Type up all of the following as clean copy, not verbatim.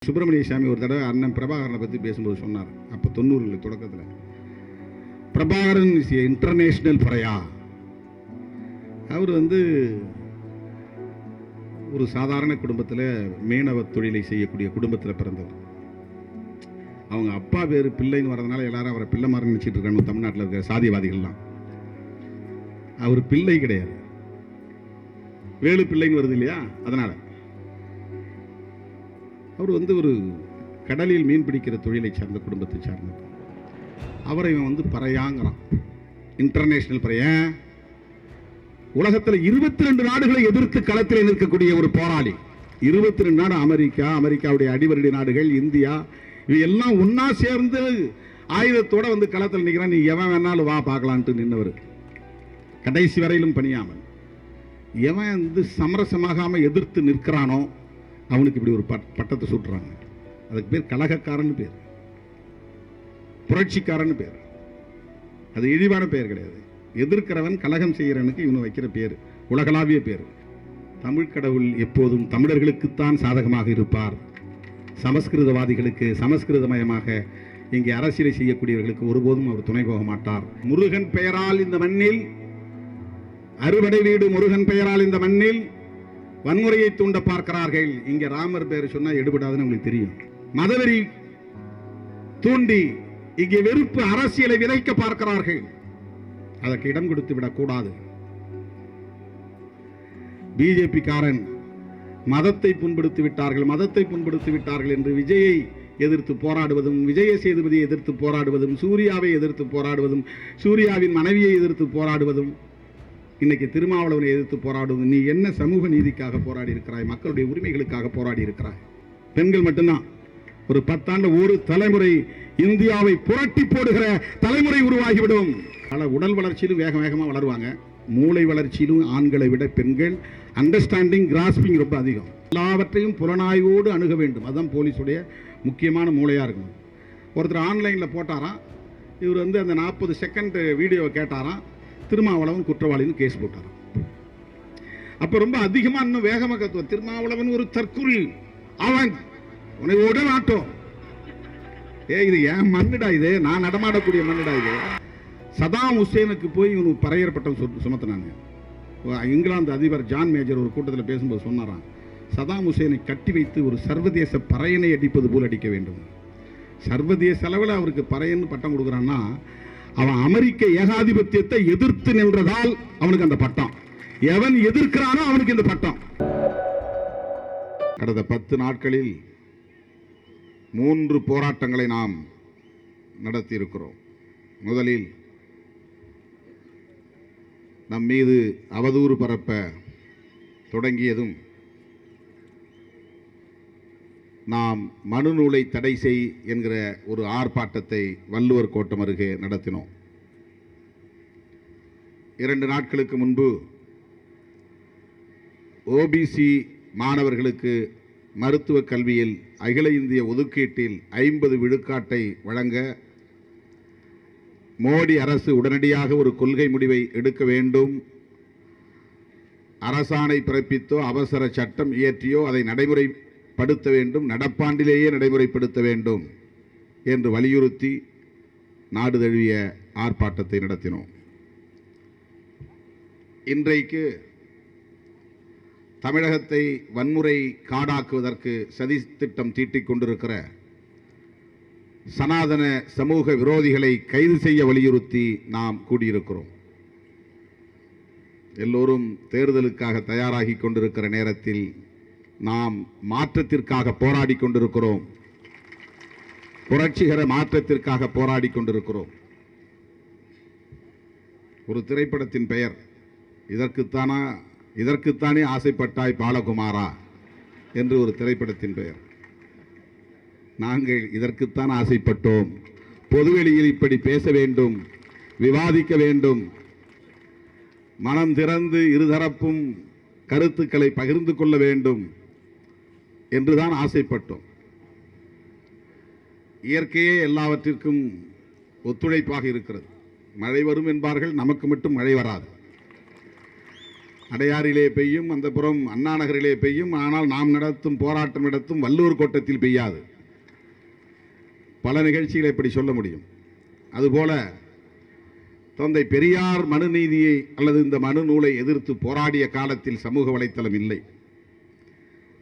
சுப்பிரமணிய சாமி ஒரு தடவை அண்ணன் பிரபாகரனை பற்றி பேசும்போது சொன்னார். அப்போ 90 தொடக்கத்தில் பிரபாகரன் இஸ் இன்டர்நேஷனல் பறையா. அவர் ஒரு சாதாரண குடும்பத்தில் மீனவ தொழிலை செய்யக்கூடிய குடும்பத்தில் பிறந்தவர். அவங்க அப்பா பேர் பிள்ளைன்னு வரதுனால எல்லாரும் அவரை பிள்ளை மாதிரி நினச்சிட்டு இருக்காங்க தமிழ்நாட்டில் இருக்கிற சாதியவாதிகள்லாம். அவர் பிள்ளை கிடையாது, வேலு பிள்ளைன்னு வருது இல்லையா, அதனால் அவர் ஒரு கடலில் மீன் பிடிக்கிற தொழிலை சார்ந்த குடும்பத்தை சார்ந்தவர். அவரை பறையாங்கிறான், இன்டர்நேஷனல் பறையா. உலகத்தில் 22 நாடுகளை எதிர்த்து களத்தில் நிற்கக்கூடிய ஒரு போராளி. 22 நாடு, அமெரிக்காவுடைய அடிவருடி நாடுகள், இந்தியா, இவையெல்லாம் ஒன்னா சேர்ந்து ஆயுதத்தோட களத்தில் நிற்கிறான். நீ எவன் வேணாலும் வா பார்க்கலான்ட்டு நின்றவர், கடைசி வரையிலும் பணியாமல். எவன் சமரசமாகாம எதிர்த்து நிற்கிறானோ அவனுக்கு இப்படி ஒரு பட்டத்தை சூட்டுறாங்க. அதுக்கு பேர் கலகக்காரன் பேர், புரட்சிக்காரன் பேர். அது இழிவான பெயர் கிடையாது. எதிர்க்கிறவன் கலகம் செய்கிறவனுக்கு இவனு வைக்கிற பேர் உலகளாவிய பேர். தமிழ் கடவுள் எப்போதும் தமிழர்களுக்குத்தான் சாதகமாக இருப்பார். சமஸ்கிருதவாதிகளுக்கு, சமஸ்கிருதமயமாக இங்கே அரசியலை செய்யக்கூடியவர்களுக்கு ஒருபோதும் அவர் துணை போக மாட்டார். முருகன் பெயரால் இந்த மண்ணில், அறுபடை வீடு முருகன் பெயரால் இந்த மண்ணில் வன்முறையை தூண்ட பார்க்கிறார்கள். இங்க ராமர் பெயர் சொன்னா எடுபடாதுன்னு உங்களுக்கு தெரியும். மதவெறி தூண்டி இங்கே வெறுப்பு அரசியலை விதைக்க பார்க்கிறார்கள். அதற்கு இடம் கொடுத்து விடக்கூடாது. பிஜேபி காரன் மதத்தை புண்படுத்தி விட்டார்கள் என்று விஜயை எதிர்த்து போராடுவதும், விஜய சேதுபதியை எதிர்த்து போராடுவதும், சூர்யாவை எதிர்த்து போராடுவதும், சூர்யாவின் மனைவியை எதிர்த்து போராடுவதும், இன்னைக்கு திருமாவளவனை எதிர்த்து போராடுவது. நீ என்ன சமூக நீதிக்காக போராடி இருக்கிறாய்? மக்களுடைய உரிமைகளுக்காக போராடி இருக்கிறாய். பெண்கள் மட்டும்தான். ஒரு 10 ஆண்டு ஒரு தலைமுறை இந்தியாவை புரட்டி போடுகிற தலைமுறை உருவாகிவிடும். பல உடல் வளர்ச்சியிலும் வேகமாக வளருவாங்க. மூளை வளர்ச்சியிலும் ஆண்களை விட பெண்கள் அண்டர்ஸ்டாண்டிங், கிராஸ்பிங் ரொம்ப அதிகம். எல்லாவற்றையும் புலனாய்வோடு அணுக வேண்டும். அதுதான் போலீஸுடைய முக்கியமான மூளையா இருக்கணும். ஒருத்தர் ஆன்லைனில் போட்டாராம், இவர் அந்த 40 செகண்ட் வீடியோவை கேட்டாராம், திருமாவளவன் குற்றவாளின்னு கேஸ் போட்டாராம். அப்ப ரொம்ப அதிகமா இன்னும் வேகமாக கத்துவார், திருமாவளவன் ஒரு தற்குறி, அவன் உன்னை உடல் ஆட்டம். இது ஏன் மண்ணுடா, இது நான் நடமாடக்கூடிய மண்ணுடா. இது சதாம் ஹுசேனுக்கு போய் இவனுக்கு பறையர் பட்டம் சுமத்தினாங்க. இங்கிலாந்து அதிபர் ஜான் மேஜர் ஒரு கூட்டத்தில் பேசும்போது சொன்னாராம், சதாம் ஹுசேனை கட்டி வைத்து ஒரு சர்வதேச பறையனை அடிப்பது போல் அடிக்க வேண்டும். சர்வதேச அளவில் அவருக்கு பறையன்னு பட்டம் கொடுக்குறான்னா, அவன் அமெரிக்க ஏகாதிபத்தியத்தை எதிர்த்து நின்றதால் அவனுக்கு அந்த பட்டம். எவன் எதிர்க்கிறானோ அவனுக்கு இந்த பட்டம். கடந்த 10 நாட்களில் 3 போராட்டங்களை நாம் நடத்தி இருக்கிறோம். முதலில் நம் மீது அவதூறு பரப்ப தொடங்கியதும் நாம் மனுநூலை தடை செய் என்கிற ஒரு ஆர்ப்பாட்டத்தை வள்ளுவர் கோட்டம் அருகே நடத்தினோம். 2 நாட்களுக்கு முன்பு ஓபிசி மாணவர்களுக்கு மருத்துவ கல்வியில் அகில இந்திய ஒதுக்கீட்டில் 50 விழுக்காட்டை வழங்க மோடி அரசு உடனடியாக ஒரு கொள்கை முடிவை எடுக்க வேண்டும். அரசாணை பிறப்பித்தோ அவசர சட்டம் இயற்றியோ அதை நடைமுறைப்படுத்த வேண்டும், நடப்பாண்டிலேயே நடைமுறைப்படுத்த வேண்டும் என்று வலியுறுத்தி நாடு தழுவிய ஆர்ப்பாட்டத்தை நடத்தினோம். இன்றைக்கு தமிழகத்தை வன்முறை காடாக்குவதற்கு சதி திட்டம் தீட்டிக் கொண்டிருக்கிற சனாதன சமூக விரோதிகளை கைது செய்ய வலியுறுத்தி நாம் கூடியிருக்கிறோம். எல்லோரும் தேர்தலுக்காக தயாராகி கொண்டிருக்கிற நேரத்தில் நாம் மாற்றத்திற்காக போராடி கொண்டிருக்கிறோம். புரட்சிகர மாற்றத்திற்காக போராடி கொண்டிருக்கிறோம். ஒரு திரைப்படத்தின் பெயர் இதற்குத்தானே ஆசைப்பட்டாய் பாலகுமாரா என்று ஒரு திரைப்படத்தின் பெயர். நாங்கள் இதற்குத்தான் ஆசைப்பட்டோம். பொதுவெளியில் இப்படி பேச வேண்டும், விவாதிக்க வேண்டும், மனம் திறந்து இருதரப்பும் கருத்துக்களை பகிர்ந்து கொள்ள வேண்டும் என்றுதான் ஆசைப்பட்டோம். இயற்கையே எல்லாவற்றிற்கும் ஒத்துழைப்பாக இருக்கிறது. மழை வரும் என்பார்கள், நமக்கு மட்டும் மழை வராது. அடையாறிலே பெய்யும், அந்த புறம் அண்ணா நகரிலே பெய்யும். ஆனால் நாம் நடத்தும் போராட்டம் நடத்தும் வல்லூர் கோட்டத்தில் பெய்யாது. பல நிகழ்ச்சிகளை இப்படி சொல்ல முடியும். அதுபோல தந்தை பெரியார் மனுநீதியை அல்லது இந்த மனு நூலை எதிர்த்து போராடிய காலத்தில் சமூக வலைத்தளம் இல்லை.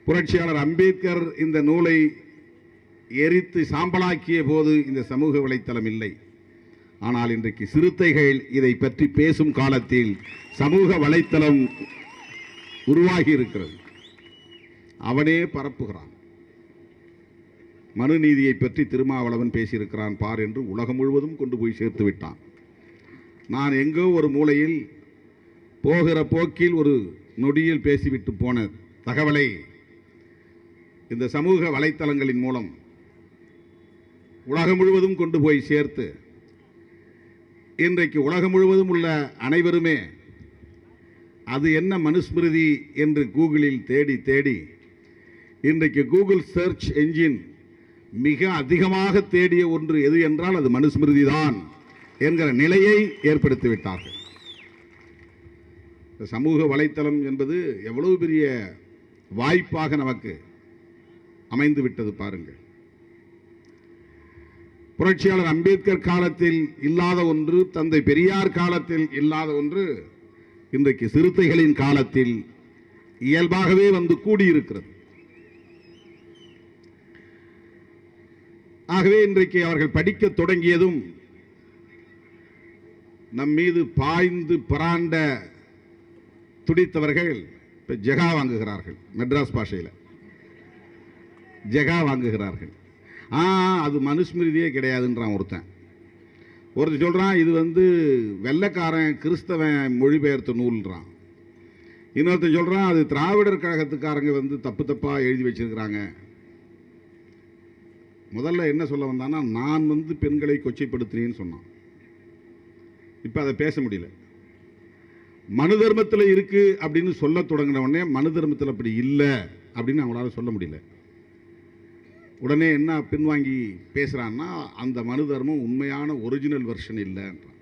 புரட்சியாளர் அம்பேத்கர் இந்த நூலை எரித்து சாம்பலாக்கிய போது இந்த சமூக வலைத்தளம் இல்லை. ஆனால் இன்றைக்கு சிறுத்தைகள் இதை பற்றி பேசும் காலத்தில் சமூக வலைத்தளம் உருவாகி இருக்கிறது. அவனே பரப்புகிறான். மனுநீதியை பற்றி திருமாவளவன் பேசியிருக்கிறான் பார் என்று உலகம் முழுவதும் கொண்டு போய் சேர்த்து விட்டான். நான் எங்கோ ஒரு மூலையில் போகிற போக்கில் ஒரு நொடியில் பேசிவிட்டு போன தகவலை இந்த சமூக வலைத்தளங்களின் மூலம் உலகம் முழுவதும் கொண்டு போய் சேர்த்து இன்றைக்கு உலகம் முழுவதும் உள்ள அனைவருமே அது என்ன மனுஸ்மிருதி என்று கூகுளில் தேடி தேடி இன்றைக்கு கூகுள் சர்ச் என்ஜின் மிக அதிகமாக தேடிய ஒன்று எது என்றால் அது மனுஸ்மிருதி தான் என்கிற நிலையை ஏற்படுத்திவிட்டார்கள். சமூக வலைத்தளம் என்பது எவ்வளவு பெரிய வாய்ப்பாக நமக்கு அமைந்து விட்டது பாருங்கள். புரட்சியாளர் அம்பேத்கர் காலத்தில் இல்லாத ஒன்று, தந்தை பெரியார் காலத்தில் இல்லாத ஒன்று இன்றைக்கு சிறுத்தைகளின் காலத்தில் இயல்பாகவே வந்து கூடியிருக்கிறது. ஆகவே இன்றைக்கு அவர்கள் படிக்க தொடங்கியதும் நம் மீது பாய்ந்து பராண்ட துடித்தவர்கள் இப்போ ஜெகா வாங்குகிறார்கள். மெட்ராஸ் பாஷையில் ஜெகா வாங்குகிறார்கள். அது மனுஸ்மிருதியே கிடையாதுன்றான் ஒருத்தன் சொல்கிறான் இது வெள்ளைக்காரன் கிறிஸ்தவன் மொழிபெயர்த்த நூல்ன்றான். இன்னொருத்தன் சொல்கிறான் அது திராவிடர் கழகத்துக்காரங்க தப்பு தப்பாக எழுதி வச்சிருக்கிறாங்க. முதல்ல என்ன சொல்ல வந்தான்னா நான் பெண்களை கொச்சைப்படுத்தினேன்னு சொன்னான். இப்போ அதை பேச முடியல. மனு தர்மத்தில் இருக்கு அப்படின்னு சொல்ல தொடங்கின உடனே மனு தர்மத்தில் அப்படி இல்லை அப்படின்னு அவங்களால சொல்ல முடியல. உடனே என்ன பின்வாங்கி பேசுகிறான்னா அந்த மனு தர்மம் உண்மையான ஒரிஜினல் வெர்ஷன் இல்லைன்றான்.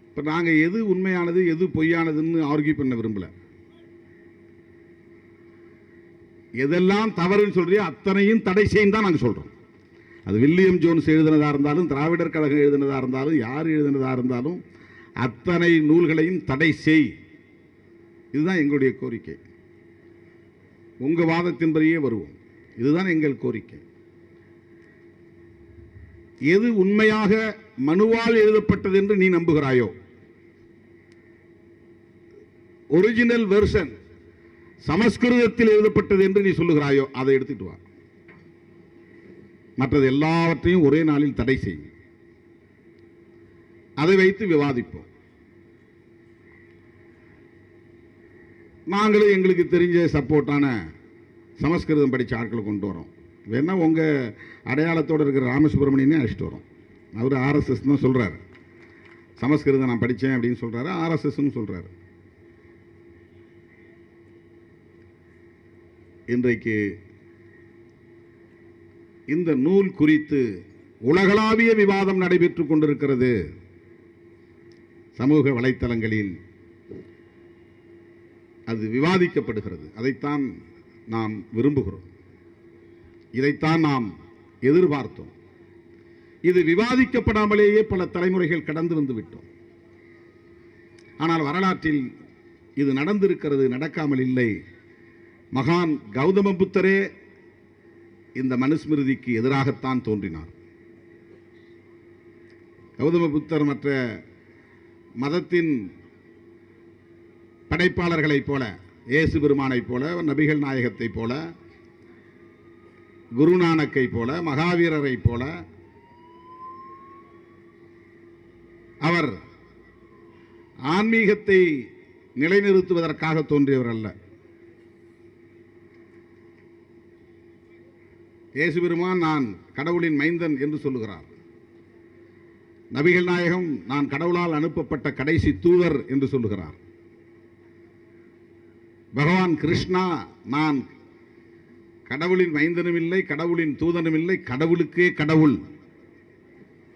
இப்போ நாங்கள் எது உண்மையானது எது பொய்யானதுன்னு ஆர்கியூ பண்ண விரும்பலை. எதெல்லாம் தவறுன்னு சொல்றியோ அத்தனையும் தடை செய்யும் தான் நாங்கள் சொல்கிறோம். அது வில்லியம் ஜோன்ஸ் எழுதினதாக இருந்தாலும் திராவிடர் கழகம் எழுதினதாக இருந்தாலும் யார் எழுதினதாக இருந்தாலும் அத்தனை நூல்களையும் தடை செய். இதுதான் எங்களுடைய கோரிக்கை. உங்கள் வாதத்தின்படியே வருவோம். இதுதான் எங்கள் கோரிக்கை. எது உண்மையாக மனுவால் எழுதப்பட்டது என்று நீ நம்புகிறாயோ, ஒரிஜினல் வெர்ஷன் சமஸ்கிருதத்தில் எழுதப்பட்டது என்று நீ சொல்லுகிறாயோ அதை எடுத்துட்டு வா. மற்றது எல்லாவற்றையும் ஒரே நாளில் தடை செய். அதை வைத்து விவாதிப்போம். நாங்களும் எங்களுக்கு தெரிஞ்ச சப்போர்ட்டான சமஸ்கிருதம் படித்த ஆட்களை கொண்டு வரோம். வேணா உங்கள் அடையாளத்தோடு இருக்கிற ராமசுப்ரமணியனே அழைச்சிட்டு வரோம். அவர் ஆர்எஸ்எஸ் தான் சொல்கிறார். சமஸ்கிருதம் நான் படித்தேன் அப்படின்னு சொல்கிறாரு. ஆர்எஸ்எஸ்ன்னு சொல்கிறாரு. இன்றைக்கு இந்த நூல் குறித்து உலகளாவிய விவாதம் நடைபெற்றுக் கொண்டிருக்கிறது. சமூக வலைத்தளங்களில் அது விவாதிக்கப்படுகிறது. அதைத்தான் நாம் விரும்புகிறோம். இதைத்தான் நாம் எதிர்பார்த்தோம். இது விவாதிக்கப்படாமலேயே பல தலைமுறைகள் கடந்து வந்து விட்டோம். ஆனால் வரலாற்றில் இது நடந்திருக்கிறது, நடக்காமல் இல்லை. மகான் கௌதம புத்தரே இந்த மனுஸ்மிருதிக்கு எதிராகத்தான் தோன்றினார். கௌதம புத்தர் மற்ற மதத்தின் படைப்பாளர்களைப் போல, இயேசு பெருமானைப் போல, நபிகள் நாயகத்தைப் போல, குருநானக்கை போல, மகாவீரரை போல அவர் ஆன்மீகத்தை நிலைநிறுத்துவதற்காக தோன்றியவர் அல்ல. இயேசு பெருமான் நான் கடவுளின் மைந்தன் என்று சொல்லுகிறார். நபிகள் நாயகம் நான் கடவுளால் அனுப்பப்பட்ட கடைசி தூதர் என்று சொல்லுகிறார். பகவான் கிருஷ்ணா நான் கடவுளின் மைந்தனும் இல்லை, கடவுளின் தூதனும் இல்லை, கடவுளுக்கே கடவுள்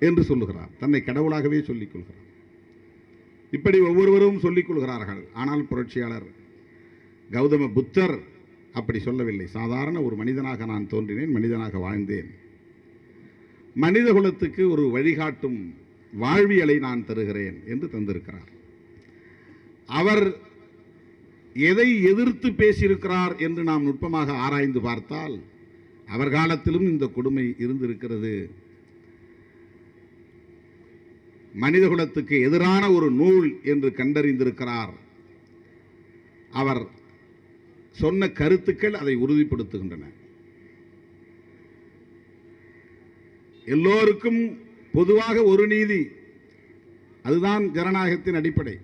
என்று சொல்லுகிறார். தன்னை கடவுளாகவே சொல்லிக் கொள்கிறார். இப்படி ஒவ்வொருவரும் சொல்லிக் கொள்கிறார்கள். ஆனால் புரட்சியாளர் கௌதம புத்தர் அப்படி சொல்லவில்லை. சாதாரண ஒரு மனிதனாக நான் தோன்றினேன், மனிதனாக வாழ்ந்தேன், மனித குலத்துக்கு ஒரு வழிகாட்டும் வாழ்வியலை நான் தருகிறேன் என்று தந்திருக்கிறார். அவர் எதை எதிர்த்து பேசியிருக்கிறார் என்று நாம் நுட்பமாக ஆராய்ந்து பார்த்தால் அவர் காலத்திலும் இந்த கொடுமை இருந்திருக்கிறது. மனிதகுலத்துக்கு எதிரான ஒரு நூல் என்று கண்டறிந்திருக்கிறார். அவர் சொன்ன கருத்துக்கள் அதை உறுதிப்படுத்துகின்றன. எல்லோருக்கும் பொதுவாக ஒரு நீதி, அதுதான் ஜனநாயகத்தின் அடிப்படை.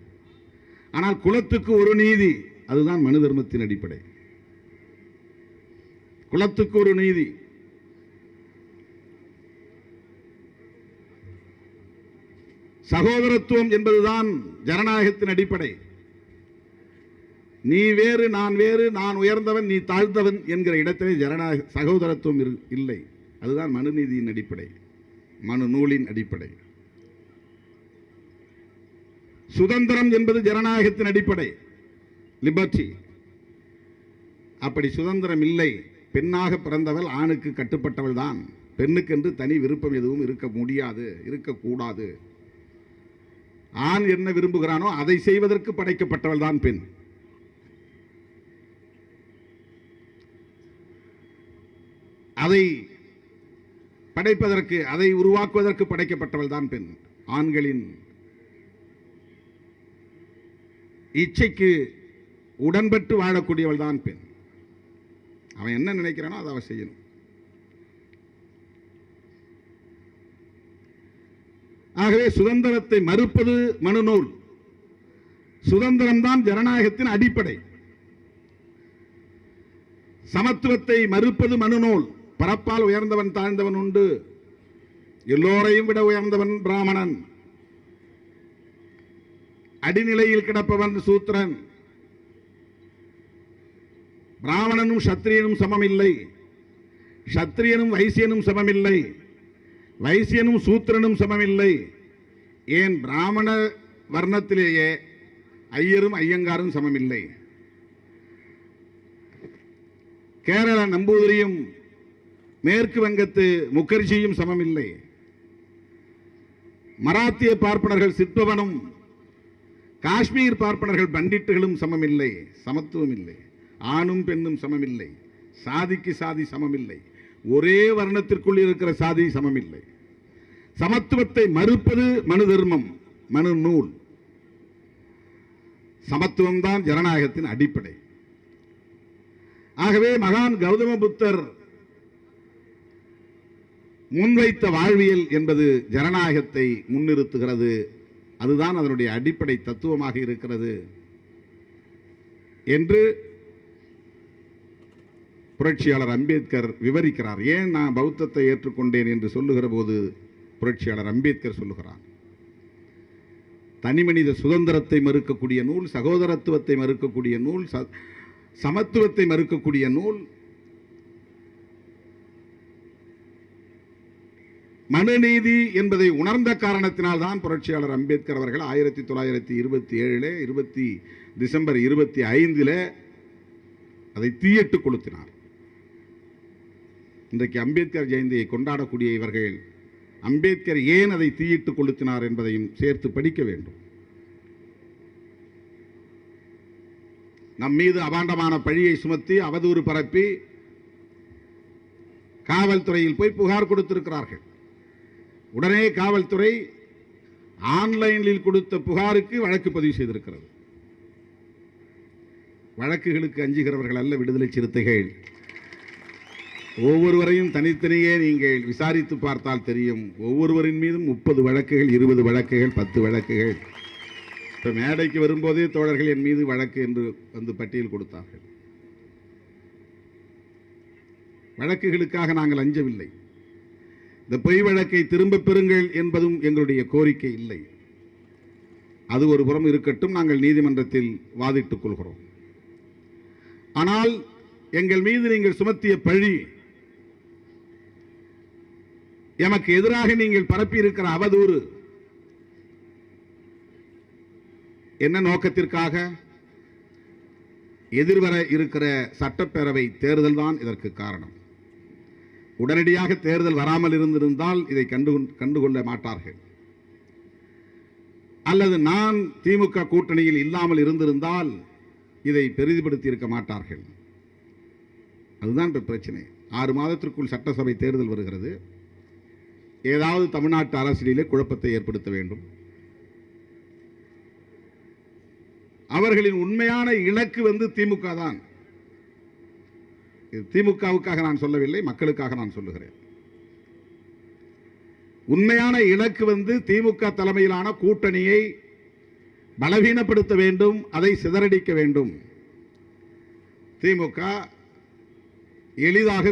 ஆனால் குலத்துக்கு ஒரு நீதி, அதுதான் மனு தர்மத்தின் அடிப்படை. குலத்துக்கு ஒரு நீதி, சகோதரத்துவம் என்பதுதான் ஜனநாயகத்தின் அடிப்படை. நீ வேறு நான் வேறு, நான் உயர்ந்தவன் நீ தாழ்ந்தவன் என்கிற இடத்திலே ஜனநாயக சகோதரத்துவம் இல்லை. அதுதான் மனுநீதியின் அடிப்படை, மனு நூலின் அடிப்படை. சுதந்திரம் என்பது ஜனநாயகத்தின் அடிப்படை, லிபர்ட்டி. அப்படி சுதந்திரம் இல்லை. பெண்ணாக பிறந்தவள் ஆணுக்கு கட்டுப்பட்டவள் தான். பெண்ணுக்கென்று தனி விருப்பம் எதுவும் இருக்க முடியாது, இருக்கக்கூடாது. ஆண் என்ன விரும்புகிறானோ அதை செய்வதற்கு படைக்கப்பட்டவள் தான் பெண். அதை படைப்பதற்கு, அதை உருவாக்குவதற்கு படைக்கப்பட்டவள் தான் பெண். ஆண்களின் இச்சைக்கு உடன்பட்டு வாழக்கூடியவள் தான் பெண். அவன் என்ன நினைக்கிறானோ அதை அவன் செய்யணும். ஆகவே சுதந்திரத்தை மறுப்பது மனுநூல். சுதந்திரம் தான் ஜனநாயகத்தின் அடிப்படை. சமத்துவத்தை மறுப்பது மனுநூல். பரப்பால் உயர்ந்தவன் தாழ்ந்தவன் உண்டு, எல்லோரையும் விட உயர்ந்தவன் பிராமணன், அடிநிலையில் கிடப்பவன் சூத்திரன். பிராமணனும் சத்திரியனும் சமமில்லை, சத்திரியனும் வைசியனும் சமமில்லை, வைசியனும் சூத்திரனும் சமமில்லை. ஏன் பிராமண வர்ணத்திலேயே ஐயரும் ஐயங்காரும் சமமில்லை. கேரள நம்பூதிரியும் மேற்கு வங்கத்து முகர்ஜியும் சமமில்லை. மராத்திய பார்ப்பனர்கள் சித்பவனும் காஷ்மீர் பார்ப்பனர்கள் பண்டிட்டுகளும் சமமில்லை. சமத்துவம் இல்லை. ஆணும் பெண்ணும் சமமில்லை. சாதிக்கு சாதி சமமில்லை. ஒரே வர்ணத்திற்குள் இருக்கிற சாதி சமமில்லை. சமத்துவத்தை மறுப்பது மனு தர்மம், மனு நூல். சமத்துவம் தான் ஜனநாயகத்தின் அடிப்படை. ஆகவே மகான் கௌதம புத்தர் முன்வைத்த வாழ்வியல் என்பது ஜனநாயகத்தை முன்னிறுத்துகிறது. அதுதான் அதனுடைய அடிப்படை தத்துவமாக இருக்கிறது என்று புரட்சியாளர் அம்பேத்கர் விவரிக்கிறார். ஏன் நான் பௌத்தத்தை ஏற்றுக்கொண்டேன் என்று சொல்லுகிற போது புரட்சியாளர் அம்பேத்கர் சொல்லுகிறார், தனிமனித சுதந்திரத்தை மறுக்கக்கூடிய நூல், சகோதரத்துவத்தை மறுக்கக்கூடிய நூல், சமத்துவத்தை மறுக்கக்கூடிய நூல் மனுநீதி என்பதை உணர்ந்த காரணத்தினால் தான் புரட்சியாளர் அம்பேத்கர் அவர்கள் 1927 டிசம்பர் 25 அதை தீயிட்டு கொளுத்தினார். இன்றைக்கு அம்பேத்கர் ஜெயந்தியை கொண்டாடக்கூடிய இவர்கள் அம்பேத்கர் ஏன் அதை தீயிட்டு கொளுத்தினார் என்பதையும் சேர்த்து படிக்க வேண்டும். நம் மீது அபாண்டமான பழியை சுமத்தி அவதூறு பரப்பி காவல்துறையில் போய் புகார் கொடுத்திருக்கிறார்கள். உடனே காவல்துறை ஆன்லைனில் கொடுத்த புகாருக்கு வழக்கு பதிவு செய்திருக்கிறது. வழக்குகளுக்கு அஞ்சுகிறவர்கள் அல்ல விடுதலை சிறுத்தைகள். ஒவ்வொருவரையும் தனித்தனியே நீங்கள் விசாரித்து பார்த்தால் தெரியும். ஒவ்வொருவரின் மீதும் 30 வழக்குகள், 20 வழக்குகள், 10 வழக்குகள். இப்போ மேடைக்கு வரும்போதே தோழர்கள் என் மீது வழக்கு என்று வந்து பட்டியல் கொடுத்தார்கள். வழக்குகளுக்காக நாங்கள் அஞ்சவில்லை. இந்த பொய் வழக்கை திரும்ப பெறுங்கள் என்பதும் எங்களுடைய கோரிக்கை இல்லை. அது ஒரு புறம் இருக்கட்டும், நாங்கள் நீதிமன்றத்தில் வாதிட்டுக் கொள்கிறோம். ஆனால் எங்கள் மீது நீங்கள் சுமத்திய பழி, எமக்கு எதிராக நீங்கள் பரப்பி இருக்கிற அவதூறு, என்ன நோக்கத்திற்காக? எதிர்வர இருக்கிற சட்டப்பேரவை தேர்தல் தான் இதற்கு காரணம். உடனடியாக தேர்தல் வராமல் இருந்திருந்தால் இதை கண்டுகொள்ள மாட்டார்கள். அல்லது நான் திமுக கூட்டணியில் இல்லாமல் இருந்திருந்தால் இதை பெரிதுபடுத்தி இருக்க மாட்டார்கள். அதுதான் இப்ப பிரச்சனை. 6 மாதத்திற்குள் சட்டசபை தேர்தல் வருகிறது. ஏதாவது தமிழ்நாட்டு அரசியலிலே குழப்பத்தை ஏற்படுத்த வேண்டும். அவர்களின் உண்மையான இலக்கு திமுக தான். திமுகவுக்காக நான் சொல்லவில்லை, மக்களுக்காக நான் சொல்லுகிறேன். உண்மையான இலக்கு திமுக தலைமையிலான கூட்டணியை பலவீனப்படுத்த வேண்டும், அதை சிதறடிக்க வேண்டும். திமுக எளிதாக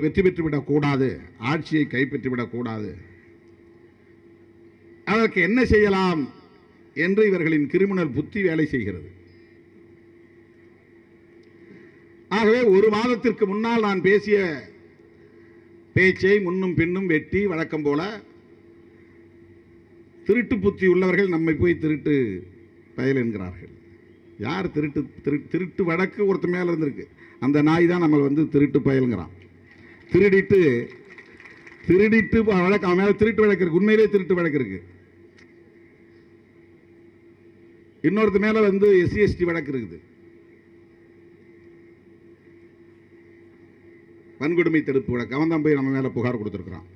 வெற்றி பெற்றுவிடக் கூடாது, ஆட்சியை கைப்பற்றிவிடக் கூடாது. அதற்கு என்ன செய்யலாம் என்று இவர்களின் கிரிமினல் புத்தி வேலை செய்கிறது. ஆகவே 1 மாதத்திற்கு முன்னால் நான் பேசிய பேச்சை முன்னும் பின்னும் வெட்டி வழக்கம் போல திருட்டு புத்தி உள்ளவர்கள் நம்மை போய் திருட்டு பயல் என்கிறார்கள். யார் திருட்டு வழக்கு ஒருத்தர் மேல இருந்திருக்கு. அந்த நாய் தான் நம்ம திருட்டு பயல்ங்கிறான். திருடிட்டு வழக்கு, அவன் மேல திருட்டு வழக்கு இருக்கு. உண்மையிலே திருட்டு வழக்கு இருக்கு. இன்னொருத்த மேல SC/ST வழக்கு இருக்குது. வன்கொடுமை தடுப்பு வழக்கு. அவன் தான் போய் நம்ம மேல புகார் கொடுத்திருக்கிறான்.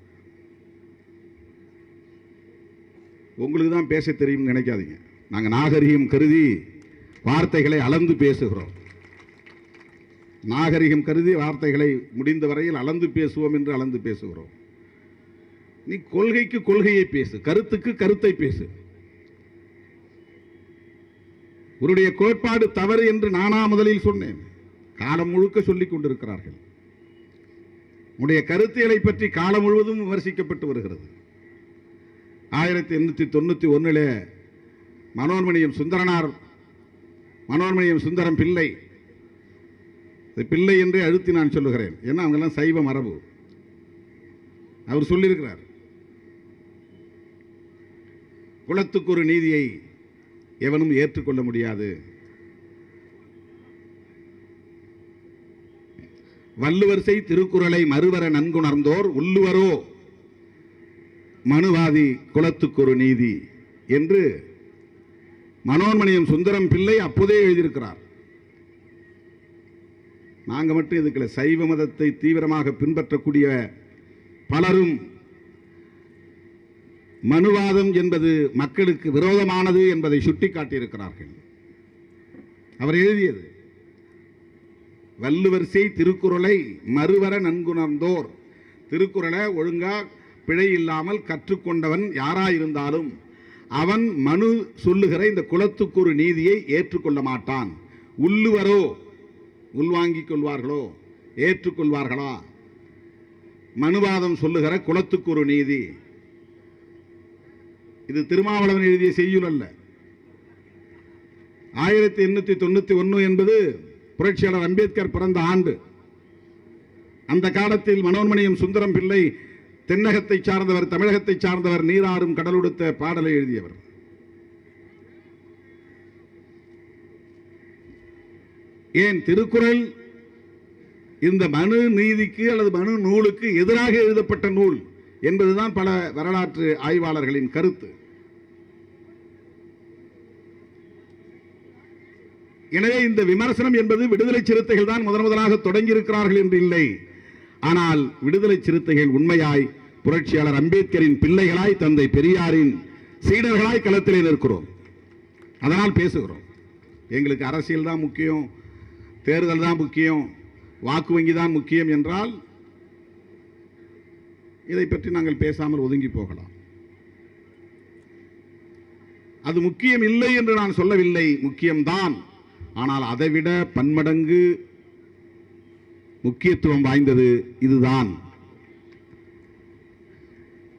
உங்களுக்கு தான் பேச தெரியும் நினைக்காதீங்க. நாங்கள் நாகரிகம் கருதி வார்த்தைகளை அளந்து பேசுகிறோம். நாகரிகம் கருதி வார்த்தைகளை முடிந்த வரையில் அளந்து பேசுவோம் என்று அளந்து பேசுகிறோம். நீ கொள்கைக்கு கொள்கையை பேசு, கருத்துக்கு கருத்தை பேசு. உன்னுடைய கோட்பாடு தவறு என்று நானா முதலில் சொன்னேன். காலம் முழுக்க சொல்லிக் கொண்டிருக்கிறார்கள். உன்னுடைய கருத்துகளை பற்றி காலம் முழுவதும் விமர்சிக்கப்பட்டு வருகிறது. 1891 மனோன்மணியம் சுந்தரம் பிள்ளை, பிள்ளை என்றே அழுத்தி நான் சொல்லுகிறேன். ஏன்னா அவங்கெல்லாம் சைவ மரபு. அவர் சொல்லியிருக்கிறார், குலத்துக்கு ஒரு நீதியை எவனும் ஏற்றுக்கொள்ள முடியாது. வள்ளுவர்சை திருக்குறளை மறுவர நன்குணர்ந்தோர் உள்ளுவரோ மனுவாதி குலத்துக்கு ஒரு நீதி என்று மனோன்மணியம் சுந்தரம் பிள்ளை அப்போதே எழுதியிருக்கிறார். நாங்க மட்டும் இதுக்குள்ள சைவ மதத்தை தீவிரமாக பின்பற்றக்கூடிய பலரும் மனுவாதம் என்பது மக்களுக்கு விரோதமானது என்பதை சுட்டிக்காட்டியிருக்கிறார்கள். அவர் எழுதியது வள்ளுவர்சை திருக்குறளை மறுவர நன்குணர்ந்தோர். திருக்குறளை ஒழுங்கா பிழை இல்லாமல் கற்றுக்கொண்டவன் யாராயிருந்தாலும் அவன் மனு சொல்லுகிற இந்த குலத்துக்கு ஒரு நீதியை ஏற்றுக்கொள்ள மாட்டான். உள்ளுவரோ, உள்வாங்கிக் கொள்வார்களோ, ஏற்றுக்கொள்வார்களா? மனுவாதம் சொல்லுகிற குலத்துக்கு ஒரு நீதி. இது திருமாவளவன் எழுதிய செய்யுள் அல்ல. 1891 என்பது புரட்சியாளர் அம்பேத்கர் பிறந்த ஆண்டு. அந்த காலத்தில் மனோன்மணியம் சுந்தரம் பிள்ளை தென்னகத்தை சார்ந்தவர், தமிழகத்தை சார்ந்தவர், நீராறும் கடலுடுத்த பாடலை எழுதியவர். ஏன் திருக்குறள் இந்த மனு நீதிக்கு அல்லது மனு நூலுக்கு எதிராக எழுதப்பட்ட நூல் என்பதுதான் பல வரலாற்று ஆய்வாளர்களின் கருத்து. எனவே இந்த விமர்சனம் என்பது விடுதலை சிறுத்தைகள் தான் முதலாக தொடங்கி இருக்கிறார்கள் என்று இல்லை. ஆனால் விடுதலை சிறுத்தைகள் உண்மையாய் புரட்சியாளர் அம்பேத்கரின் பிள்ளைகளாய், தந்தை பெரியாரின் சீடர்களாய் களத்திலே நிற்கிறோம். அதனால் பேசுகிறோம். எங்களுக்கு அரசியல் தான் முக்கியம், தேர்தல் தான் முக்கியம், வாக்கு வங்கி தான் முக்கியம் என்றால் இதை பற்றி நாங்கள் பேசாமல் ஒதுங்கி போகலாம். அது முக்கியம் இல்லை என்று நான் சொல்லவில்லை, முக்கியம்தான். ஆனால் அதைவிட பன்மடங்கு முக்கியத்துவம் வாய்ந்தது இதுதான்.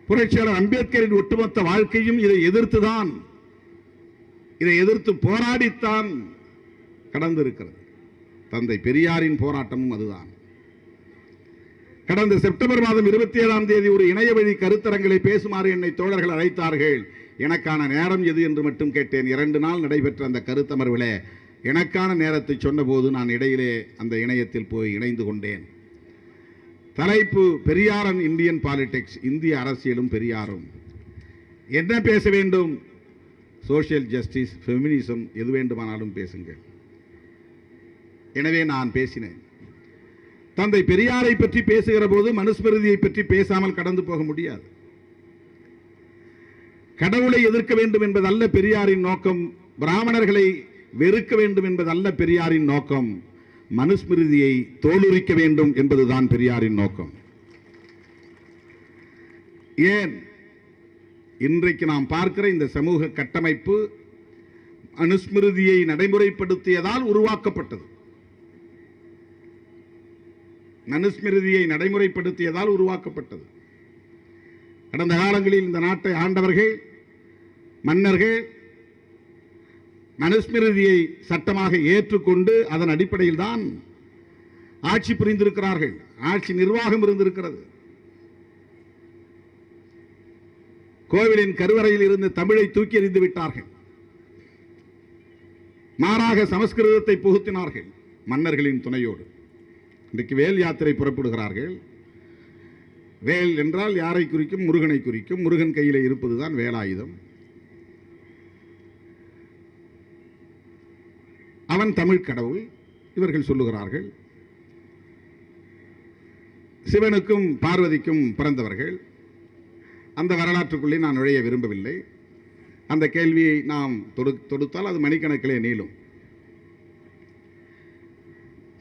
புரட்சியாளர் அம்பேத்கரின் ஒட்டுமொத்த வாழ்க்கையும் இதை எதிர்த்துதான், இதை எதிர்த்து போராடித்தான் கடந்திருக்கிறது. தந்தை பெரியாரின் போராட்டமும் அதுதான். கடந்த செப்டம்பர் மாதம் 27ஆம் தேதி ஒரு இணைய வழி கருத்தரங்களை பேசுமாறு என்னை தோழர்கள் அழைத்தார்கள். எனக்கான நேரம் எது என்று மட்டும் கேட்டேன். 2 நாள் நடைபெற்ற அந்த கருத்தமர்வில் எனக்கான நேரத்தை சொன்னபோது நான் இடையிலே அந்த இணையத்தில் போய் இணைந்து கொண்டேன். தலைப்பு பெரியாரன் இந்தியன் பாலிடிக்ஸ், இந்திய அரசியலும் பெரியாரும். என்ன பேச வேண்டும்? சோஷியல் ஜஸ்டிஸ், ஃபெமினிசம், எது வேண்டுமானாலும் பேசுங்கள். எனவே நான் பேசினேன். தந்தை பெரியாரை பற்றி பேசுகிற போது மனுஸ்மிருதியை பற்றி பேசாமல் கடந்து போக முடியாது. கடவுளை எதிர்க்க வேண்டும் என்பதல்ல பெரியாரின் நோக்கம், பிராமணர்களை வெறுக்க வேண்டும் என்பதல்ல பெரியாரின் நோக்கம், மனுஸ்மிருதியை தோலுரிக்க வேண்டும் என்பதுதான் பெரியாரின் நோக்கம். ஏன் இன்றைக்கு நாம் பார்க்கிற இந்த சமூக கட்டமைப்பு மனுஸ்மிருதியை நடைமுறைப்படுத்தியதால் உருவாக்கப்பட்டது. மனுஸ்மிருதியை நடைமுறைப்படுத்தியதால் உருவாக்கப்பட்டது. கடந்த காலங்களில் இந்த நாட்டை ஆண்டவர்கள், மன்னர்கள் மனுஸ்மிருதியை சட்டமாக ஏற்றுக்கொண்டு அதன் அடிப்படையில் தான் ஆட்சி புரிந்திருக்கிறார்கள். ஆட்சி நிர்வாகம் இருந்திருக்கிறது. கோவிலின் கருவறையில் இருந்து தமிழை தூக்கி எறிந்து விட்டார்கள். மாறாக சமஸ்கிருதத்தை புகுத்தினார்கள் மன்னர்களின் துணையோடு. இன்றைக்கு வேல் யாத்திரை புறப்படுகிறார்கள். வேல் என்றால் யாரை குறிக்கும்? முருகனை குறிக்கும். முருகன் கையில் இருப்பதுதான் வேலாயுதம். அவன் தமிழ் கடவுள் இவர்கள் சொல்லுகிறார்கள். சிவனுக்கும் பார்வதிக்கும் பிறந்தவர்கள். அந்த வரலாற்றுக்குள்ளே நான் நுழைய விரும்பவில்லை. அந்த கேள்வியை நாம் தொடுத்தால் அது மணிக்கணக்கிலே நீளும்.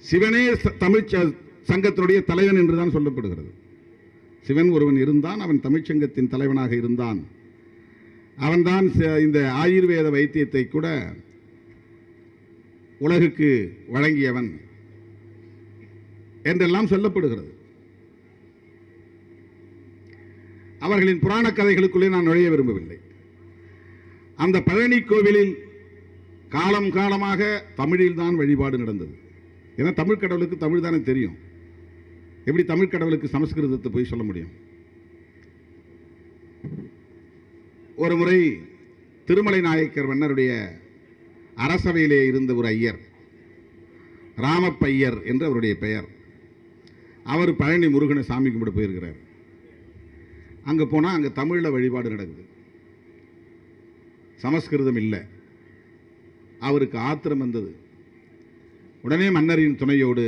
சிவனே தமிழ் சங்கத்தினுடைய தலைவன் என்றுதான் சொல்லப்படுகிறது. சிவன் ஒருவன் இருந்தான், அவன் தமிழ்ச்சங்கத்தின் தலைவனாக இருந்தான். அவன்தான் இந்த ஆயுர்வேத வைத்தியத்தை கூட உலகுக்கு வழங்கியவன் என்றெல்லாம் சொல்லப்படுகிறது. அவர்களின் புராண கதைகளுக்குள்ளே நான் நுழைய விரும்பவில்லை. அந்த பழனி கோவிலில் காலம் காலமாக தமிழில் தான் வழிபாடு நடந்தது. ஏன்னா தமிழ் கடவுளுக்கு தமிழ் தானே தெரியும். எப்படி தமிழ் கடவுளுக்கு சமஸ்கிருதத்தை போய் சொல்ல முடியும்? ஒரு முறை திருமலை நாயக்கர் மன்னருடைய அரசவையிலே இருந்த ஒரு ஐயர், ராமப்பையர் என்று அவருடைய பெயர், அவர் பழனி முருகனை சாமி கும்பிட போயிருக்கிறார். அங்கே போனால் அங்கே தமிழில் வழிபாடு நடக்குது, சமஸ்கிருதம் இல்லை. அவருக்கு ஆத்திரம் வந்தது. உடனே மன்னரின் துணையோடு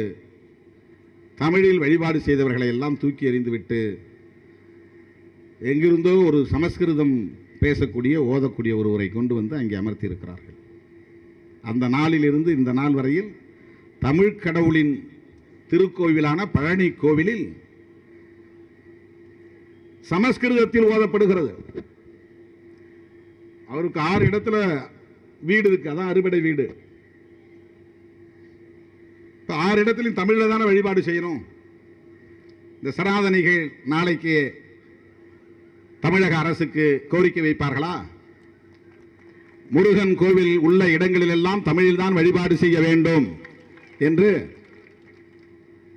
தமிழில் வழிபாடு செய்தவர்களை எல்லாம் தூக்கி எறிந்துவிட்டு எங்கிருந்தோ ஒரு சமஸ்கிருதம் பேசக்கூடிய ஓதக்கூடிய ஒருவரை கொண்டு வந்து அங்கே அமர்த்தி இருக்கிறார்கள். அந்த நாளிலிருந்து இந்த நாள் வரையில் தமிழ் கடவுளின் திருக்கோவிலான பழனி கோவிலில் சமஸ்கிருதத்தில் ஓதப்படுகிறது. அவருக்கு 6 இடத்துல வீடு இருக்கு, அதான் அறுபடை வீடு. 6 இடத்திலும் தமிழில் தானே வழிபாடு செய்யணும். இந்த சனாதனிகள் நாளைக்கு தமிழக அரசுக்கு கோரிக்கை வைப்பார்களா? முருகன் கோவில் உள்ள இடங்களில் எல்லாம் தமிழில் தான் வழிபாடு செய்ய வேண்டும் என்று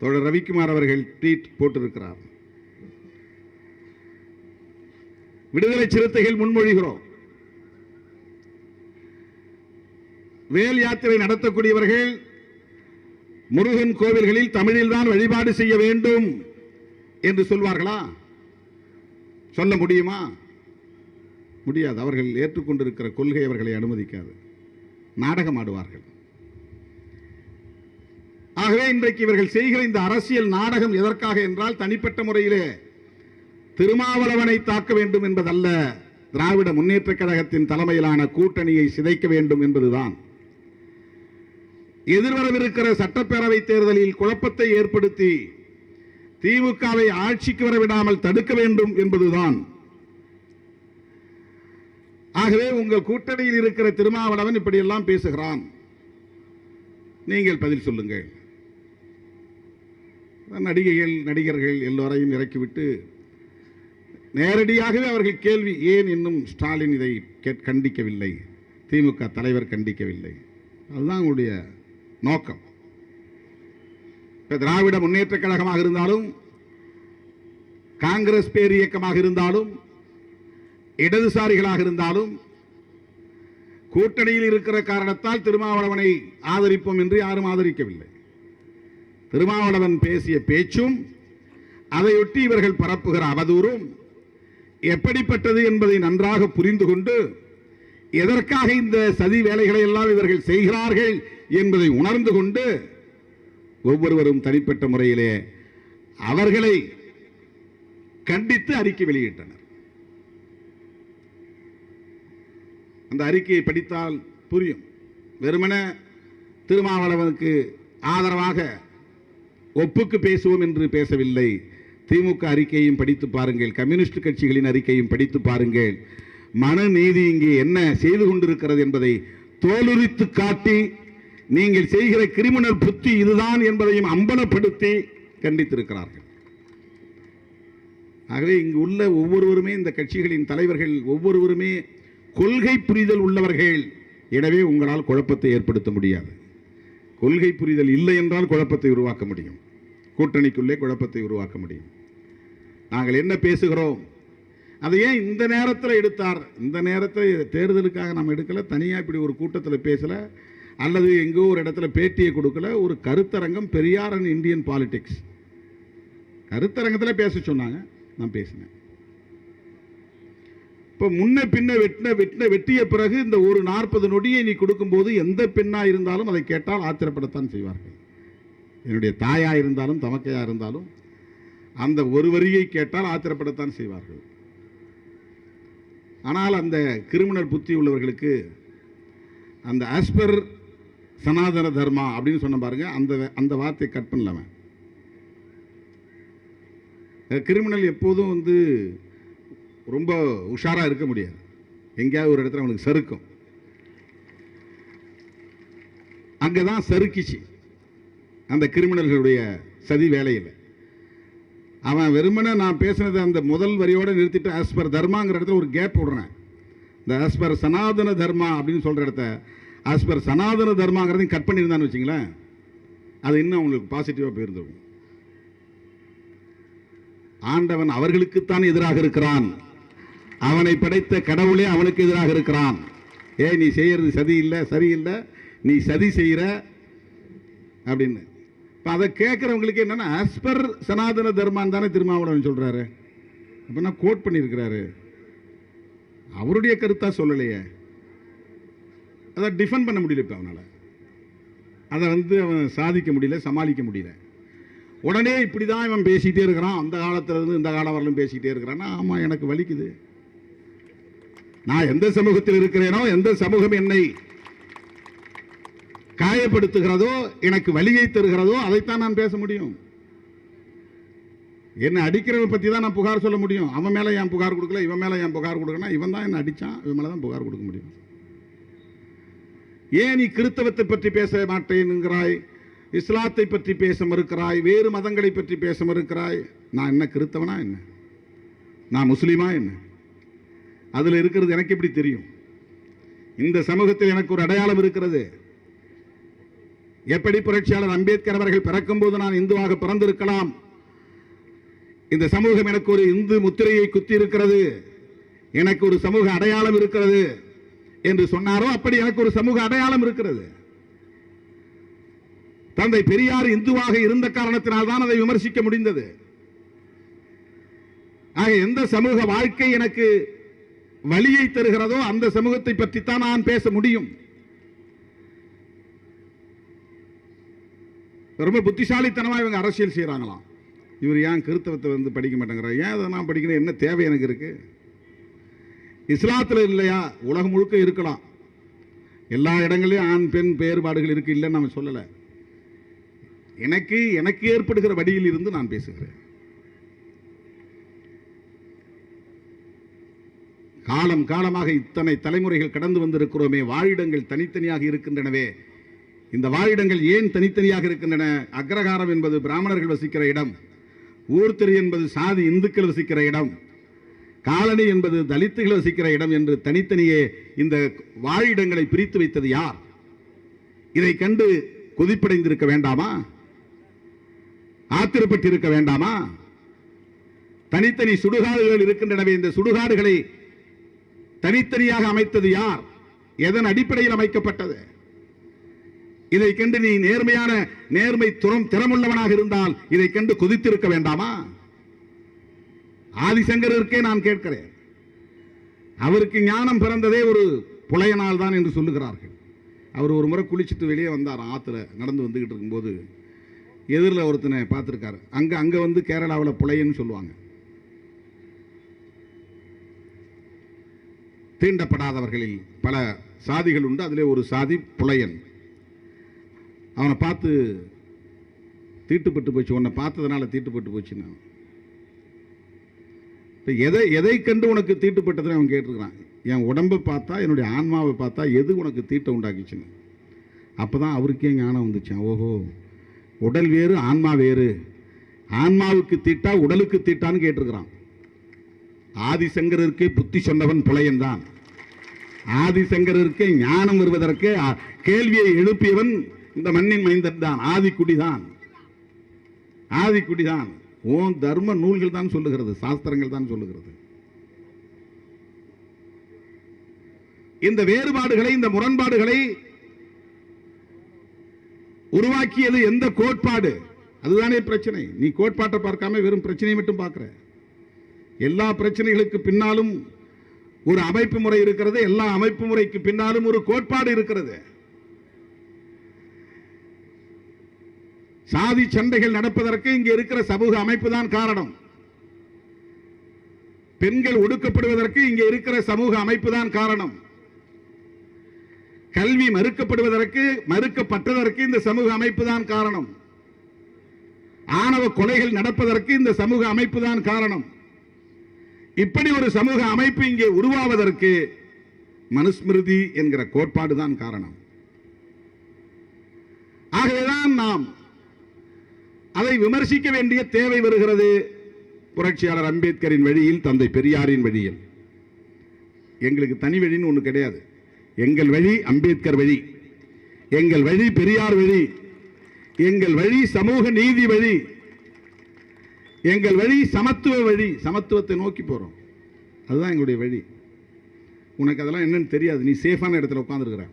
தோழர் ரவிக்குமார் அவர்கள் ட்வீட் போட்டிருக்கிறார். விடுதலை சிறுத்தைகள் முன்மொழிகிறோம். வேல் யாத்திரை நடத்தக்கூடியவர்கள் முருகன் கோவில்களில் தமிழில் தான் வழிபாடு செய்ய வேண்டும் என்று சொல்வார்களா? சொல்ல முடியுமா? முடியாது. அவர்கள் ஏற்றுக்கொண்டிருக்கிற கொள்கை அவர்களை அனுமதிக்காது. நாடகம் ஆடுவார்கள். ஆகவே இன்றைக்கு இவர்கள் செய்கிற இந்த அரசியல் நாடகம் எதற்காக என்றால், தனிப்பட்ட முறையிலே திருமாவளவனை தாக்க வேண்டும் என்பதல்ல, திராவிட முன்னேற்ற கழகத்தின் தலைமையிலான கூட்டணியை சிதைக்க வேண்டும் என்பதுதான். எதிர்வரவிருக்கிற சட்டப்பேரவை தேர்தலில் குழப்பத்தை ஏற்படுத்தி திமுகவை ஆட்சிக்கு வரவிடாமல் தடுக்க வேண்டும் என்பதுதான். ஆகவே உங்கள் கூட்டணியில் இருக்கிற திருமாவளவன் இப்படியெல்லாம் பேசுகிறான், நீங்கள் பதில் சொல்லுங்கள். நடிகைகள் நடிகர்கள் எல்லோரையும் இறக்கிவிட்டு நேரடியாகவே அவர்கள் கேள்வி, ஏன் இன்னும் ஸ்டாலின் இதை கண்டிக்கவில்லை, திமுக தலைவர் கண்டிக்கவில்லை? அதுதான் உங்களுடைய நோக்கம். திராவிட முன்னேற்ற கழகமாக இருந்தாலும், காங்கிரஸ் பேர் இயக்கமாக இருந்தாலும், இடதுசாரிகளாக இருந்தாலும் கூட்டணியில் இருக்கிற காரணத்தால் திருமாவளவனை ஆதரிப்போம் என்று யாரும் ஆதரிக்கவில்லை. திருமாவளவன் பேசிய பேச்சும் அதையொட்டி இவர்கள் பரப்புகிற அவதூறும் எப்படிப்பட்டது என்பதை நன்றாக புரிந்து கொண்டு எதற்காக இந்த சதி வேலைகளை எல்லாம் இவர்கள் செய்கிறார்கள் என்பதை உணர்ந்து கொண்டு ஒவ்வொருவரும் தனிப்பட்ட முறையிலே அவர்களை கண்டித்து அறிக்கை வெளியிட்டனர். அந்த அறிக்கையை படித்தால் புரியும். வெறுமன திருமாவளவனுக்கு ஆதரவாக ஒப்புக்கு பேசுவோம் என்று பேசவில்லை. திமுக அறிக்கையும் படித்து பாருங்கள், கம்யூனிஸ்ட் கட்சிகளின் அறிக்கையும் படித்து பாருங்கள். மனநீதி இங்கே என்ன செய்து கொண்டிருக்கிறது என்பதை தோலுரித்து காட்டி நீங்கள் செய்கிற கிரிமினல் புத்தி இதுதான் என்பதையும் அம்பலப்படுத்தி கண்டித்திருக்கிறார்கள். ஆகவே இங்கு உள்ள ஒவ்வொருவருமே, இந்த கட்சிகளின் தலைவர்கள் ஒவ்வொருவருமே கொள்கை புரிதல் உள்ளவர்கள். எனவே உங்களால் குழப்பத்தை ஏற்படுத்த முடியாது. கொள்கை புரிதல் இல்லை என்றால் குழப்பத்தை உருவாக்க முடியும், கூட்டணிக்குள்ளே குழப்பத்தை உருவாக்க முடியும். நாங்கள் என்ன பேசுகிறோம், அதை ஏன் இந்த நேரத்தில் எடுத்தார்? இந்த நேரத்தில் தேர்தலுக்காக நம்ம எடுக்கல, தனியாக இப்படி ஒரு கூட்டத்தில் பேசல, அல்லது எங்கோ ஒரு இடத்துல பேட்டியை கொடுக்கல. ஒரு கருத்தரங்கம், பெரியார் அண்ட் இந்தியன் பாலிடிக்ஸ் கருத்தரங்கத்தில் பேச சொன்னாங்க, நான் பேசினேன். இப்போ முன்ன பின்ன வெட்டிய பிறகு இந்த ஒரு 40 நொடியை நீ கொடுக்கும்போது எந்த பெண்ணா இருந்தாலும் அதை கேட்டால் ஆத்திரப்படத்தான் செய்வார்கள். என்னுடைய தாயா இருந்தாலும் தமக்கையா இருந்தாலும் அந்த ஒரு வரியை கேட்டால் ஆத்திரப்படத்தான் செய்வார்கள். ஆனால் அந்த கிரிமினல் புத்தி உள்ளவர்களுக்கு அந்த ஆஸ்பர் சனாதன தர்மா அப்படின்னு சொன்ன பாருங்க, அந்த வார்த்தை கட் பண்ணலாம. கிரிமினல் எப்போதும் ரொம்ப உஷாரா இருக்க முடியாது. எங்கேயாவது ஒரு இடத்துல அவனுக்கு சறுக்கும். அங்கதான் சறுக்கிச்சு அந்த கிரிமினல்களுடைய சதி வேலையில். அவன் வெறுமனே நான் பேசினது அந்த முதல் வரியோடு நிறுத்திட்டு ஆஸ்பர் தர்மாங்கிற இடத்துல ஒரு கேப் விடுறேன். இந்த ஆஸ்பர் சனாதன தர்மா அப்படின்னு சொல்ற இடத்த ஆஸ்பர் சனாதன தர்மாங்கிறதையும் கட் பண்ணியிருந்தான்னு வச்சுங்களேன், அது இன்னும் அவங்களுக்கு பாசிட்டிவாக போயிருந்துடும். ஆண்டவன் அவர்களுக்குத்தான் எதிராக இருக்கிறான், அவனை படைத்த கடவுளே அவனுக்கு எதிராக இருக்கிறான். நீ செய்யறது சதி இல்லை, சரியில்லை, நீ சதி செய்கிற அப்படின்னு. இப்போ அதை கேட்குறவங்களுக்கு என்னன்னா, ஆஸ்பர் சனாதன தர்மான் தானே திருமாவளவன் சொல்றாரு, அப்படின்னா கோட் பண்ணியிருக்கிறாரு, அவருடைய கருத்தா சொல்லலையே, அதை டிஃபெண்ட் பண்ண முடியல. இப்போ அவனால் அதை அவன் சாதிக்க முடியல, சமாளிக்க முடியல. உடனே இப்படி தான் இவன் பேசிகிட்டே இருக்கிறான், அந்த காலத்திலிருந்து இந்த காலம் வரலும் பேசிக்கிட்டே இருக்கிறான்னா, ஆமாம் எனக்கு வலிக்குது. நான் எந்த சமூகத்தில் இருக்கிறேனோ, எந்த சமூகம் என்னை காயப்படுத்துகிறதோ, எனக்கு வலியை தருகிறதோ, அதைத்தான் நான் பேச முடியும். என்னை அடிக்கிறவன் பற்றி தான் நான் புகார் சொல்ல முடியும். அவன் மேலே ஏன் புகார் கொடுக்கல, இவன் மேலே ஏன் புகார் கொடுக்கணும், இவன் தான் என்னை அடித்தான், இவன் மேலே தான் புகார் கொடுக்க முடியும். ஏன் நீ கிறிஸ்தவத்தை பற்றி பேச மாட்டேன்கிறாய், இஸ்லாத்தை பற்றி பேச மறுக்கிறாய், வேறு மதங்களை பற்றி பேச மறுக்கிறாய்? நான் என்ன கிறிஸ்தவனா என்ன, நான் முஸ்லீமா என்ன? அதில் இருக்கிறது எனக்கு எப்படி தெரியும்? இந்த சமூகத்தில் எனக்கு ஒரு அடையாளம் இருக்கிறது. எப்படி புரட்சியாளர் அம்பேத்கர் அவர்கள் பிறக்கும் போது நான் இந்துவாக பிறந்திருக்கலாம், இந்த சமூகம் எனக்கு ஒரு இந்து முத்திரையை குத்தி இருக்கிறது, எனக்கு ஒரு சமூக அடையாளம் இருக்கிறது என்று சொன்னாரோ, அப்படி எனக்கு ஒரு சமூக அடையாளம் இருக்கிறது. தந்தை பெரியார் இந்துவாக இருந்த காரணத்தினால் தான் அதை விமர்சிக்க முடிந்தது. ஆக எந்த சமூக வாழ்க்கை எனக்கு வலியை தருகிறதோ அந்த சமூகத்தை பற்றித்தான் நான் பேச முடியும். ரொம்ப புத்திசாலித்தனமா இவங்க அரசியல் செய்யறாங்களாம். இவர் ஏன் கிறிஸ்தவத்தை படிக்க மாட்டேங்கிறார், ஏன் அதை நான் படிக்கணும், என்ன தேவை எனக்கு இருக்கு? இஸ்லாத்தில் இல்லையா, உலகம் முழுக்க இருக்கலாம், எல்லா இடங்களிலும் ஆண் பெண் வேறுபாடுகள் இருக்கு, இல்லைன்னு நம்ம சொல்லலை. எனக்கு ஏற்படுகிற வழியில் இருந்து நான் பேசுகிறேன். காலம் காலமாக இத்தனை தலைமுறைகள் கடந்து வந்திருக்கிறோமே, வாழிடங்கள் தனித்தனியாக இருக்கின்றனவே. இந்த வாழிடங்கள் ஏன் தனித்தனியாக இருக்கின்றன? அக்ரஹாரம் என்பது பிராமணர்கள் வசிக்கிற இடம், ஊர்திரி என்பது சாதி இந்துக்கள் வசிக்கிற இடம், காலனி என்பது தலித்துகள் வசிக்கிற இடம் என்று தனித்தனியே இந்த வாழிடங்களை பிரித்து வைத்தது யார்? இதை கண்டு கொதிப்படைந்திருக்க வேண்டாமா? ஆத்திரப்பட்டிருக்க வேண்டாமா? தனித்தனி சுடுகாடுகள் இருக்கின்றனவே, இந்த சுடுகாடுகளை தனித்தனியாக அமைத்தது யார்? எதன் அடிப்படையில் அமைக்கப்பட்டது? இதை கண்டு நீ நேர்மை திறமுள்ளவனாக இருந்தால் இதை கண்டு கொதித்திருக்க வேண்டாமா? ஆதிசங்கரருக்கே நான் கேட்கிறேன், அவருக்கு ஞானம் பிறந்ததே ஒரு புலையனால் தான் என்று சொல்லுகிறார்கள். அவர் ஒரு முறை குளிச்சுட்டு வெளியே வந்தார், ஆற்றுல நடந்து வந்துகிட்டு இருக்கும்போது எதிரில் ஒருத்தனை பார்த்துருக்காரு. அங்கே வந்து கேரளாவில் புலையன்னு சொல்லுவாங்க. தீண்டப்படாதவர்களில் பல சாதிகள் உண்டு, அதிலே ஒரு சாதி புலையன். அவனை பார்த்து தீட்டுப்பட்டு போச்சு, உன்னை பார்த்ததுனால தீட்டுப்பட்டு போச்சுன்னு. இப்போ எதை கண்டு உனக்கு தீட்டுப்பட்டதுன்னு அவன் கேட்டிருக்கிறான். என் உடம்பை பார்த்தா, என்னுடைய ஆன்மாவை பார்த்தா எது உனக்கு தீட்டை உண்டாக்கிச்சுன்னு. அப்போ தான் அவருக்கே ஞானம் வந்துச்சான். ஓஹோ, உடல் வேறு ஆன்மா வேறு, ஆன்மாவுக்கு தீட்டா உடலுக்கு தீட்டான்னு கேட்டிருக்கிறான். ஆதிசங்கரருக்கே புத்தி சொன்னவன் புலையன் தான். ஆதிசங்கரருக்கே ஞானம் வருவதற்கு கேள்வியை எழுப்பியவன் இந்த மண்ணின் மைந்தன் தான், ஆதிக்குடிதான். ஆதிக்குடிதான். ஓன் தர்ம நூல்கள் தான் சொல்லுகிறது, சாஸ்திரங்கள் தான் சொல்லுகிறது. இந்த வேறுபாடுகளை, இந்த முரண்பாடுகளை உருவாக்கியது எந்த கோட்பாடு? அதுதானே பிரச்சனை. நீ கோட்பாட்டை பார்க்காம வெறும் பிரச்சனையை மட்டும் பார்க்கிற. எல்லா பிரச்சனைகளுக்கு பின்னாலும் ஒரு அமைப்பு முறை இருக்கிறது, எல்லா அமைப்பு முறைக்கு பின்னாலும் ஒரு கோட்பாடு இருக்கிறது. சாதி சண்டைகள் நடப்பதற்கு இங்கே இருக்கிற சமூக அமைப்பு தான் காரணம். பெண்கள் ஒடுக்கப்படுவதற்கு இங்கே இருக்கிற சமூக அமைப்பு தான் காரணம். கல்வி மறுக்கப்பட்டதற்கு இந்த சமூக அமைப்பு தான் காரணம். ஆணவ கொலைகள் நடப்பதற்கு இந்த சமூக அமைப்பு தான் காரணம். இப்படி ஒரு சமூக அமைப்பு இங்கே உருவாவதற்கு மனுஸ்மிருதி என்கிற கோட்பாடு தான் காரணம். ஆகவேதான் நாம் அதை விமர்சிக்க வேண்டிய தேவை வருகிறது. புரட்சியாளர் அம்பேத்கரின் வழியில், தந்தை பெரியாரின் வழியில். எங்களுக்கு தனி வழின்னு ஒன்று கிடையாது. எங்கள் வழி அம்பேத்கர் வழி, எங்கள் வழி பெரியார் வழி, எங்கள் வழி சமூக நீதி வழி, எங்கள் வழி சமத்துவ வழி. சமத்துவத்தை நோக்கி போறோம், அதுதான் எங்களுடைய வழி. உனக்கு அதெல்லாம் என்னன்னு தெரியாது, நீ சேஃபான இடத்துல உட்கார்ந்துருக்கிற.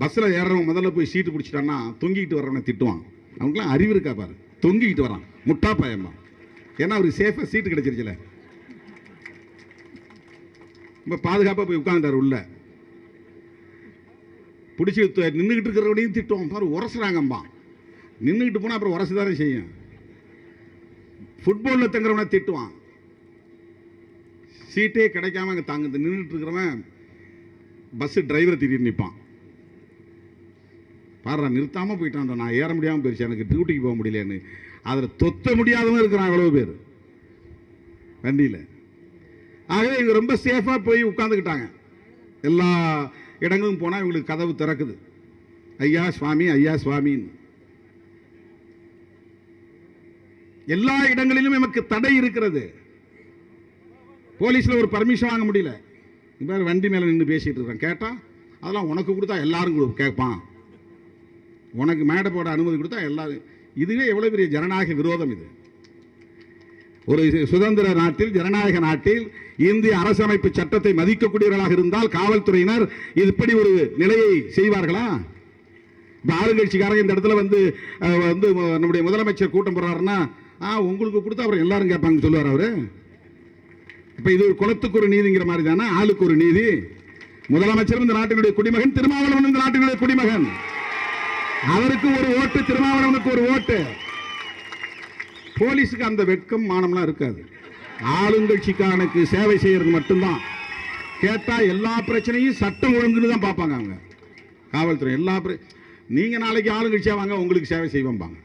பஸ்ஸில் ஏறவன் முதல்ல போய் சீட்டு பிடிச்சிட்டான்னா தொங்கிக்கிட்டு வர்றவனை திட்டுவான். அவனுக்குலாம் அறிவு இருக்கா பாரு, தொங்கிக்கிட்டு வரான், முட்டா பயமா. ஏன்னா அவருக்கு சேஃபாக சீட்டு கிடைச்சிருச்சுல, ரொம்ப பாதுகாப்பாக போய் உட்காந்துட்டார் உள்ள. பிடிச்சி நின்றுக்கிட்டு இருக்கிறவனையும் திட்டுவான் பாரு, உரசுறாங்கம்பா. நின்றுக்கிட்டு போனால் அப்புறம் உரசு தானே செய்யும். ஃபுட்பாலில் தங்குறவனை திட்டுவான், சீட்டே கிடைக்காம அங்கே தாங்க நின்றுட்டு இருக்கிறவன் பஸ்ஸு டிரைவரை திட்டிட்டு நிற்பான். பாரு நிறுத்தாமல் போயிட்டான், நான் ஏற முடியாமல் போயிடுச்சு, எனக்கு டியூட்டிக்கு போக முடியலன்னு. அதில் தொத்த முடியாதவங்க இருக்கிறான் அவ்வளோ பேர் வண்டியில். ஆகவே இவங்க ரொம்ப சேஃபாக போய் உட்காந்துக்கிட்டாங்க. எல்லா இடங்களும் போனால் இவங்களுக்கு கதவு திறக்குது, ஐயா சுவாமி ஐயா சுவாமின்னு. எல்லா இடங்களிலும் நமக்கு தடை இருக்கிறது. போலீஸில் ஒரு பர்மிஷன் வாங்க முடியல. இப்போ வண்டி மேலே நின்று பேசிகிட்டு இருக்கிறேன். கேட்டால் அதெல்லாம் உனக்கு கொடுத்தா எல்லாரும் கேட்பான், உனக்கு மேடை போட அனுமதி கொடுத்தா எல்லாரும். இதுவே எவ்வளோ பெரிய ஜனநாயக விரோதம் இது. ஒரு சுதந்திர நாட்டில், ஜனநாயக நாட்டில், இந்திய அரசமைப்பு சட்டத்தை மதிக்கக்கூடியவர்களாக இருந்தால் காவல்துறையினர் இப்படி ஒரு நிலையை செய்வார்களா? இப்போ ஆளுங்கட்சிக்காரங்க இந்த இடத்துல வந்து நம்முடைய முதலமைச்சர் கூட்டம் போடுறாருன்னா உங்களுக்கு கொடுத்தா அப்புறம் எல்லாரும் கேட்பாங்க சொல்லுவார் அவரு. இப்போ இது ஒரு குலத்துக்கு ஒரு நீதிங்கிற மாதிரி தானே, ஆளுக்கு ஒரு நீதி. முதலமைச்சர் இந்த நாட்டினுடைய குடிமகன், திருமாவளவன் இந்த நாட்டினுடைய குடிமகன். அவருக்கு ஒரு ஓட்டு, திருமாவளவனுக்கு ஒரு ஓட்டு. போலீஸுக்கு அந்த வெட்கம் மானம்லாம் இருக்காது. ஆளுங்கட்சிக்காரனுக்கு சேவை செய்யறது மட்டும்தான். கேட்டா எல்லா பிரச்சனையும் சட்டம் ஒழுங்குன்னு தான் பார்ப்பாங்க அவங்க காவல்துறை. நீங்க நாளைக்கு ஆளுங்கட்சியா வாங்க, உங்களுக்கு சேவை செய்வோம்பாங்க.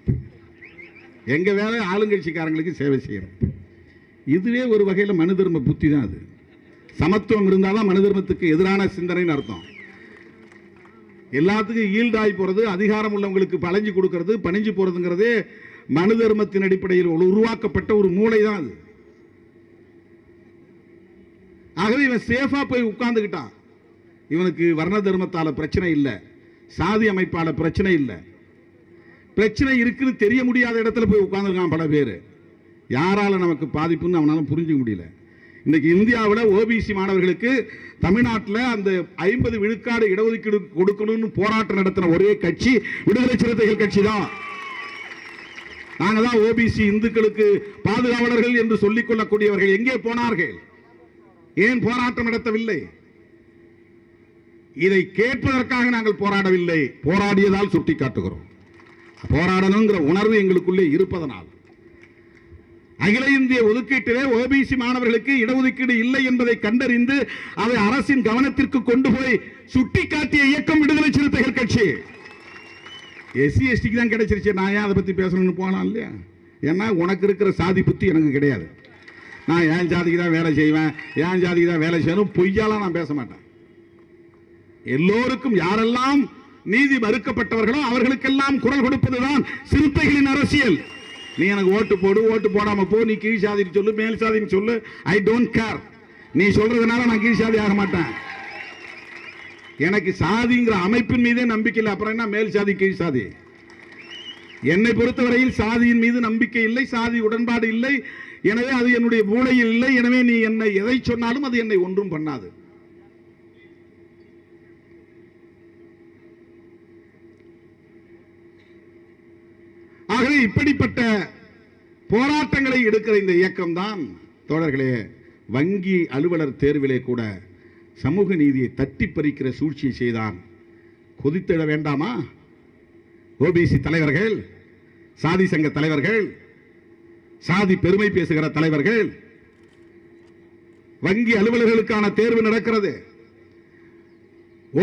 எங்க வேலை ஆளுங்கட்சிக்காரங்களுக்கு சேவை செய்யறோம். இதுவே ஒரு வகையில் மனு தர்ம புத்தி தான். அது சமத்துவம் இருந்தால்தான் மனு தர்மத்துக்கு எதிரான சிந்தனைன்னு அர்த்தம். எல்லாத்துக்கும் ஈல்டாகி போறது, அதிகாரம் உள்ளவங்களுக்கு பழஞ்சு கொடுக்கறது, பணிஞ்சு போறதுங்கிறதே மனு தர்மத்தின் அடிப்படையில் உருவாக்கப்பட்ட ஒரு மூளை தான் அது. ஆகவே இவன் சேஃபா போய் உட்கார்ந்துக்கிட்டான். இவனுக்கு வர்ண தர்மத்தால பிரச்சனை இல்லை, சாதி அமைப்பால பிரச்சனை இல்லை. பிரச்சனை இருக்குன்னு தெரிய முடியாத இடத்துல போய் உட்கார்ந்துருக்கான் பல பேர். யாரால நமக்கு பாதிப்புன்னு அவனால புரிஞ்சுக்க முடியல. இன்னைக்கு இந்தியாவில் ஓபிசி மாணவர்களுக்கு தமிழ்நாட்டில் அந்த 50 விழுக்காடு இடஒதுக்கீடு கொடுக்கணும்னு போராட்டம் நடத்தின ஒரே கட்சி விடுதலை சிறுத்தைகள் கட்சி தான். நாங்கள் தான் ஓபிசி இந்துக்களுக்கு பாதுகாவலர்கள் என்று சொல்லிக் கொள்ளக்கூடியவர்கள். எங்கே போனார்கள்? ஏன் போராட்டம் நடத்தவில்லை? இதை கேட்பதற்காக நாங்கள் போராடவில்லை, போராடியதால் சுட்டிக்காட்டுகிறோம். போராடணுங்கிற உணர்வு எங்களுக்குள்ளே இருப்பதனால் அகில இந்திய ஒதுக்கீட்டிலே ஓபிசி மாணவர்களுக்கு இடஒதுக்கீடு இல்லை என்பதை கண்டறிந்து அதை அரசின் கவனத்திற்கு கொண்டு போய் சுட்டிக்காட்டிய இயக்கம் விடுதலை சிறுத்தைகள் கட்சி. எஸ்சி எஸ்டிக்கு தான் கிடைச்சிருச்சு. நான் ஏன் அதை பற்றி பேசணும்னு போனா இல்லையா? ஏன்னா உனக்கு இருக்கிற சாதி புத்தி எனக்கு கிடையாது. நான் என் ஜாதிக்கு தான் வேலை செய்வேன், என் ஜாதிக்கு தான் வேலை செய்யணும், பொய்யாலாம் நான் பேச மாட்டேன். எல்லோருக்கும் யாரெல்லாம் நீதி மறுக்கப்பட்டவர்களோ அவர்களுக்கெல்லாம் குரல் கொடுப்பதுதான் சிறுத்தைகளின் அரசியல். நீ எனக்கு ஓட்டு போடு, ஓட்டு போடாம போ, நீ கீழ் சாதின்னு சொல்லு, மேல் சாதின்னு சொல்லு, ஐ டோன்ட் கேர். நீ சொல்றதுனால நான் கீழ் சாதி ஆக மாட்டேன். எனக்கு சாதிங்கிற அமைப்பின் மீதே நம்பிக்கை இல்லை, அப்புறம் என்ன மேல் சாதி கீழ் சாதி? என்னை பொறுத்தவரையில் சாதியின் மீது நம்பிக்கை இல்லை, சாதி உடன்பாடு இல்லை. எனவே அது என்னுடைய மூளையில் இல்லை. எனவே நீ என்னை எதை சொன்னாலும் அது என்னை ஒன்றும் பண்ணாது. ஆகவே இப்படிப்பட்ட போராட்டங்களை எடுக்கிற இந்த இயக்கம் தான் தோழர்களே வங்கி அலுவலர் தேர்விலே கூட சமூக நீதியை தட்டி பறிக்கிற சூழ்ச்சியை செய்தான். கொதித்திட வேண்டாமா? ஓபிசி தலைவர்கள், சாதி சங்க தலைவர்கள், சாதி பெருமை பேசுகிற தலைவர்கள், வங்கி அலுவலர்களுக்கான தேர்வு நடக்கிறது.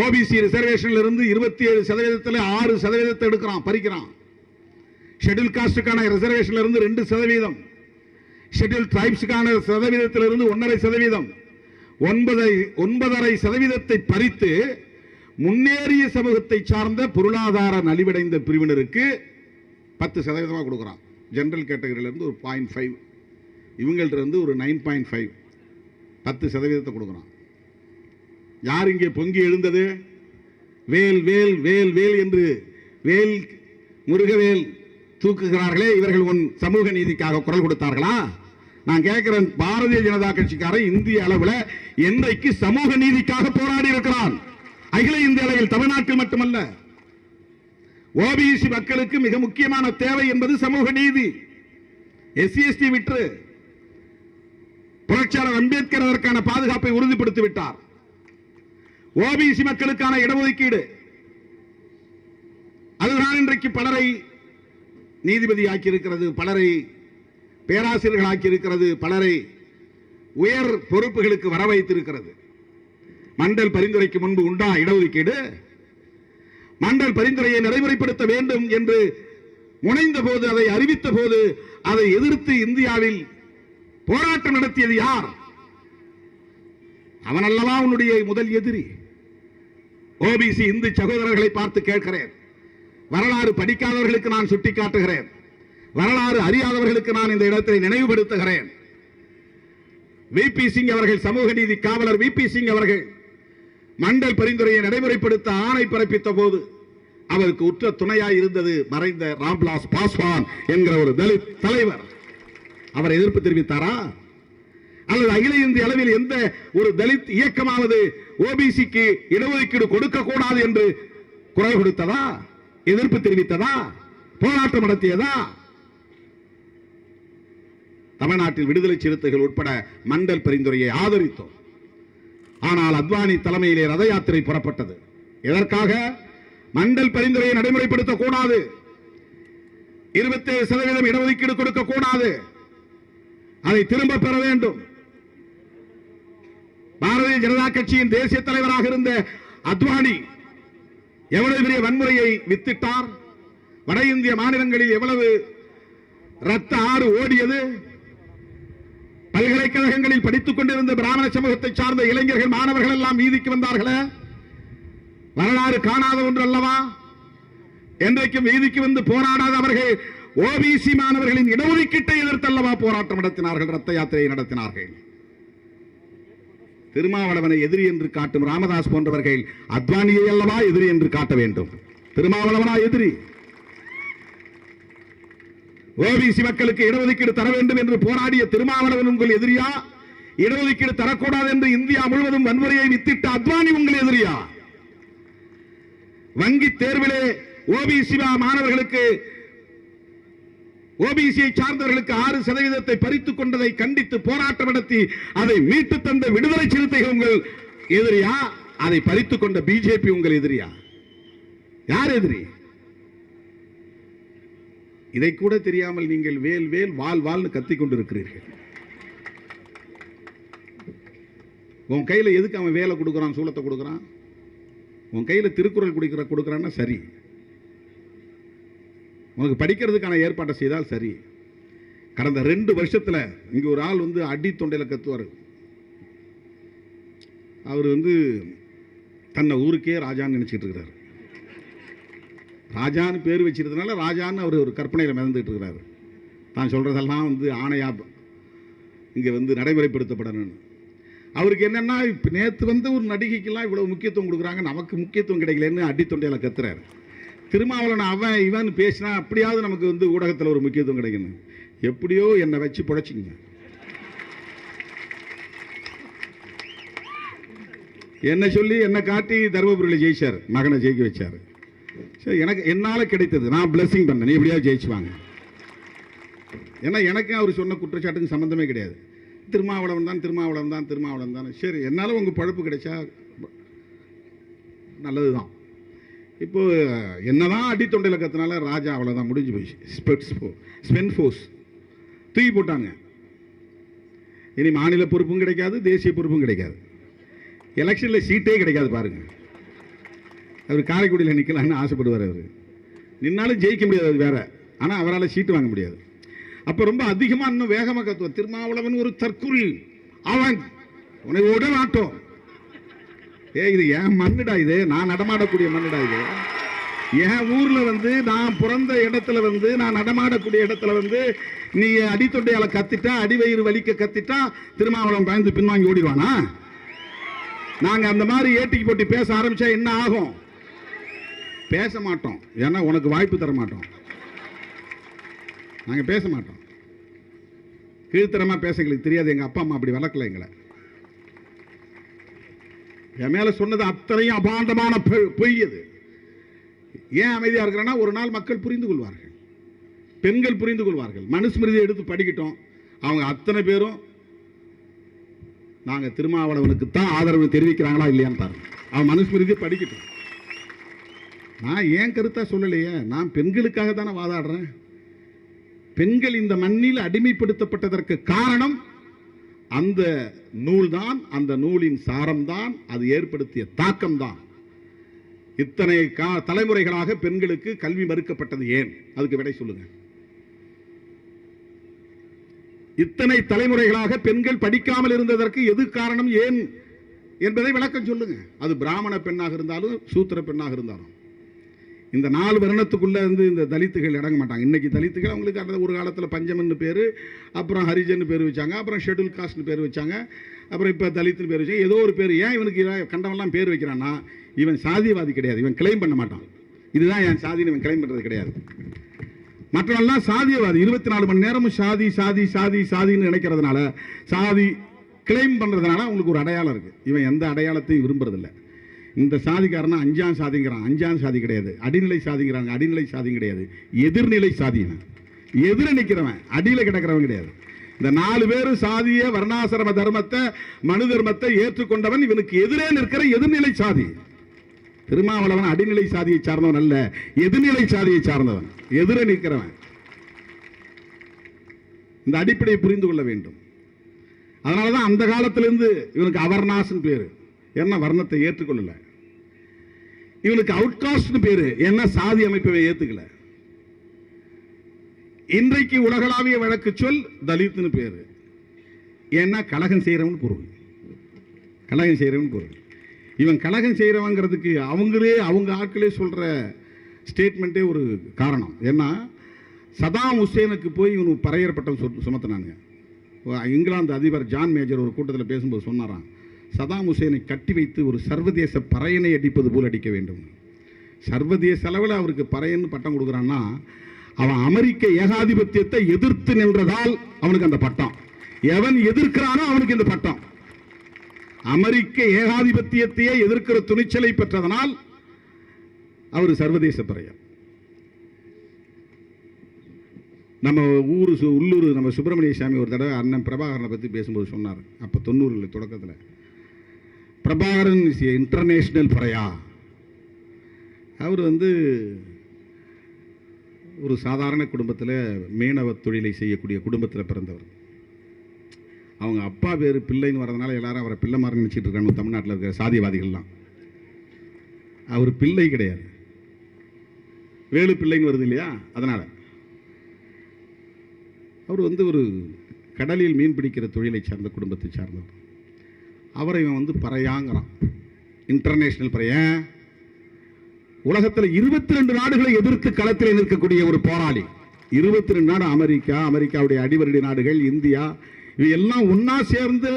ஓபிசி ரிசர்வேஷன்ல இருந்து 27% 6% எடுக்கிறான், பறிக்கிறான். ஷெட்யூல் காஸ்டுக்கான ரிசர்வேஷன்ல இருந்து 2%, ஷெட்யூல் டிரைப்ஸுக்கான சதவீதத்திலிருந்து 1.5%, 9.5% பறித்து முன்னேறிய சமூகத்தை சார்ந்த பொருளாதார நலிவடைந்த பிரிவினருக்கு 10% கொடுக்கிறான். ஜெனரல் கேட்டகரியில இருந்து ஒரு 0.5, இவங்கள்ட்ட இருந்து ஒரு 9.5, 10% கொடுக்கிறான். யார் இங்கே பொங்கி எழுந்தது? வேல் வேல் வேல் வேல் என்று வேல் முருகவேல் தூக்குகிறார்களே, இவர்கள் உன் சமூக நீதிக்காக குரல் கொடுத்தார்களா? நான் கேட்கிறேன், பாரதிய ஜனதா கட்சிக்காரன் இந்திய அளவில் என்றைக்கு சமூக நீதிக்காக போராடி இருக்கிறான்? அகில இந்திய அளவில், தமிழ்நாட்டில் மட்டுமல்ல. ஓபிசி மக்களுக்கு மிக முக்கியமான தேவை என்பது சமூக நீதி. எஸ்சி எஸ்டி விட்டு புரட்சியாளர் அம்பேத்கர் அதற்கான பாதுகாப்பை உறுதிப்படுத்தி விட்டார். ஓபிசி மக்களுக்கான இடஒதுக்கீடு அதுதான் இன்றைக்கு பலரை நீதிபதி ஆக்கியிருக்கிறது, பலரை பேராசிரியர்கள் ஆக்கியிருக்கிறது, பலரை உயர் பொறுப்புகளுக்கு வர வைத்திருக்கிறது. மண்டல் பரிந்துரைக்கு முன்பு உண்டா இடஒதுக்கீடு? மண்டல் பரிந்துரையை நடைமுறைப்படுத்த வேண்டும் என்று முனைந்த போது, அதை அறிவித்த போது, அதை எதிர்த்து இந்தியாவில் போராட்டம் நடத்தியது யார்? அவன் அல்லவா உன்னுடைய முதல் எதிரி. ஓபிசி இந்து சகோதரர்களை பார்த்து கேட்கிறேன், வரலாறு படிக்காதவர்களுக்கு நான் சுட்டிக்காட்டுகிறேன், வரலாறு அறியாதவர்களுக்கு நான் இந்த இடத்தை நினைவுபடுத்துகிறேன். விபி சிங் அவர்கள், சமூக நீதி காவலர் விபி சிங் அவர்கள் மண்டல் பரிந்துரையை நடைமுறைப்படுத்த ஆணை பிறப்பித்த போது அவருக்கு உற்ற துணையாய் இருந்தது மறைந்த ராம்விலாஸ் பாஸ்வான் என்கிற ஒரு தலித் தலைவர். அவர் எதிர்ப்பு தெரிவித்தாரா? அல்லது அகில இந்திய அளவில் எந்த ஒரு தலித் இயக்கமாவது ஓபிசிக்கு இடஒதுக்கீடு கொடுக்க கூடாது என்று குரல் கொடுத்ததா? எதிர்ப்பு தெரிவித்ததா? போராட்டம் நடத்தியதா? தமிழ்நாட்டில் விடுதலை சிறுத்தைகள் உட்பட மண்டல் பரிந்துரையை ஆதரித்தோம். ஆனால் அத்வானி தலைமையிலே ரத யாத்திரை புறப்பட்டது. எதற்காக? மண்டல் பரிந்துரையை நடைமுறைப்படுத்த கூடாது, 27% இடஒதுக்கீடு கொடுக்க கூடாது, அதை திரும்ப பெற வேண்டும். பாரதிய ஜனதா கட்சியின் தேசிய தலைவராக இருந்த அத்வானி எவ்வளவு பெரிய வன்முறையை வித்திட்டார். வட இந்திய மாநிலங்களில் எவ்வளவு ரத்த ஆறு ஓடியது. பல்கலைக்கழகங்களில் படித்துக் கொண்டிருந்த பிராமண சமூகத்தை சார்ந்த இளைஞர்கள், மாணவர்கள் எல்லாம் வீதிக்கு வந்தார்களே. வரலாறு காணாத ஒன்று அல்லவா? என்றைக்கும் வீதிக்கு வந்து போராடாத அவர்கள் ஓபிசி மாணவர்களின் இடஒதுக்கீட்டை எதிர்த்தல்லவா போராட்டம் நடத்தினார்கள், ரத்த யாத்திரையை நடத்தினார்கள். திருமாவளவனை எதிரி என்று காட்டும் ராமதாஸ் போன்றவர்கள் அத்வானியை அல்லவா எதிரி என்று காட்ட வேண்டும். திருமாவளவனா எதிரி? ஓபிசி மக்களுக்கு இடஒதுக்கீடு தர வேண்டும் என்று போராடிய திருமாவளவன் உங்கள் எதிரியா? இடஒதுக்கீடு தரக்கூடாது என்று இந்தியா முழுவதும் வன்முறையை வித்திட்ட அத்வானி உங்கள் எதிரியா? வங்கி தேர்விலே ஓபிசி மாணவர்களுக்கு, ஓபிசியை சார்ந்தவர்களுக்கு 6% பறித்துக் கொண்டதை கண்டித்து போராட்டம் நடத்தி அதை மீட்டு தந்த விடுதலை சிறுத்தைகள் உங்கள் எதிரியா? அதை பறித்துக் கொண்ட பிஜேபி உங்கள் எதிரியா? யார் எதிரி? இதை கூட தெரியாமல் நீங்கள் வேல் வேல் வால் வால்னு கத்திக் கொண்டிருக்கிறீர்கள். உன் கையில எதுக்கு அவன் வேலை கொடுக்குறான், சூலத்தை கொடுக்குறான்? உன் கையில திருக்குறள் கொடுக்குறான்னா சரி, உனக்கு படிக்கிறதுக்கான ஏற்பாட்டை செய்தால் சரி. கடந்த 2 வருஷத்துல இங்க ஒரு ஆள் வந்து அடி தொண்டையில கத்துவார். அவர் வந்து தன்னை ஊருக்கே ராஜான்னு நினைச்சிட்டு இருக்கிறார். ராஜான்னு பேர் வச்சிருந்தனால ராஜான்னு அவர் ஒரு கற்பனையில் மிதந்துட்டு இருக்கிறார். தான் சொல்றதெல்லாம் வந்து ஆணையா இங்க வந்து நடைமுறைப்படுத்தப்படணும். அவருக்கு என்னன்னா, இப்போ நேற்று வந்து ஒரு நடிகைக்கெல்லாம் இவ்வளவு முக்கியத்துவம் கொடுக்குறாங்க, நமக்கு முக்கியத்துவம் கிடைக்கலன்னு அடி தொண்டையில கத்துறாரு. திருமாவளவன் அவன் இவன் பேசினா அப்படியாவது நமக்கு வந்து ஊடகத்தில் ஒரு முக்கியத்துவம் கிடைக்கணும். எப்படியோ என்னை வச்சு புழைச்சிங்க. என்ன சொல்லி என்ன காட்டி தருமபுரியில் ஜெயிச்சார், மகனை ஜெயிக்க வச்சார். சரி, எனக்கு என்னால் கிடைத்தது, நான் பிளஸிங் பண்ணேன், நீ எப்படியாவது ஜெயிச்சுவாங்க. ஏன்னா எனக்கு அவர் சொன்ன குற்றச்சாட்டுக்கு சம்மந்தமே கிடையாது. திருமாவளவன் தான் திருமாவளவன் தான் திருமாவளவன் தான். சரி, என்னால் உங்கள் பழப்பு கிடைச்சா நல்லது தான். இப்போ என்னதான் அடித்தொண்டையில் கத்தினால ராஜா அவ்வளோதான், முடிஞ்சு போயிடுச்சு. ஸ்பென் ஃபோர்ஸ் தூக்கி போட்டாங்க. இனி மாநில பொறுப்பும் கிடைக்காது, தேசிய பொறுப்பும் கிடைக்காது, எலெக்ஷனில் சீட்டே கிடைக்காது. பாருங்க, அவர் காரைக்குடியில் நிற்கலான்னு ஆசைப்படுவார். அவர் நின்னாலும் ஜெயிக்க முடியாது, அது வேற. ஆனால் அவரால் சீட்டு வாங்க முடியாது. அப்போ ரொம்ப அதிகமாக இன்னும் வேகமாக கத்துவார். திருமாவளவன் ஒரு தற்குறி, அவன் உனக்கு விட மாட்டோம். இது என் மண்ணுடா, இது நான் நடமாடக்கூடிய மண்ணுடா, இது என் ஊர்ல வந்து நான் பிறந்த இடத்துல வந்து நான் நடமாடக்கூடிய இடத்துல வந்து நீ அடித்தொண்டையால கத்திட்டா, அடிவயிறு வலிக்க கத்திட்டா திருமாவளவன் பயந்து பின்வாங்கி ஓடிடுவானா? நாங்க அந்த மாதிரி ஏட்டிக்கு போட்டி பேச ஆரம்பிச்சா என்ன ஆகும்? பேச மாட்டோம். ஏன்னா உனக்கு வாய்ப்பு தர மாட்டோம். நாங்க பேச மாட்டோம். கீழ்த்தரமா பேச எங்களுக்கு தெரியாது. எங்க அப்பா அம்மா அப்படி வளர்க்கல எங்களை. என் மேல சொன்னது அத்தனையும் அபாண்டமான பொய். அது ஏன் அமைதியா இருக்கிறேன்னா, ஒரு நாள் மக்கள் புரிந்து கொள்வார்கள், பெண்கள் புரிந்து கொள்வார்கள். மனுஸ்மிருதியை எடுத்து படிக்கட்டும். அவங்க அத்தனை பேரும் நாங்க திருமாவளவனுக்கு தான் ஆதரவு தெரிவிக்கிறாங்களா இல்லையான்னு பாருங்க. அவன் மனுஸ்மிருதியை படிக்கட்டும். நான் ஏன் கருத்தா சொல்லலையே, நான் பெண்களுக்காக தானே வாதாடுறேன். பெண்கள் இந்த மண்ணில் அடிமைப்படுத்தப்பட்டதற்கு காரணம் அந்த நூல் தான், அந்த நூலின் சாரம் தான், அது ஏற்படுத்திய தாக்கம் தான். இத்தனை தலைமுறைகளாக பெண்களுக்கு கல்வி மறுக்கப்பட்டது ஏன்? அதுக்கு விடை சொல்லுங்க. இத்தனை தலைமுறைகளாக பெண்கள் படிக்காமல் இருந்ததற்கு எது காரணம், ஏன் என்பதை விளக்கம் சொல்லுங்க. அது பிராமண பெண்ணாக இருந்தாலும் சூத்திர பெண்ணாக இருந்தாலும். இந்த 4 வருடத்துக்குள்ள இருந்து இந்த தலித்துகள் இறங்க மாட்டாங்க. இன்னைக்கு தலித்துகள் அவங்களுக்கு ஒரு காலத்தில் பஞ்சமன்னு பேர், அப்புறம் ஹரிஜன் பேர் வச்சாங்க, அப்புறம் ஷெட்யூல் காஸ்ட்னு பேர் வச்சாங்க, அப்புறம் இப்போ தலித்துன்னு பேர் வச்சாங்க. ஏதோ ஒரு பேர். ஏன் இவனுக்கு கண்டவெல்லாம் பேர் வைக்கிறான்னா, இவன் சாதியவாதி கிடையாது, இவன் கிளைம் பண்ண மாட்டான். இதுதான் என் சாதின்னு இவன் கிளைம் பண்ணுறது கிடையாது. மற்றவெல்லாம் சாதியவாதி. 24 மணி நேரமும் சாதி சாதி சாதி சாதின்னு நினைக்கிறதுனால, சாதி கிளைம் பண்ணுறதுனால அவங்களுக்கு ஒரு அடையாளம் இருக்குது. இவன் எந்த அடையாளத்தையும் விரும்புறதில்லை. இந்த சாதிக்காரனா 5ஆம் சாதிங்கிறான், 5ஆம் சாதி கிடையாது. அடிநிலை சாதிங்கிறாங்க, அடிநிலை சாதி கிடையாது. எதிர்நிலை சாதினா எதிர நிற்கிறவன், அடியில் கிடக்கிறவன் கிடையாது. இந்த 4 பேரும் சாதிய வர்ணாசிரம தர்மத்தை, மனு தர்மத்தை ஏற்றுக்கொண்டவன். இவனுக்கு எதிரே நிற்கிற எதிர்நிலை சாதி. திருமாவளவன் அடிநிலை சாதியை சார்ந்தவன் அல்ல, எதிர்நிலை சாதியை சார்ந்தவன், எதிர நிற்கிறவன். இந்த அடிப்படையை புரிந்து கொள்ள வேண்டும். அதனாலதான் அந்த காலத்திலிருந்து இவனுக்கு அவர்ணாசன் பேரு, என்ன வர்ணத்தை ஏற்றுக்கொள்ளல. இவனுக்கு அவுட்காஸ்ட் பேரு, என்ன சாதி அமைப்பை ஏத்துக்கல. இன்றைக்கு உலகளாவிய வழக்கு சொல் தலித்னு பேரு, ஏன்னா கலகம் செய்யறவன் பொருள். கலகம் செய்யறவன் பொருள். இவன் கலகம் செய்யறவங்கிறதுக்கு அவங்க ஆட்களே சொல்ற ஸ்டேட்மெண்ட்டே ஒரு காரணம். ஏன்னா சதாம் ஹுசேனுக்கு போய் இவனுக்கு பறையர் பட்டம் சுமத்தினாங்க. இங்கிலாந்து அதிபர் ஜான் மேஜர் ஒரு கூட்டத்தில் பேசும்போது சொன்னாராம், சதாம் ஹுசேனை கட்டி வைத்து ஒரு சர்வதேச பறையனை அடிப்பது போல் அடிக்க வேண்டும். சர்வதேச அளவில் அவருக்கு பறையன்னு பட்டம் கொடுக்குறான்னா, அவன் அமெரிக்க ஏகாதிபத்தியத்தை எதிர்த்து நின்றதால் அவனுக்கு அந்த பட்டம். எவன் எதிர்க்கிறானோ அவனுக்கு இந்த பட்டம். அமெரிக்க ஏகாதிபத்தியத்தையே எதிர்க்கிற துணிச்சலை பெற்றதனால் அவர் சர்வதேச பறையர். நம்ம உள்ளூர் நம்ம சுப்பிரமணிய சாமி ஒரு தடவை அண்ணன் பிரபாகரனை பற்றி பேசும்போது சொன்னார். அப்போ 90 தொடக்கத்தில் பிரபாகரன் இன்டர்நேஷனல் பறையா. அவர் ஒரு சாதாரண குடும்பத்தில் மீனவ தொழிலை செய்யக்கூடிய குடும்பத்தில் பிறந்தவர். அவங்க அப்பா பேர் பிள்ளைன்னு வரதுனால எல்லாரும் அவரை பிள்ளை மாதிரி நினச்சிட்டு இருக்காங்க தமிழ்நாட்டில் இருக்கிற சாதியவாதிகள்லாம். அவர் பிள்ளை கிடையாது, வேலு பிள்ளைன்னு வருது இல்லையா, அதனால் அவர் ஒரு கடலில் மீன் பிடிக்கிற தொழிலை சார்ந்த குடும்பத்தை சார்ந்தவர். அவரை இவன் பறையாங்கிறான், இன்டர்நேஷனல் பறையன். உலகத்தில் 22 நாடுகளை எதிர்த்து களத்தில் நிற்கக்கூடிய ஒரு போராளி. 22 நாடு, அமெரிக்காவுடைய அடிவருடி நாடுகள், இந்தியா, இவையெல்லாம் ஒன்னா சேர்ந்து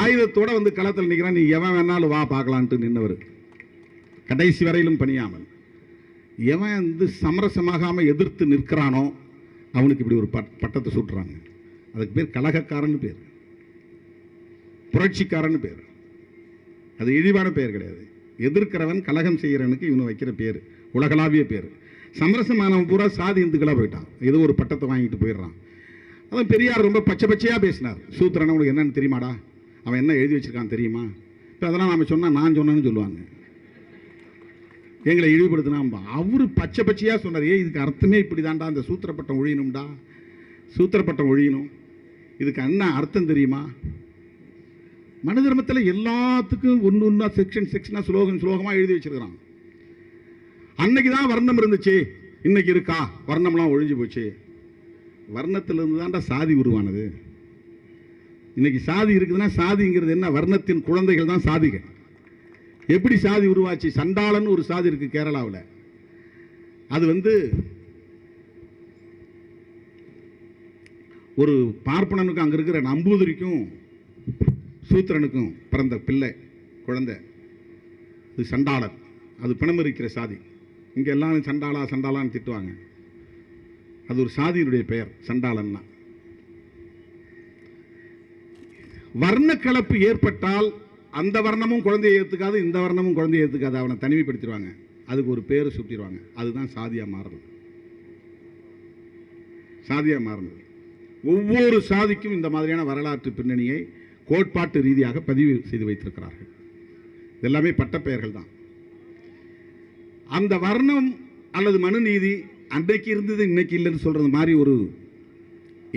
ஆயுதத்தோட களத்தில் நிற்கிறான். நீ எவன் வேணாலும் வா பார்க்கலான்ட்டு நின்றவர், கடைசி வரையிலும் பணியாமல். எவன் சமரசமாகாம எதிர்த்து நிற்கிறானோ அவனுக்கு இப்படி ஒரு பட்டத்தை சூட்டுறாங்க. அதுக்கு பேர் கலகக்காரன்னு பேர், புரட்சிக்காரன்னு பேர். அது இழிவான பெயர் கிடையாது. எதிர்க்கிறவன் கலகம் செய்கிறவனுக்கு இவனு வைக்கிற பேர், உலகளாவிய பேர். சமரசமானவன் பூரா சாதி இந்துக்களாக போயிட்டான், ஏதோ ஒரு பட்டத்தை வாங்கிட்டு போயிடுறான். அதான் பெரியார் ரொம்ப பச்சையாக பேசினார். சூத்திரன் உனக்கு என்னன்னு தெரியுமாடா, அவன் என்ன எழுதி வச்சிருக்கான் தெரியுமா? இப்போ அதெல்லாம் நம்ம சொன்னால் நான் சொன்னேன்னு சொல்லுவாங்க, எங்களை இழிவுபடுத்தினா. அவரு பச்சையாக சொன்னார். இதுக்கு அர்த்தமே இப்படி தான்டா, அந்த சூத்திரப்பட்டம் ஒழியணும்டா, சூத்திரப்பட்டம் ஒழியணும். இதுக்கு என்ன அர்த்தம் தெரியுமா? மனு தர்மத்தில் எல்லாத்துக்கும் ஒன்று செக்ஷனாக சுலோகமாக எழுதி வச்சிருக்கிறான். அன்னைக்கு தான் வர்ணம் இருந்துச்சு, இன்னைக்கு இருக்கா? வர்ணம்லாம் ஒழிஞ்சு போச்சு. வர்ணத்திலிருந்து தான்டா சாதி உருவானது. இன்னைக்கு சாதி இருக்குதுன்னா சாதிங்கிறது என்ன? வர்ணத்தின் குழந்தைகள் தான் சாதிகள். எப்படி சாதி உருவாச்சு? சண்டாளன் ஒரு சாதி இருக்கு கேரளாவில். அது ஒரு பார்ப்பனனுக்கும் அங்கே இருக்கிற நம்பூதிரிக்கும் சூத்திரனுக்கும் பிறந்த பிள்ளை குழந்தை, அது சண்டாளன். அது பிணம் இருக்கிற சாதி. இங்கே எல்லாரும் சண்டாளான்னு திட்டுவாங்க. அது ஒரு சாதியினுடைய பெயர் சண்டாளன்னா. வர்ண கலப்பு ஏற்பட்டால் அந்த வர்ணமும் குழந்தையை ஏற்றுக்காது, இந்த வர்ணமும் குழந்தையை ஏற்றுக்காது. அவனை தனிமைப்படுத்திடுவாங்க, அதுக்கு ஒரு பேரை சுட்டிடுவாங்க. அதுதான் சாதியாக மாறுறது. சாதியாக மாறுறது. ஒவ்வொரு சாதிக்கும் இந்த மாதிரியான வரலாற்று பின்னணியை கோட்பாட்டு ரீதியாக பதிவு செய்து வைத்திருக்கிறார்கள். இதெல்லாமே பட்டப்பெயர்கள் தான். அந்த வர்ணம் அல்லது மனு நீதி அன்றைக்கு இருந்தது இன்னைக்கு இல்லைன்னு சொல்றது மாதிரி ஒரு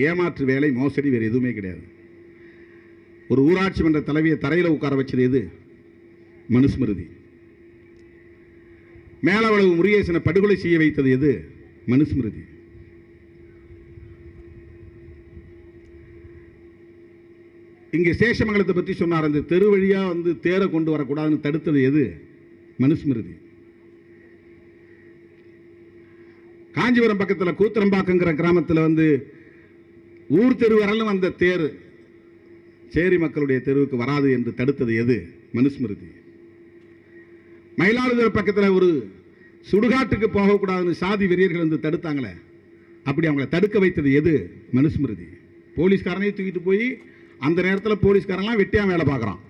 ஏமாற்று வேலை, மோசடி, வேறு எதுவுமே கிடையாது. ஒரு ஊராட்சி மன்ற தலைவியை தரையில் உட்கார வச்சது எது? மனுஸ்மிருதி. மேலவளவு முருகேசனை படுகொலை செய்ய வைத்தது எது? மனுஸ்மிருதி. இங்கே சேஷமங்கலத்தை பற்றி சொன்னார். அந்த தெரு வழியா தேரை கொண்டு வரக்கூடாதுன்னு தடுத்தது எது? மனுஸ்மிருதி. காஞ்சிபுரம் பக்கத்தில் கூத்திரம்பாக்கங்கிற கிராமத்தில் ஊர் தெரு வரலும் அந்த தேர் சேரி மக்களுடைய தெருவுக்கு வராது என்று தடுத்தது எது? மனுஸ்மிருதி. மயிலாடுதுறை பக்கத்தில் ஒரு சுடுகாட்டுக்கு போகக்கூடாதுன்னு சாதி வெறியர்கள் தடுத்தாங்களே, அப்படி அவங்களை தடுக்க வைத்தது எது? மனுஸ்மிருதி. போலீஸ்காரனை தூக்கிட்டு போய் அந்த நேரத்தில் போலீஸ்காரன்லாம் வெட்டியா வேலை பார்க்குறான்.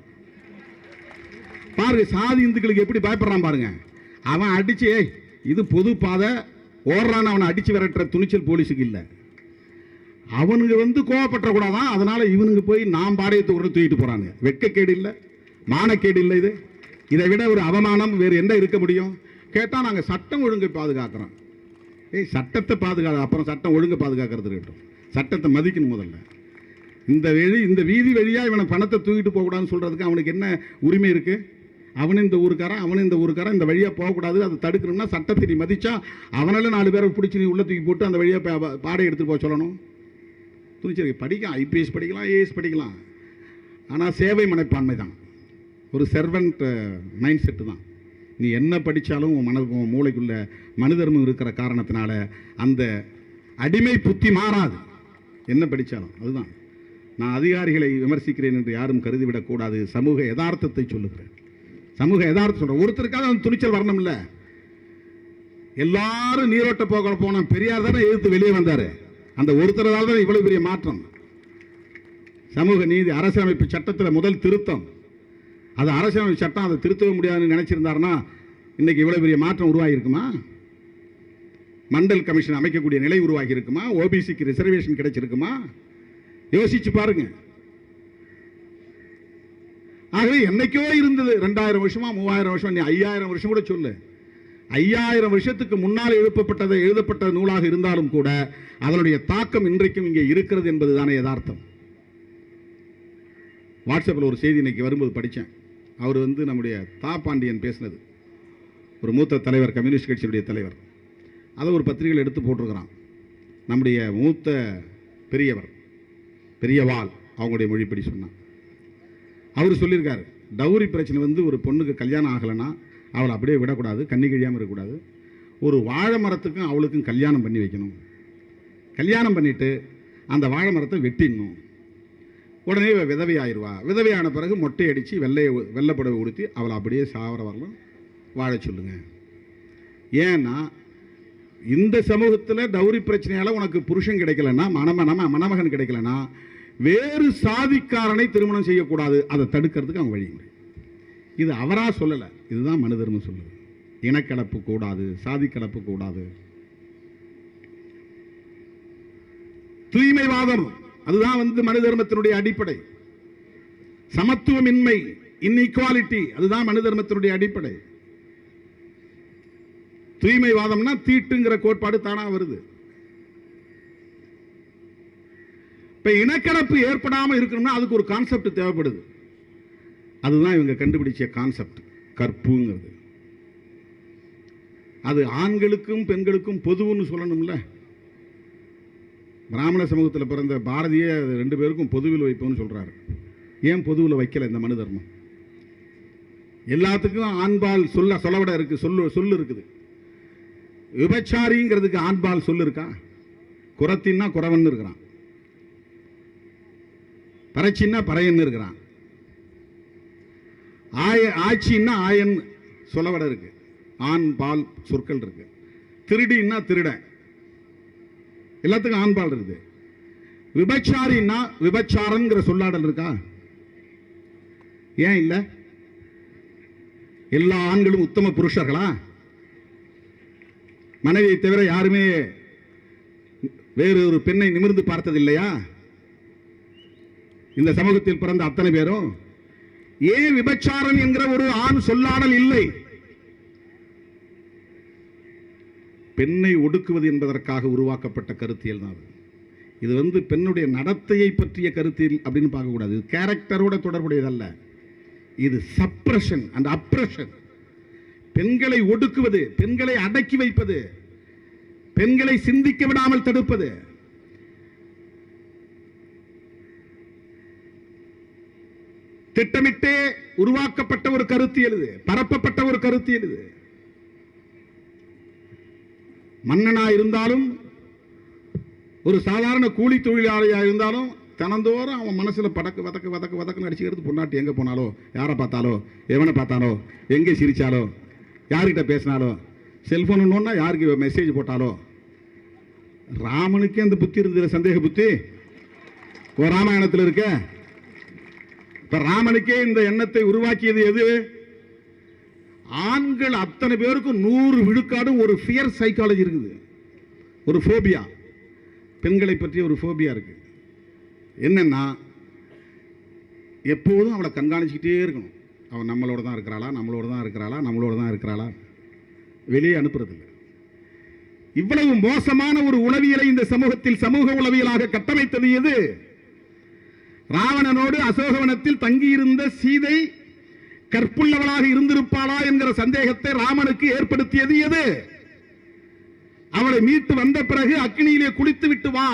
பாருங்க சாதி இந்துக்களுக்கு எப்படி பயப்படுறான் பாருங்க. அவன் அடிச்சு இது பொது பாதை ஓடுறான்னு அவனை அடிச்சு விரட்டுற துணிச்சல் போலீஸுக்கு இல்லை. அவனுங்க கோவப்பற்றக்கூடாதான், அதனால இவனுங்க போய் நாம் பாடையத்துக்கு தூக்கிட்டு போறாங்க. வெட்கக்கேடு இல்லை, மானக்கேடு இல்லை. இதை விட ஒரு அவமானம் வேறு என்ன இருக்க முடியும்? கேட்டால் நாங்கள் சட்டம் ஒழுங்கை பாதுகாக்கிறோம். சட்டத்தை பாதுகாக்க, அப்புறம் சட்டம் ஒழுங்கை பாதுகாக்கிறது இருக்கட்டும், சட்டத்தை மதிக்கணும் முதல்ல. இந்த வீதி வழியாக இவனை பணத்தை தூக்கிட்டு போகக்கூடாதுன்னு சொல்கிறதுக்கு அவனுக்கு என்ன உரிமை இருக்குது? அவனும் இந்த ஊருக்காரன் இந்த வழியாக போகக்கூடாது, அதை தடுக்கணும்னா சட்டத்தை நீ மதிச்சா அவனால 4 பேரை பிடிச்சி நீ உள்ள தூக்கி போட்டு அந்த வழியாக பாடை எடுத்துகிட்டு போக சொல்லணும். துணிச்சிருக்கு. படிக்கலாம், ஐபிஎஸ் படிக்கலாம், ஏஎஸ் படிக்கலாம், ஆனால் சேவை மனப்பான்மை தான், ஒரு சர்வன்ட் மைண்ட் செட்டு தான். நீ என்ன படித்தாலும் உன் மூளைக்குள்ள மனு தர்மம் இருக்கிற காரணத்தினால அந்த அடிமை புத்தி மாறாது, என்ன படித்தாலும். அதுதான் நான் அதிகாரிகளை விமர்சிக்கிறேன் என்று யாரும் கருதிவிடக்கூடாது. சமூக யதார்த்தத்தை சொல்லுகிறேன். சமூக யதார்த்தம் சொல்கிறேன். ஒருத்தருக்காக அந்த துணிச்சல் வரணும் இல்லை. எல்லாரும் நீரோட்ட போன பெரியார் தானே எதிர்த்து வெளியே வந்தார். அந்த ஒருத்தரால் தான் இவ்வளவு பெரிய மாற்றம். சமூக நீதி அரசியலமைப்பு சட்டத்தில் முதல் திருத்தம். அது அரசியலமைப்பு சட்டம், அதை திருத்தவே முடியாதுன்னு நினைச்சிருந்தாருன்னா இன்னைக்கு இவ்வளவு பெரிய மாற்றம் உருவாகி இருக்குமா? மண்டல் கமிஷன் அமைக்கக்கூடிய நிலை உருவாகி இருக்குமா? ஓபிசிக்கு ரிசர்வேஷன் கிடைச்சிருக்குமா? யோசிச்சு பாருங்க. ஆகவே என்னைக்கோ இருந்தது 2000 வருஷமா 3000 வருஷம், நீ 5000 வருஷம் கூட சொல்லு. 5000 வருஷத்துக்கு முன்னால் எழுதப்பட்ட நூலாக இருந்தாலும் கூட அதனுடைய தாக்கம் இன்றைக்கும் இங்கே இருக்கிறது என்பதுதானே யதார்த்தம். வாட்ஸ்அப்பில் ஒரு செய்தி இன்னைக்கு வரும்போது படித்தேன். அவர் நம்முடைய பாண்டியன் பேசினது, ஒரு மூத்த தலைவர், கம்யூனிஸ்ட் கட்சியுடைய தலைவர். அதை ஒரு பத்திரிகையில் எடுத்து போட்டிருக்கிறான். நம்முடைய மூத்த பெரியவர், பெரியவாள், அவங்களுடைய மொழிப்படி சொன்னான். அவர் சொல்லியிருக்காரு, டவுரி பிரச்சனை ஒரு பொண்ணுக்கு கல்யாணம் ஆகலைன்னா அவளை அப்படியே விடக்கூடாது, கண்ணி கழியாமல் இருக்கக்கூடாது. ஒரு வாழை மரத்துக்கும் அவளுக்கும் கல்யாணம் பண்ணி வைக்கணும். கல்யாணம் பண்ணிட்டு அந்த வாழை மரத்தை வெட்டிடணும். உடனே விதவை ஆயிடுவா. விதவையான பிறகு மொட்டை அடித்து வெள்ளைப்படவை உடுத்தி அவளை அப்படியே சாவர வரலாம் வாழ சொல்லுங்க. ஏன்னா இந்த சமூகத்தில் டவுரி பிரச்சனையால் உனக்கு புருஷன் கிடைக்கலன்னா, மணமகன் கிடைக்கலன்னா வேறு சாதிக்காரனை திருமணம் செய்யக்கூடாது. அதை தடுக்கிறதுக்கு அவங்க வழி. இது அவரா சொல்லலை, இதுதான் மனு தர்மம் சொல்லுது. இனக்கலப்பு கூடாது, சாதி கலப்பு கூடாது. தூய்மைவாதம், அதுதான் மனு தர்மத்தினுடைய அடிப்படை. சமத்துவமின்மை, இன்இக்வாலிட்டி, அதுதான் மனு தர்மத்தினுடைய அடிப்படை. தூய்மைவாதம்னா தீட்டுங்கிற கோட்பாடு தானா வருது. இப்ப இனக்கலப்பு ஏற்படாமல் இருக்கணும்னா அதுக்கு ஒரு கான்செப்ட் தேவைப்படுது. அதுதான் இவங்க கண்டுபிடிச்ச கான்செப்ட், கற்புங்கிறது. அது ஆண்களுக்கும் பெண்களுக்கும் பொதுவுன்னு சொல்லணும்ல. பிராமண சமூகத்தில் பிறந்த பாரதிய 2 பேருக்கும் பொதுவில் வைப்போம்னு சொல்றாரு. ஏன் பொதுவில் வைக்கல இந்த மனு தர்மம்? எல்லாத்துக்கும் ஆண்பால் சொல்லவிட இருக்கு, சொல்லு இருக்குது. விபச்சாரிங்கிறதுக்கு ஆண்பால் சொல்லு இருக்கா? குரத்தின்னா குறவன் இருக்கிறான், பறைச்சின்னா பறையன்னு இருக்கிறான், ஆட்சின்னா ஆயன் சொல்லவிட இருக்கு, ஆண் பால் சொற்கள் இருக்கு. திருடின்னா திருட, எல்லாத்துக்கும் ஆண்பால் இருக்குது. விபச்சாரின்னா விபச்சாரங்கிற சொல்லாடல் இருக்கா? ஏன் இல்ல? எல்லா ஆண்களும் உத்தம புருஷர்களா? மனைவியை தவிர யாருமே வேறு ஒரு பெண்ணை நிமிர்ந்து பார்த்தது இல்லையா இந்த சமூகத்தில் பிறந்த அத்தனை பேரும்? ஏன் விபச்சாரம் என்கிற ஒரு ஆண் சொல்லாடல் இல்லை? பெண்ணை ஒடுக்குவது என்பதற்காக உருவாக்கப்பட்ட கருத்தியல் தான் இது. பெண்ணுடைய நடத்தையை பற்றிய கருத்தியல் அப்படின்னு பார்க்கக்கூடாது. இது கேரக்டரோட தொடர்புடையதல்ல. இது சப்ரஷன் அண்ட் அப்ரஷன். பெண்களை ஒடுக்குவது, பெண்களை அடக்கி வைப்பது, பெண்களை சிந்திக்க விடாமல் தடுப்பது. திட்டமிட்டே உருவாக்கப்பட்ட ஒரு கருத்தியல் இது, பரப்பப்பட்ட ஒரு கருத்தியல் இது. மன்னனா இருந்தாலும் ஒரு சாதாரண கூலி தொழிலாளியா இருந்தாலும் தினந்தோறும் அவன் மனசுல வதக்கு அடிச்சுக்கிறது. பொண்டாட்டி எங்க போனாலோ, யாரை பார்த்தாலோ, எவனை பார்த்தாலோ, எங்கே சிரிச்சாலோ, யார்கிட்ட பேசினாலோ, செல்போன் யாருக்கு மெசேஜ் போட்டாலோ. ராமனுக்கே அந்த புத்தி இருந்தது, சந்தேக புத்தி ஒரு ராமாயணத்தில் இருக்க. இப்ப ராமனுக்கே இந்த எண்ணத்தை உருவாக்கியது எது? ஆண்கள் அத்தனை பேருக்கும் 100 விழுக்காடு ஒரு ஃபியர் சைக்காலஜி இருக்குது, ஒரு ஃபோபியா. பெண்களை பற்றி ஒரு ஃபோபியா இருக்கு. என்னன்னா எப்போதும் அவளை கண்காணிச்சுக்கிட்டே இருக்கணும். அவன் நம்மளோட தான் இருக்கிறாளா, வெளியே அனுப்புறது இல்லை. இவ்வளவு மோசமான ஒரு உளவியலை இந்த சமூகத்தில் சமூக உளவியலாக கட்டமைத்தது எது? ராவணனோடு அசோகவனத்தில் தங்கியிருந்த சீதை கற்புள்ளவளாக இருந்திருப்பாளா என்கிற சந்தேகத்தை ராமனுக்கு ஏற்படுத்தியது எது? அவளை மீட்டு வந்த பிறகு அக்னியிலே குளித்து விட்டு வா,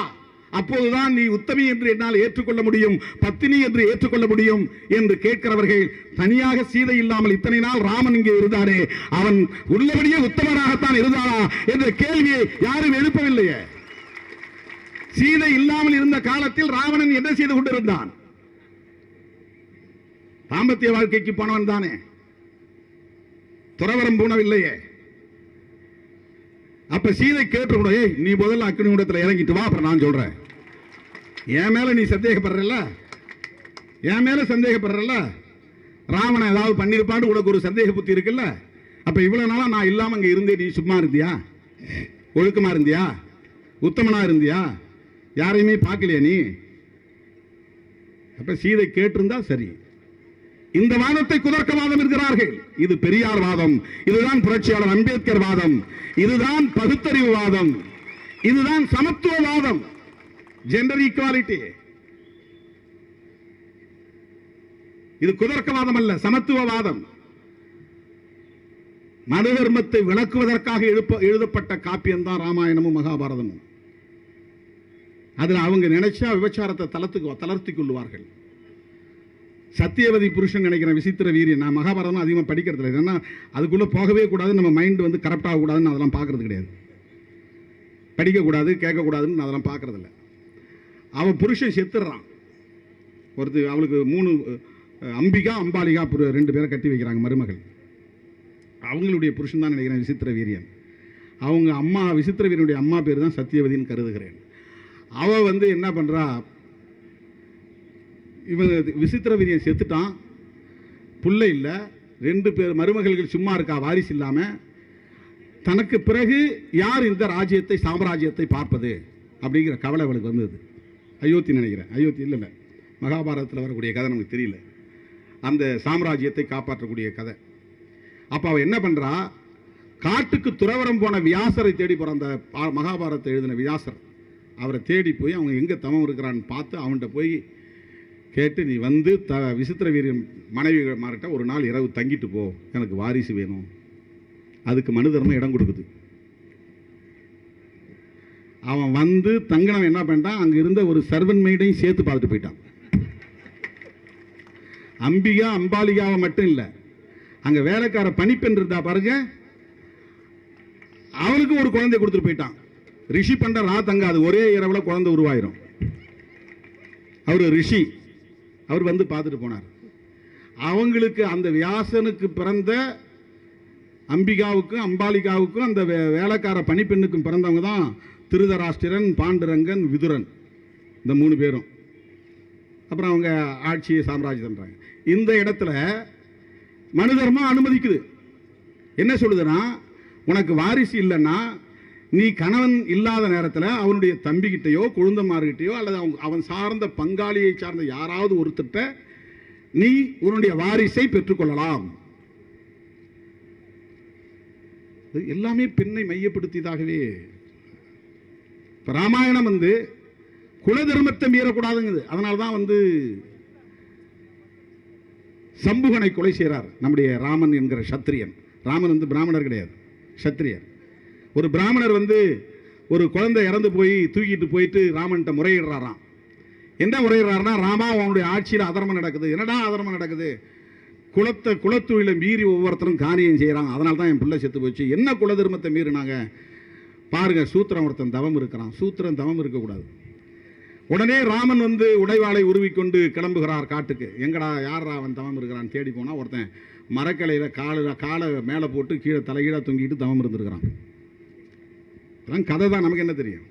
அப்போதுதான் நீ உத்தமி என்று என்னால் ஏற்றுக்கொள்ள முடியும், பத்தினி என்று ஏற்றுக்கொள்ள முடியும் என்று கேட்கிறவர்கள் தனியாக சீதை இல்லாமல் இத்தனை நாள் ராமன் இங்கே இருந்தானே, அவன் உள்ளபடியே உத்தமனாகத்தான் இருந்தானா என்ற கேள்வியை யாரும் எழுப்பவில்லையே. சீதை இல்லாமல் இருந்த காலத்தில் ராவணன் என்ன செய்து கொண்டிருந்தான்? தாம்பத்திய வாழ்க்கைக்கு போனவன் தானே, துறவரம் போனவில்லையே. அப்ப சீதை கேட்டு, நீ முதல்ல அக்னி குண்டத்தில் இறங்கிட்டு வா, அப்புறம் நான் சொல்றேன். என் மேல நீ சந்தேகப்படுறல, என் மேல சந்தேகப்படுறல, ராவணன் ஏதாவது பண்ணிருப்பான்னு உனக்கு ஒரு சந்தேக புத்தி இருக்குல்ல. அப்ப இவ்வளவு நாளா நான் இல்லாம அங்க இருந்தே நீ சும்மா இருந்தியா? ஒழுக்கமா இருந்தியா? உத்தமனா இருந்தியா? யாரையுமே பார்க்கலையா நீ? அப்ப சீதை கேட்டிருந்தா சரி. இந்த வாதத்தை குதர்க்க வாதம் என்கிறார்கள். இது பெரியார் வாதம், இதுதான் புரட்சியாளர் அம்பேத்கர் வாதம், இதுதான் பகுத்தறிவு வாதம், இதுதான் சமத்துவ வாதம், ஜெண்டர் ஈக்குவாலிட்டி. இது குதர்க்கவாதம் அல்ல, சமத்துவவாதம். மனு தர்மத்தை விளக்குவதற்காக எழுதப்பட்ட காப்பியம் தான் ராமாயணமும் மகாபாரதமும். அதுல அவங்க நினைச்சா விபச்சாரத்தை தளர்த்தி கொள்வார்கள். சத்தியவதி புருஷன் நினைக்கிற விசித்திர வீரியன். நான் மகாபாரதம் அதிகமாக படிக்கிறது இல்லை, ஏன்னா அதுக்குள்ள போகவே கூடாது, நம்ம மைண்ட் வந்து கரப்ட் ஆகக்கூடாதுன்னு அதெல்லாம் பார்க்கறது கிடையாது. படிக்கக்கூடாது, கேட்கக்கூடாதுன்னு அதெல்லாம் பார்க்கறது இல்லை. அவன் புருஷன் செத்துடுறான். அவளுக்கு 3 அம்பிகா அம்பாலிகா 2 பேரை கட்டி வைக்கிறாங்க மருமகள். அவங்களுடைய புருஷன் தான் நினைக்கிறேன் விசித்திர வீரியன். அவங்க அம்மா விசித்திர வீரனுடைய அம்மா பேர் தான் சத்தியவதின்னு கருதுகிறேன். அவ வந்து என்ன பண்றா, இவங்க விசித்திர வீரியன் செத்துட்டான், புள்ள இல்லை, 2 பேர் மருமகள்கள் சும்மா இருக்கா வாரிசு இல்லாம. தனக்கு பிறகு யார் இந்த ராஜ்யத்தை சாம்ராஜ்யத்தை பார்ப்பது அப்படிங்கிற கவலை அவளுக்கு வந்தது. அயோத்தி நினைக்கிறேன், அயோத்தி இல்லை, மகாபாரதத்தில் வரக்கூடிய கதை நமக்கு தெரியல, அந்த சாம்ராஜ்யத்தை காப்பாற்றக்கூடிய கதை. அப்ப அவ என்ன பண்றா, காட்டுக்கு துறவரம் போன வியாசரை தேடி போற, அந்த மகாபாரதத்தை எழுதின வியாசர், அவரை தேடி போய் அவங்க எங்க தவம் இருக்கிறான்னு பார்த்து அவன்கிட்ட போய் கேட்டு, நீ வந்து விசித்திர வீரியன் மனைவி மாறிட்ட ஒரு நாள் இரவு தங்கிட்டு போ, எனக்கு வாரிசு வேணும். அதுக்கு மனு தர்மம் இடம் கொடுக்குது. அவன் வந்து தங்கனவன் என்ன பண்ணிட்டான், அங்க இருந்த ஒரு சர்வன் மெய்டையும் சேர்த்து பார்த்துட்டு போயிட்டான். அம்பிகா அம்பாலிகாவை மட்டும் இல்லை, அங்க வேலைக்கார பணிப்பெண் இருந்தா பாருங்க, அவனுக்கு ஒரு குழந்தை கொடுத்துட்டு போயிட்டான். ரிஷி பண்ற தங்காது, ஒரே இரவுல குழந்தை உருவாயிரும். அவரு ரிஷி, அவர் வந்து பார்த்துட்டு போனார். அவங்களுக்கு அந்த வியாசனுக்கு பிறந்த அம்பிகாவுக்கும் அம்பாலிகாவுக்கும் அந்த வேலைக்கார பணிப்பெண்ணுக்கும் பிறந்தவங்க தான் திருதராஷ்டிரன், பாண்டுரங்கன், விதுரன், இந்த 3 பேரும். அப்புறம் அவங்க ஆட்சியை சாம்ராஜ்யம் பண்றாங்க. இந்த இடத்துல மனு தர்மம் அனுமதிக்குது. என்ன சொல்லுதுன்னா, உனக்கு வாரிசு இல்லைன்னா நீ கணவன் இல்லாத நேரத்தில் அவனுடைய தம்பிகிட்டையோ குழுந்தமார்கிட்டையோ அல்லது அவன் சார்ந்த பங்காளியை சார்ந்த யாராவது ஒருத்தட்ட நீ உன்னுடைய வாரிசை பெற்றுக்கொள்ளலாம். எல்லாமே பெண்ணை மையப்படுத்தியதாகவே. ராமாயணம் வந்து குல தர்மத்தை மீறக்கூடாதுங்குது. அதனால்தான் வந்து சம்புகனை கொலை செய்கிறார் நம்முடைய ராமன் என்கிற சத்திரியன். ராமன் வந்து பிராமணர் கிடையாது, சத்திரியர். ஒரு பிராமணர் வந்து ஒரு குழந்தை இறந்து போய் தூக்கிட்டு போயிட்டு ராமன்கிட்ட முறையிடுறாராம். என்ன முறையிடுறாருன்னா, ராமா அவனுடைய ஆட்சியில் அதர்மம் நடக்குது. என்னடா அதர்மம் நடக்குது? குலத்தொழிலை மீறி ஒவ்வொருத்தரும் காரியம் செய்கிறான், அதனால தான் என் பிள்ளை செத்து போச்சு. என்ன குல தர்மத்தை மீறினாங்க பாருங்க, சூத்திரன் ஒருத்தன் தவம் இருக்கிறான், சூத்திரன் தவம் இருக்கக்கூடாது. உடனே ராமன் வந்து உடைவாளை உருவிக்கொண்டு கிளம்புகிறார் காட்டுக்கு. எங்கடா யாரா அவன் தவம் இருக்கிறான் தேடி போனா, ஒருத்தன் மரக்கலையில் காலை மேலே போட்டு கீழே தலைகீழாக தொங்கிட்டு தவம் இருந்திருக்கிறான். கதை தான், நமக்கு என்ன தெரியும்.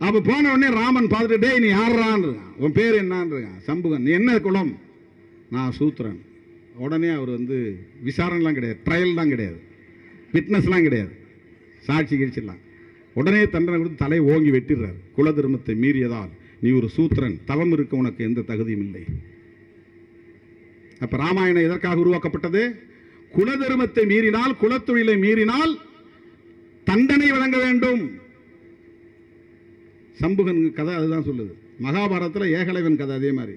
அப்ப போன உடனே ராமன் பார்த்துட்டு, டேய் நீ யாரான், உன் பேர் என்னான், சம்புகன். நீ என்ன குலம்? நான் சூத்திரன். உடனே அவர் வந்து விசாரணைலாம் கிடையாது, ட்ரையல் தான் கிடையாது, விட்னஸ்லாம் கிடையாது, சாட்சி கிழிச்சிடலாம். உடனே தண்டனை கொடுத்து தலையை ஓங்கி வெட்டிடுறார். குல தர்மத்தை மீறியதால் நீ ஒரு சூத்திரன், தவம் இருக்க உனக்கு எந்த தகுதியும் இல்லை. அப்ப ராமாயணம் எதற்காக உருவாக்கப்பட்டது? குல தர்மத்தை மீறினால், குலத்தொழிலை மீறினால் தண்டனை வழங்க வேண்டும். சம்புகன் கதை அதுதான் சொல்லுது. மகாபாரதத்தில் ஏகலைவன் கதை அதே மாதிரி.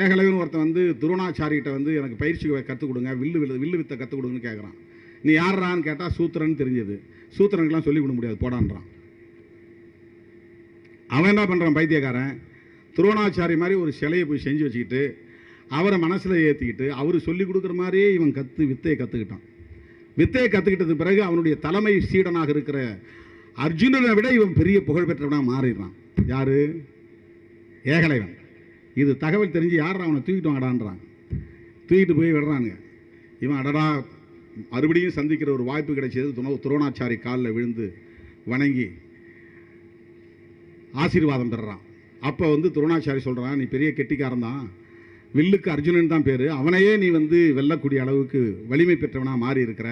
ஏகலைவன் ஒருத்தன் வந்து துரோணாச்சாரிகிட்ட வந்து எனக்கு பயிற்சி கற்றுக் கொடுங்க, வில்லு வித்தை கற்றுக் கொடுங்கன்னு கேட்குறான். நீ யாரான்னு கேட்டால் சூத்திரன் தெரிஞ்சது. சூத்திரனுக்கெல்லாம் சொல்லிக் கொடுக்க முடியாது, போடான்றான். அவன் என்ன பண்ணுறான் பைத்தியக்காரன், துரோணாச்சாரி மாதிரி ஒரு சிலையை போய் செஞ்சு வச்சுக்கிட்டு அவரை மனசில் ஏற்றிக்கிட்டு அவர் சொல்லிக் கொடுக்குற மாதிரியே இவன் வித்தையை கற்றுக்கிட்டான். வித்தையை கற்றுக்கிட்டது பிறகு அவனுடைய தலைமை சீடனாக இருக்கிற அர்ஜுனனை விட இவன் பெரிய புகழ்பெற்றவனாக மாறிடுறான். யாரு? ஏகலைவன். இது தகவல் தெரிஞ்சு யார் அவனை தூக்கிட்டு வாங்கடான்றான். தூக்கிட்டு போய் விடுறானுங்க. இவன் அடடா மறுபடியும் சந்திக்கிற ஒரு வாய்ப்பு கிடைச்சது. துரோணாச்சாரி காலில் விழுந்து வணங்கி ஆசீர்வாதம் பெறுறான். அப்போ வந்து துரோணாச்சாரி சொல்கிறான், நீ பெரிய கெட்டிக்காரன் தான், வில்லுக்கு அர்ஜுனன் தான் பேர், அவனையே நீ வந்து வெல்லக்கூடிய அளவுக்கு வலிமை பெற்றவனாக மாறி இருக்கிற.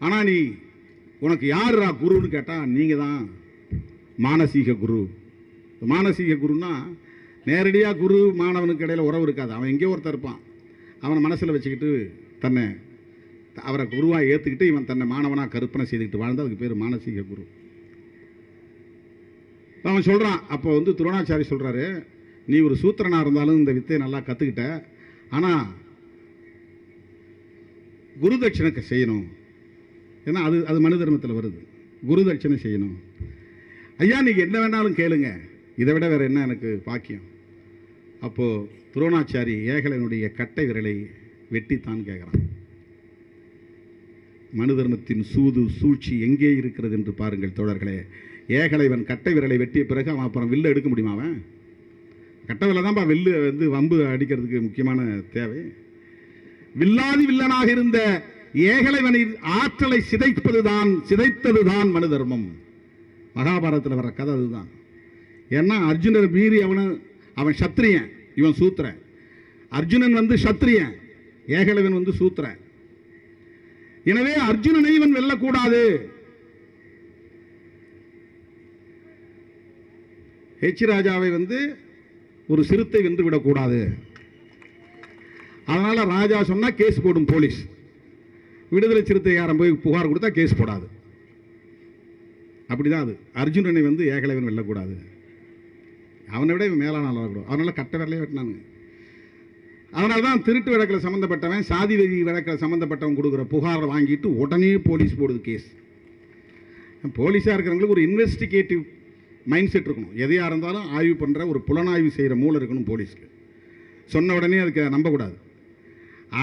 ஆனால் நீ உனக்கு யாருடா குருன்னு கேட்டால் நீங்கள் தான் மானசீக குரு. மானசீக குருன்னா நேரடியாக குரு மாணவனுக்கு இடையில் உறவு இருக்காது. அவன் எங்கேயோ ஒருத்தர் இருப்பான், அவனை மனசில் வச்சுக்கிட்டு தன்னை அவரை குருவாக ஏற்றுக்கிட்டு இவன் தன்னை மாணவனாக கற்பனை செய்துக்கிட்டு வாழ்ந்து அதுக்கு பேர் மானசீக குரு. அவன் சொல்கிறான். அப்போ வந்து துரோணாச்சாரி சொல்கிறாரு, நீ ஒரு சூத்திரனாக இருந்தாலும் இந்த வித்தையை நல்லா கற்றுக்கிட்ட, ஆனால் குரு தட்சணை செய்யணும். ஏன்னா அது அது மனு தர்மத்தில் வருது, குரு தட்சணை செய்யணும். ஐயா நீங்கள் என்ன வேணாலும் கேளுங்க, இதை விட வேறு என்ன எனக்கு பாக்கியம். அப்போது துரோணாச்சாரி ஏகலைவனுடைய கட்டை விரலை வெட்டித்தான் கேட்குறான். மனு தர்மத்தின் சூது சூழ்ச்சி எங்கே இருக்கிறது என்று பாருங்கள் தோழர்களே. ஏகலைவன் கட்டை விரலை வெட்டிய பிறகு அவன் அப்புறம் வில்லை எடுக்க முடியுமா? அவன் கட்டை விரலை தான்ப்பா வில்லு வந்து வம்பு அடிக்கிறதுக்கு முக்கியமான தேவை. வில்லாதி வில்லனாக இருந்த ஏகலைவனின் ஆற்றலை சிதைத்ததுதான் மனு தர்மம். மகாபாரதத்தில் வர கதை அதுதான். ஏன்னா அர்ஜுனர் மீறி அவன் சத்திரியன், இவன் சூத்திரன். அர்ஜுனன் வந்து சத்திரியன், ஏகலைவன் வந்து சூத்திரன். எனவே அர்ஜுனனை இவன் வெல்லக்கூடாது. ஹெச் ராஜாவை வந்து ஒரு சிறுத்தை வென்று விடக்கூடாது. அதனால ராஜா சொன்னா கேஸ் போடும் போலீஸ். விடுதலை சிறுத்தைக்காரன் போய் புகார் கொடுத்தா கேஸ் போடாது. அப்படிதான் அது. அர்ஜுனனை வந்து ஏகலைவன் வெல்லக்கூடாது, அவனை விட இவன் மேலான ஆளாகக்கூடாது. அதனால கட்ட விரலையே வெட்டினானுங்க. அதனால தான் திருட்டு வழக்கில் சம்மந்தப்பட்டவன், சாதி வெறி வழக்கில் சம்மந்தப்பட்டவன் கொடுக்குற புகாரை வாங்கிட்டு உடனே போலீஸ் போடுது கேஸ். போலீஸாக இருக்கிறவங்களுக்கு ஒரு இன்வெஸ்டிகேட்டிவ் மைண்ட் செட் இருக்கணும். எதையாக இருந்தாலும் ஆய்வு பண்ணுற ஒரு புலனாய்வு செய்கிற மூளை இருக்கணும் போலீஸ்க்கு. சொன்ன உடனே அதுக்கு நம்பக்கூடாது.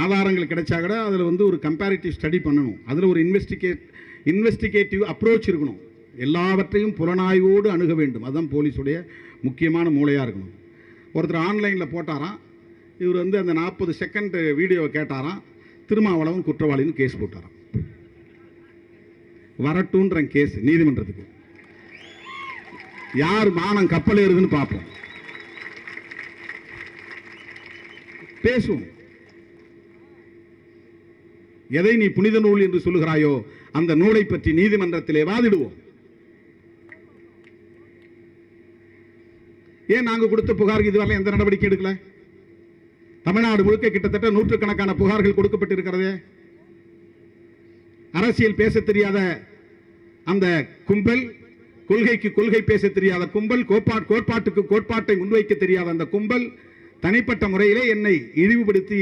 ஆதாரங்கள் கிடைச்சா கூட அதில் வந்து ஒரு கம்பேரிட்டிவ் ஸ்டடி பண்ணணும். அதில் ஒரு இன்வெஸ்டிகேட்டிவ் அப்ரோச் இருக்கணும். எல்லாவற்றையும் புலனாய்வோடு அணுக வேண்டும். அதுதான் போலீஸுடைய முக்கியமான மூளையாக இருக்கணும். ஒருத்தர் ஆன்லைனில் போட்டாராம், இவர் வந்து அந்த 40 செகண்ட் வீடியோவை கேட்டாராம், திருமாவளவன் குற்றவாளின்னு கேஸ் போட்டாராம். வரட்டுன்ற கேஸ் நீதிமன்றத்துக்கு. யார் மானம் கப்பல் ஏறுதுன்னு பார்ப்போம், பேசுவோம். எதை நீ புனித நூல் என்று சொல்லுகிறாயோ அந்த நூலை பற்றி நீதிமன்றத்திலே வாதிடுவோம். ஏன் நாங்க கொடுத்த புகாருக்கு இதுவரை எந்த நடவடிக்கை எடுக்கல? தமிழ்நாடு முழுக்க கிட்டத்தட்ட நூற்றுக்கணக்கான புகார்கள் கொடுக்கப்பட்டிருக்கிறது. அரசியல் பேச தெரியாத அந்த கும்பல், கொள்கைக்கு கொள்கை பேச தெரியாத கும்பல், கோட்பாட்டுக்கு கோட்பாட்டை முன்வைக்க தெரியாத அந்த கும்பல் தனிப்பட்ட முறையிலே என்னை இழிவுபடுத்தி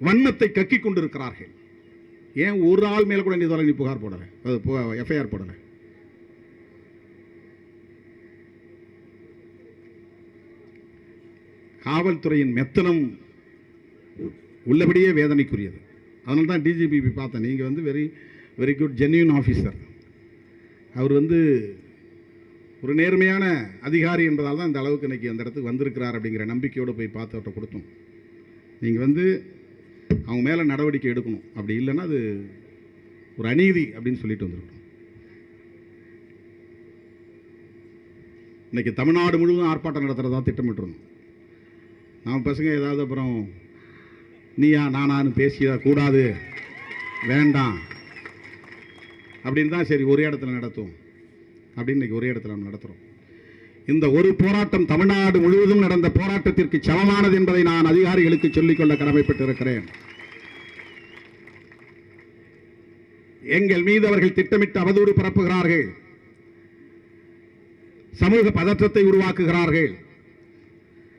வன்மத்தை கக்கிக் கொண்டிருக்கிறார்கள். ஏன் ஒரு ஆள் மேல கூட நீ புகார் போடல, எஃப்ஐஆர் போடல? காவல்துறையின் மெத்தனம் உள்ளபடியே வேதனைக்குரியது. அதனால தான் டிஜிபி பார்த்தேன். நீங்கள் வந்து very very good genuine officer. அவர் வந்து ஒரு நேர்மையான அதிகாரி என்பதால் தான் இந்த அளவுக்கு இன்றைக்கி அந்த இடத்துக்கு வந்திருக்கிறார் அப்படிங்கிற நம்பிக்கையோடு போய் பார்த்து கொடுத்தோம். நீங்கள் வந்து அவங்க மேலே நடவடிக்கை எடுக்கணும், அப்படி இல்லைன்னா அது ஒரு அநீதி அப்படின்னு சொல்லிட்டு வந்துருக்கணும். இன்றைக்கி தமிழ்நாடு முழுவதும் ஆர்ப்பாட்டம் நடத்துகிறதா திட்டமிட்டுருந்தோம். நம்ம பசங்க ஏதாவது அப்புறம் நீயா நானான்னு பேசிய கூடாது, வேண்டாம் அப்படின்னு தான் சரி ஒரே இடத்துல நடத்துவோம் அப்படின்னு இன்றைக்கி ஒரே இடத்துல நம்ம நடத்துகிறோம். இந்த ஒரு போராட்டம் தமிழ்நாடு முழுவதும் நடந்த போராட்டத்திற்கு சமமானது என்பதை நான் அதிகாரிகளுக்கு சொல்லிக்கொள்ள கடமைப்பட்டிருக்கிறேன். எங்கள் மீது அவர்கள் திட்டமிட்டு அவதூறு பரப்புகிறார்கள், சமூக பதற்றத்தை உருவாக்குகிறார்கள்,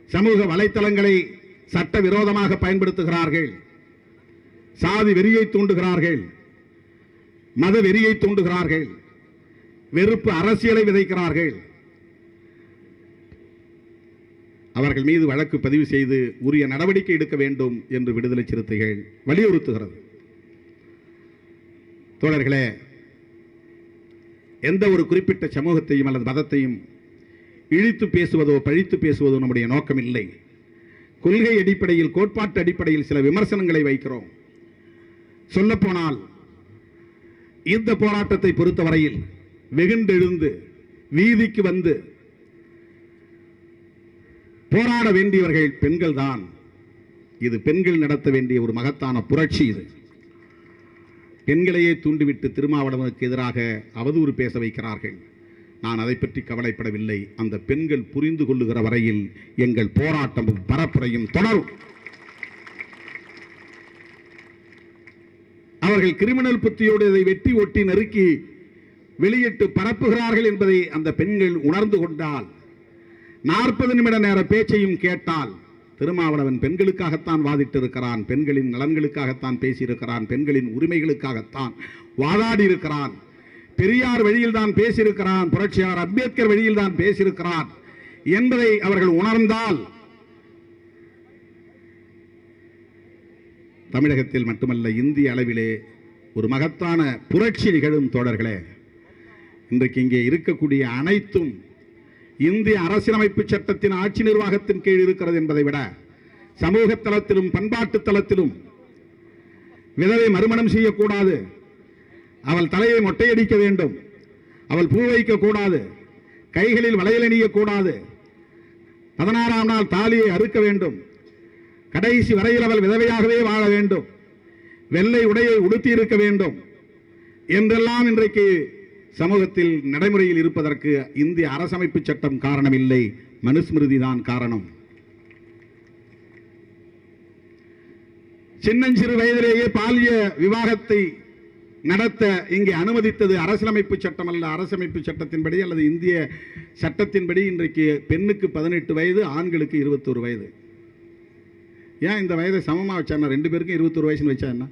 சமூக வலைத்தளங்களை சட்ட விரோதமாக பயன்படுத்துகிறார்கள், சாதி வெறியை தூண்டுகிறார்கள், மத வெறியை தூண்டுகிறார்கள், வெறுப்பு அரசியலை விதைக்கிறார்கள். அவர்கள் மீது வழக்கு பதிவு செய்து உரிய நடவடிக்கை எடுக்க வேண்டும் என்று விடுதலை சிறுத்தைகள் வலியுறுத்துகிறது. தோழர்களே, எந்த ஒரு குறிப்பிட்ட சமூகத்தையும் அல்லது மதத்தையும் இழித்து பேசுவதோ பழித்து பேசுவதோ நம்முடைய நோக்கம் இல்லை. கொள்கை அடிப்படையில், கோட்பாட்டு அடிப்படையில் சில விமர்சனங்களை வைக்கிறோம். சொல்லப்போனால் இந்த போராட்டத்தை பொறுத்தவரையில் வெகுண்டெழுந்து வீதிக்கு வந்து போராட வேண்டியவர்கள் பெண்கள் தான். இது பெண்கள் நடத்த வேண்டிய ஒரு மகத்தான புரட்சி. இது பெண்களையே தூண்டிவிட்டு திருமாவளவனுக்கு எதிராக அவதூறு பேச வைக்கிறார்கள். நான் அதை பற்றி கவலைப்படவில்லை. அந்த பெண்கள் புரிந்து கொள்ளுகிற வரையில் எங்கள் போராட்டமும் பரப்புரையும் தொடரும். அவர்கள் கிரிமினல் புத்தியோடு இதை வெட்டி ஒட்டி நறுக்கி வெளியிட்டு பரப்புகிறார்கள் என்பதை அந்த பெண்கள் உணர்ந்து கொண்டால், 40 நிமிட நேர பேச்சையும் கேட்டால், திருமாவளவன் பெண்களுக்காகத்தான் வாதிட்டு இருக்கிறான், பெண்களின் நலன்களுக்காகத்தான் பேசியிருக்கிறான், பெண்களின் உரிமைகளுக்காகத்தான் வாதாடி இருக்கிறான், பெரியார் வழியில் தான் பேசியிருக்கிறான், புரட்சியார் அம்பேத்கர் வழியில் தான் பேசியிருக்கிறான் என்பதை அவர்கள் உணர்ந்தால், தமிழகத்தில் மட்டுமல்ல இந்திய அளவிலே ஒரு மகத்தான புரட்சி நிகழும். தோழர்களே, இன்றைக்கு இங்கே இருக்கக்கூடிய அனைத்தும் இந்திய அரசியலமைப்பு சட்டத்தின் ஆட்சி நிர்வாகத்தின் கீழ் இருக்கிறது என்பதை விட சமூக தளத்திலும் பண்பாட்டு தளத்திலும் விதவை மறுமணம் செய்யக்கூடாது, அவள் தலையை மொட்டையடிக்க வேண்டும், அவள் பூ வைக்க கூடாது, கைகளில் வளையல் அணியக்கூடாது, 16ஆம் நாள் தாலியை அறுக்க வேண்டும், கடைசி வரையில் அவள் விதவையாகவே வாழ வேண்டும், வெள்ளை உடையை உடுத்தி இருக்க வேண்டும் என்றெல்லாம் இன்றைக்கு சமூகத்தில் நடைமுறையில் இருப்பதற்கு இந்திய அரசமைப்பு சட்டம் காரணம் இல்லை, மனுஸ்மிருதி தான் காரணம். சின்னஞ்சிறு வயதிலேயே பாலிய விவாகத்தை நடத்த இங்கே அனுமதித்தது அரசியலமைப்பு சட்டம் அல்ல. அரசமைப்பு சட்டத்தின்படி அல்லது இந்திய சட்டத்தின்படி இன்றைக்கு பெண்ணுக்கு 18 வயது, ஆண்களுக்கு 21 வயது. ஏன் இந்த வயதை சமமாக வச்சாருன்னா 2 பேருக்கும் 21 வயசுன்னு வச்சா என்ன?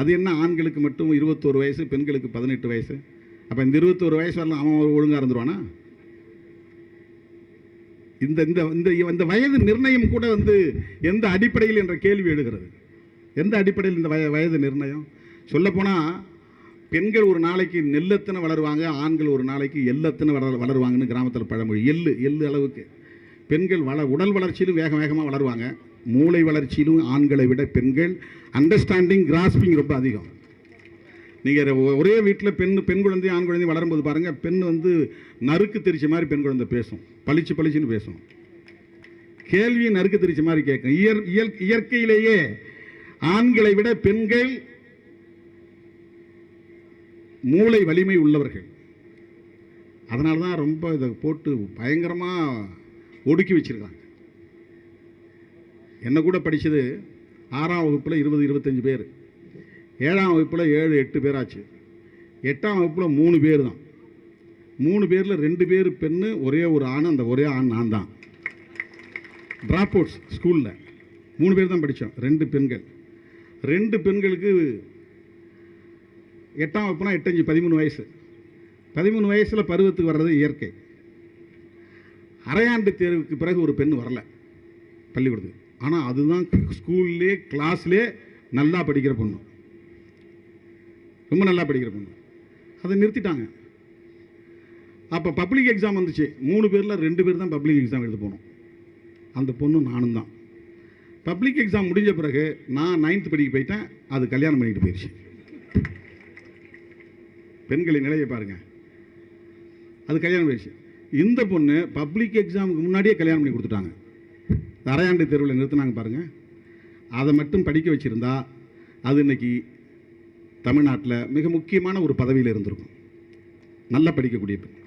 அது என்ன ஆண்களுக்கு மட்டும் 21 வயசு, பெண்களுக்கு 18 வயசு? அப்போ இந்த 21 வயசு வரலாம் அவன் ஒழுங்காக இருந்துருவானா? இந்த இந்த இந்த வயது நிர்ணயம் கூட எந்த அடிப்படையில் என்ற கேள்வி எழுகிறது. எந்த அடிப்படையில் இந்த வயது நிர்ணயம்? சொல்லப்போனால் பெண்கள் ஒரு நாளைக்கு நெல்லத்தனை வளருவாங்க, ஆண்கள் ஒரு நாளைக்கு எல்லத்தனை வளருவாங்கன்னு கிராமத்தில் பழமொழி. எள்ளு அளவுக்கு பெண்கள் உடல் வளர்ச்சியிலும் வேகமாக வளருவாங்க, மூளை வளர்ச்சியிலும் ஆண்களை விட பெண்கள் அண்டர்ஸ்டாண்டிங், கிராஸ்பிங் ரொம்ப அதிகம். நீங்கள் ஒரே வீட்டில் பெண் குழந்தை ஆண் குழந்தை வளரும்போது பாருங்கள், பெண் நறுக்கு தெரிச்ச மாதிரி பெண் குழந்தை பேசும், பளிச்சுன்னு பேசும், கேள்வி நறுக்கு தெரிச்ச மாதிரி கேட்கும். இயற்கையிலேயே ஆண்களை விட பெண்கள் மூளை வலிமை உள்ளவர்கள். அதனால தான் ரொம்ப இதை போட்டு பயங்கரமாக ஒடுக்கி வச்சிருக்காங்க. என்ன கூட படித்தது 6ஆம் வகுப்பில் 20-25 பேர், 7ஆம் வகுப்பில் 7-8 பேர் ஆச்சு, 8ஆம் வகுப்பில் 3 பேர் தான். 3 பேரில் 2 பேர் பெண்ணு, ஒரே ஒரு ஆண். அந்த ஒரே ஆண் நான் தான். ட்ராப் அவுட்ஸ் ஸ்கூலில் 3 பேர் தான் படித்தோம், 2 பெண்கள். 2 பெண்களுக்கு 8ஆம் வகுப்புனா 8-5 13 வயசு. 13 வயசில் பருவத்துக்கு வர்றது இயற்கை. அரையாண்டு தேர்வுக்கு பிறகு ஒரு பெண் வரல பள்ளிக்கூடத்துக்கு. ஆனால் அதுதான் ஸ்கூல்லே கிளாஸ்லே நல்லா படிக்கிற பொண்ணு, ரொம்ப நல்லா படிக்கிற பொண்ணு. அதை நிறுத்திட்டாங்க. அப்போ பப்ளிக் எக்ஸாம் வந்துச்சு. 3 பேரில் 2 பேர் தான் பப்ளிக் எக்ஸாம் எழுத போனோம். அந்த பொண்ணு நானும் தான். பப்ளிக் எக்ஸாம் முடிஞ்ச பிறகு நான் 9th படிக்க போயிட்டேன், அது கல்யாணம் பண்ணிட்டு போயிடுச்சு. பெண்களின் நிலையை பாருங்க, அது கல்யாணம் போயிடுச்சு. இந்த பொண்ணு பப்ளிக் எக்ஸாமுக்கு முன்னாடியே கல்யாணம் பண்ணி கொடுத்துட்டாங்க. அரையாண்டு தேர்வில் நிறுத்தினாங்க பாருங்கள். அதை மட்டும் படிக்க வச்சுருந்தா அது இன்னைக்கு தமிழ்நாட்டில் மிக முக்கியமான ஒரு பதவியில் இருந்திருக்கும். நல்லா படிக்கக்கூடிய பெண்.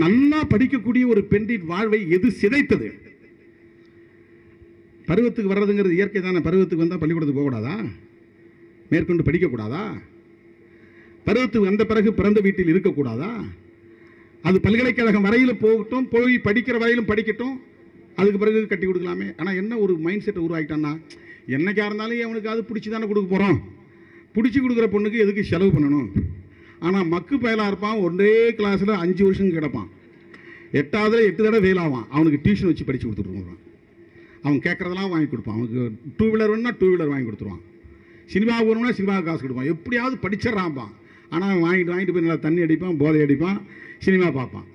நல்லா படிக்கக்கூடிய ஒரு பெண்ணின் வாழ்வை எது சிதைத்தது? பருவத்துக்கு வர்றதுங்கிறது இயற்கை தானே. பருவத்துக்கு வந்தால் பள்ளிக்கூடத்துக்கு போகக்கூடாதா? மேற்கொண்டு படிக்கக்கூடாதா? பருவத்துக்கு வந்த பிறகு பிறந்த வீட்டில் இருக்கக்கூடாதா? அது பல்கலைக்கழகம் வரையில் போகட்டும், போய் படிக்கிற வரையிலும் படிக்கட்டும், அதுக்கு பிறகு கட்டி கொடுக்கலாமே. ஆனால் என்ன ஒரு மைண்ட் செட்டை உருவாக்கிட்டான்னா, என்னைக்கா இருந்தாலும் அவனுக்கு அது பிடிச்சி தானே கொடுக்க போகிறோம், பிடிச்சி கொடுக்குற பொண்ணுக்கு எதுக்கு செலவு பண்ணணும்? ஆனால் மக்கு பயலாக இருப்பான், ஒரே கிளாஸில் 5 வருஷம் கிடப்பான், 8ஆவதுல 8 தடவை ஃபெயில் ஆவான். அவனுக்கு டியூஷன் வச்சு படித்து கொடுத்துருவான். அவன் கேட்குறதெல்லாம் வாங்கி கொடுப்பான். அவனுக்கு 2 வீலர் வேணும்னா 2 வீலர் வாங்கி கொடுத்துருவான். சினிமாவுக்கு போகணும்னா சினிமாவுக்கு காசு கொடுப்பான். எப்படியாவது படிச்சிடறான்பான். ஆனால் அவன் வாங்கிட்டு போய் நல்லா தண்ணி அடிப்பான், போதை அடிப்பான், சினிமா பார்ப்பான்.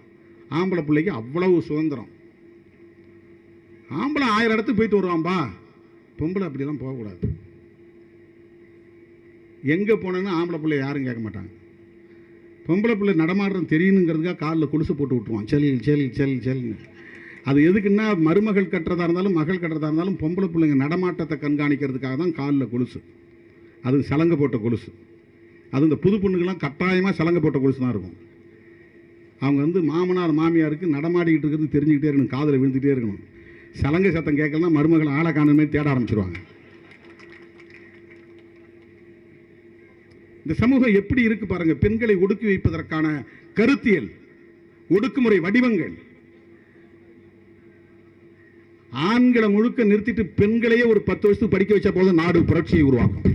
ஆம்பளை பிள்ளைக்கு அவ்வளவு சுதந்திரம். ஆம்பளை 1000 இடத்துக்கு போயிட்டு வருவான்பா, பொம்பளை அப்படிலாம் போகக்கூடாது. எங்கே போனேன்னு ஆம்பளை பிள்ளை யாரும் கேட்க மாட்டாங்க. பொம்பளை பிள்ளை நடமாடுறது தெரியணுங்கிறதுக்காக காலில் கொலுசு போட்டு விட்டுருவான், செல் செல் செல் செல்னு. அது எதுக்குன்னா மருமகள் கட்டுறதா இருந்தாலும் மகள் கட்டுறதா இருந்தாலும் பொம்பளை பிள்ளைங்க நடமாட்டத்தை கண்காணிக்கிறதுக்காக தான் காலில் கொலுசு, அது சலங்கை போட்ட கொலுசு. அது இந்த புது பொண்ணுக்கெல்லாம் கட்டாயமாக சலங்கை போட்ட கொலுசு தான் இருக்கும். அவங்க வந்து மாமனார் மாமியாருக்கு நடமாடிக்கிட்டு இருக்கிறது தெரிஞ்சுக்கிட்டே இருக்கணும், காதில் விழுந்துகிட்டே இருக்கணும். சலங்கை சத்தம் கேட்கலன்னா மருமகள் ஆளை காணுமே தேட ஆரம்பிச்சிருவாங்க. இந்த சமூகம் எப்படி இருக்கு பாருங்க. பெண்களை ஒடுக்கி வைப்பதற்கான கருத்தியல், ஒடுக்குமுறை வடிவங்கள். ஆண்களை முழுக்க நிறுத்திட்டு பெண்களையே ஒரு 10 வருஷத்துக்கு படிக்க வச்சா போதும் நாடு புரட்சியை உருவாக்கும்.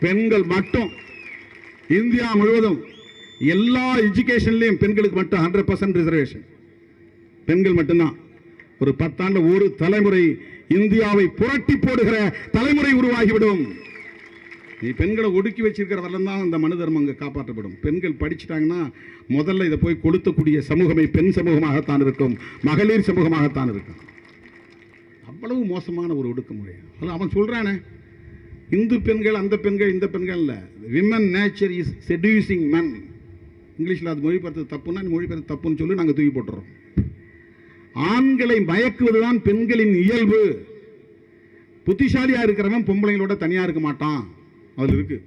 பெண்கள் மட்டும் இந்தியா முழுவதும் எல்லா எஜுகேஷன்லையும் பெண்களுக்கு மட்டும் 100% ரிசர்வேஷன். பெண்கள் மட்டும்தான். ஒரு 10 ஆண்டு ஒரு தலைமுறை இந்தியாவை புரட்டி போடுகிற தலைமுறை உருவாகிவிடும். நீ பெண்களை ஒடுக்கி வச்சிருக்கிற வரலாம் தான் இந்த மனு தர்மம் அங்கே காப்பாற்றப்படும். பெண்கள் படிச்சுட்டாங்கன்னா முதல்ல இதை போய் கொளுத்தக்கூடிய சமூகமே பெண் சமூகமாகத்தான் இருக்கும், மகளிர் சமூகமாகத்தான் இருக்கும். அவ்வளவு மோசமான ஒரு ஒடுக்குமுறை. அவன் சொல்றானே, இந்து பெண்கள் அந்த பெண்கள் இந்த பெண்கள் இல்லை, விமன் நேச்சர் இஸ் செடியூசிங் மென். இங்கிலீஷில் அது மொழிபெயர்த்து தப்புன்னா மொழிபெயர்த்து தப்புன்னு சொல்லி நாங்கள் தூக்கி போட்டுறோம். ஆண்களை மயக்குவதுதான் பெண்களின் இயல்பு. புத்திசாலியா இருக்கிறவன் பொம்பளைங்களோட தனியா இருக்க மாட்டான், அதுல இருக்கு.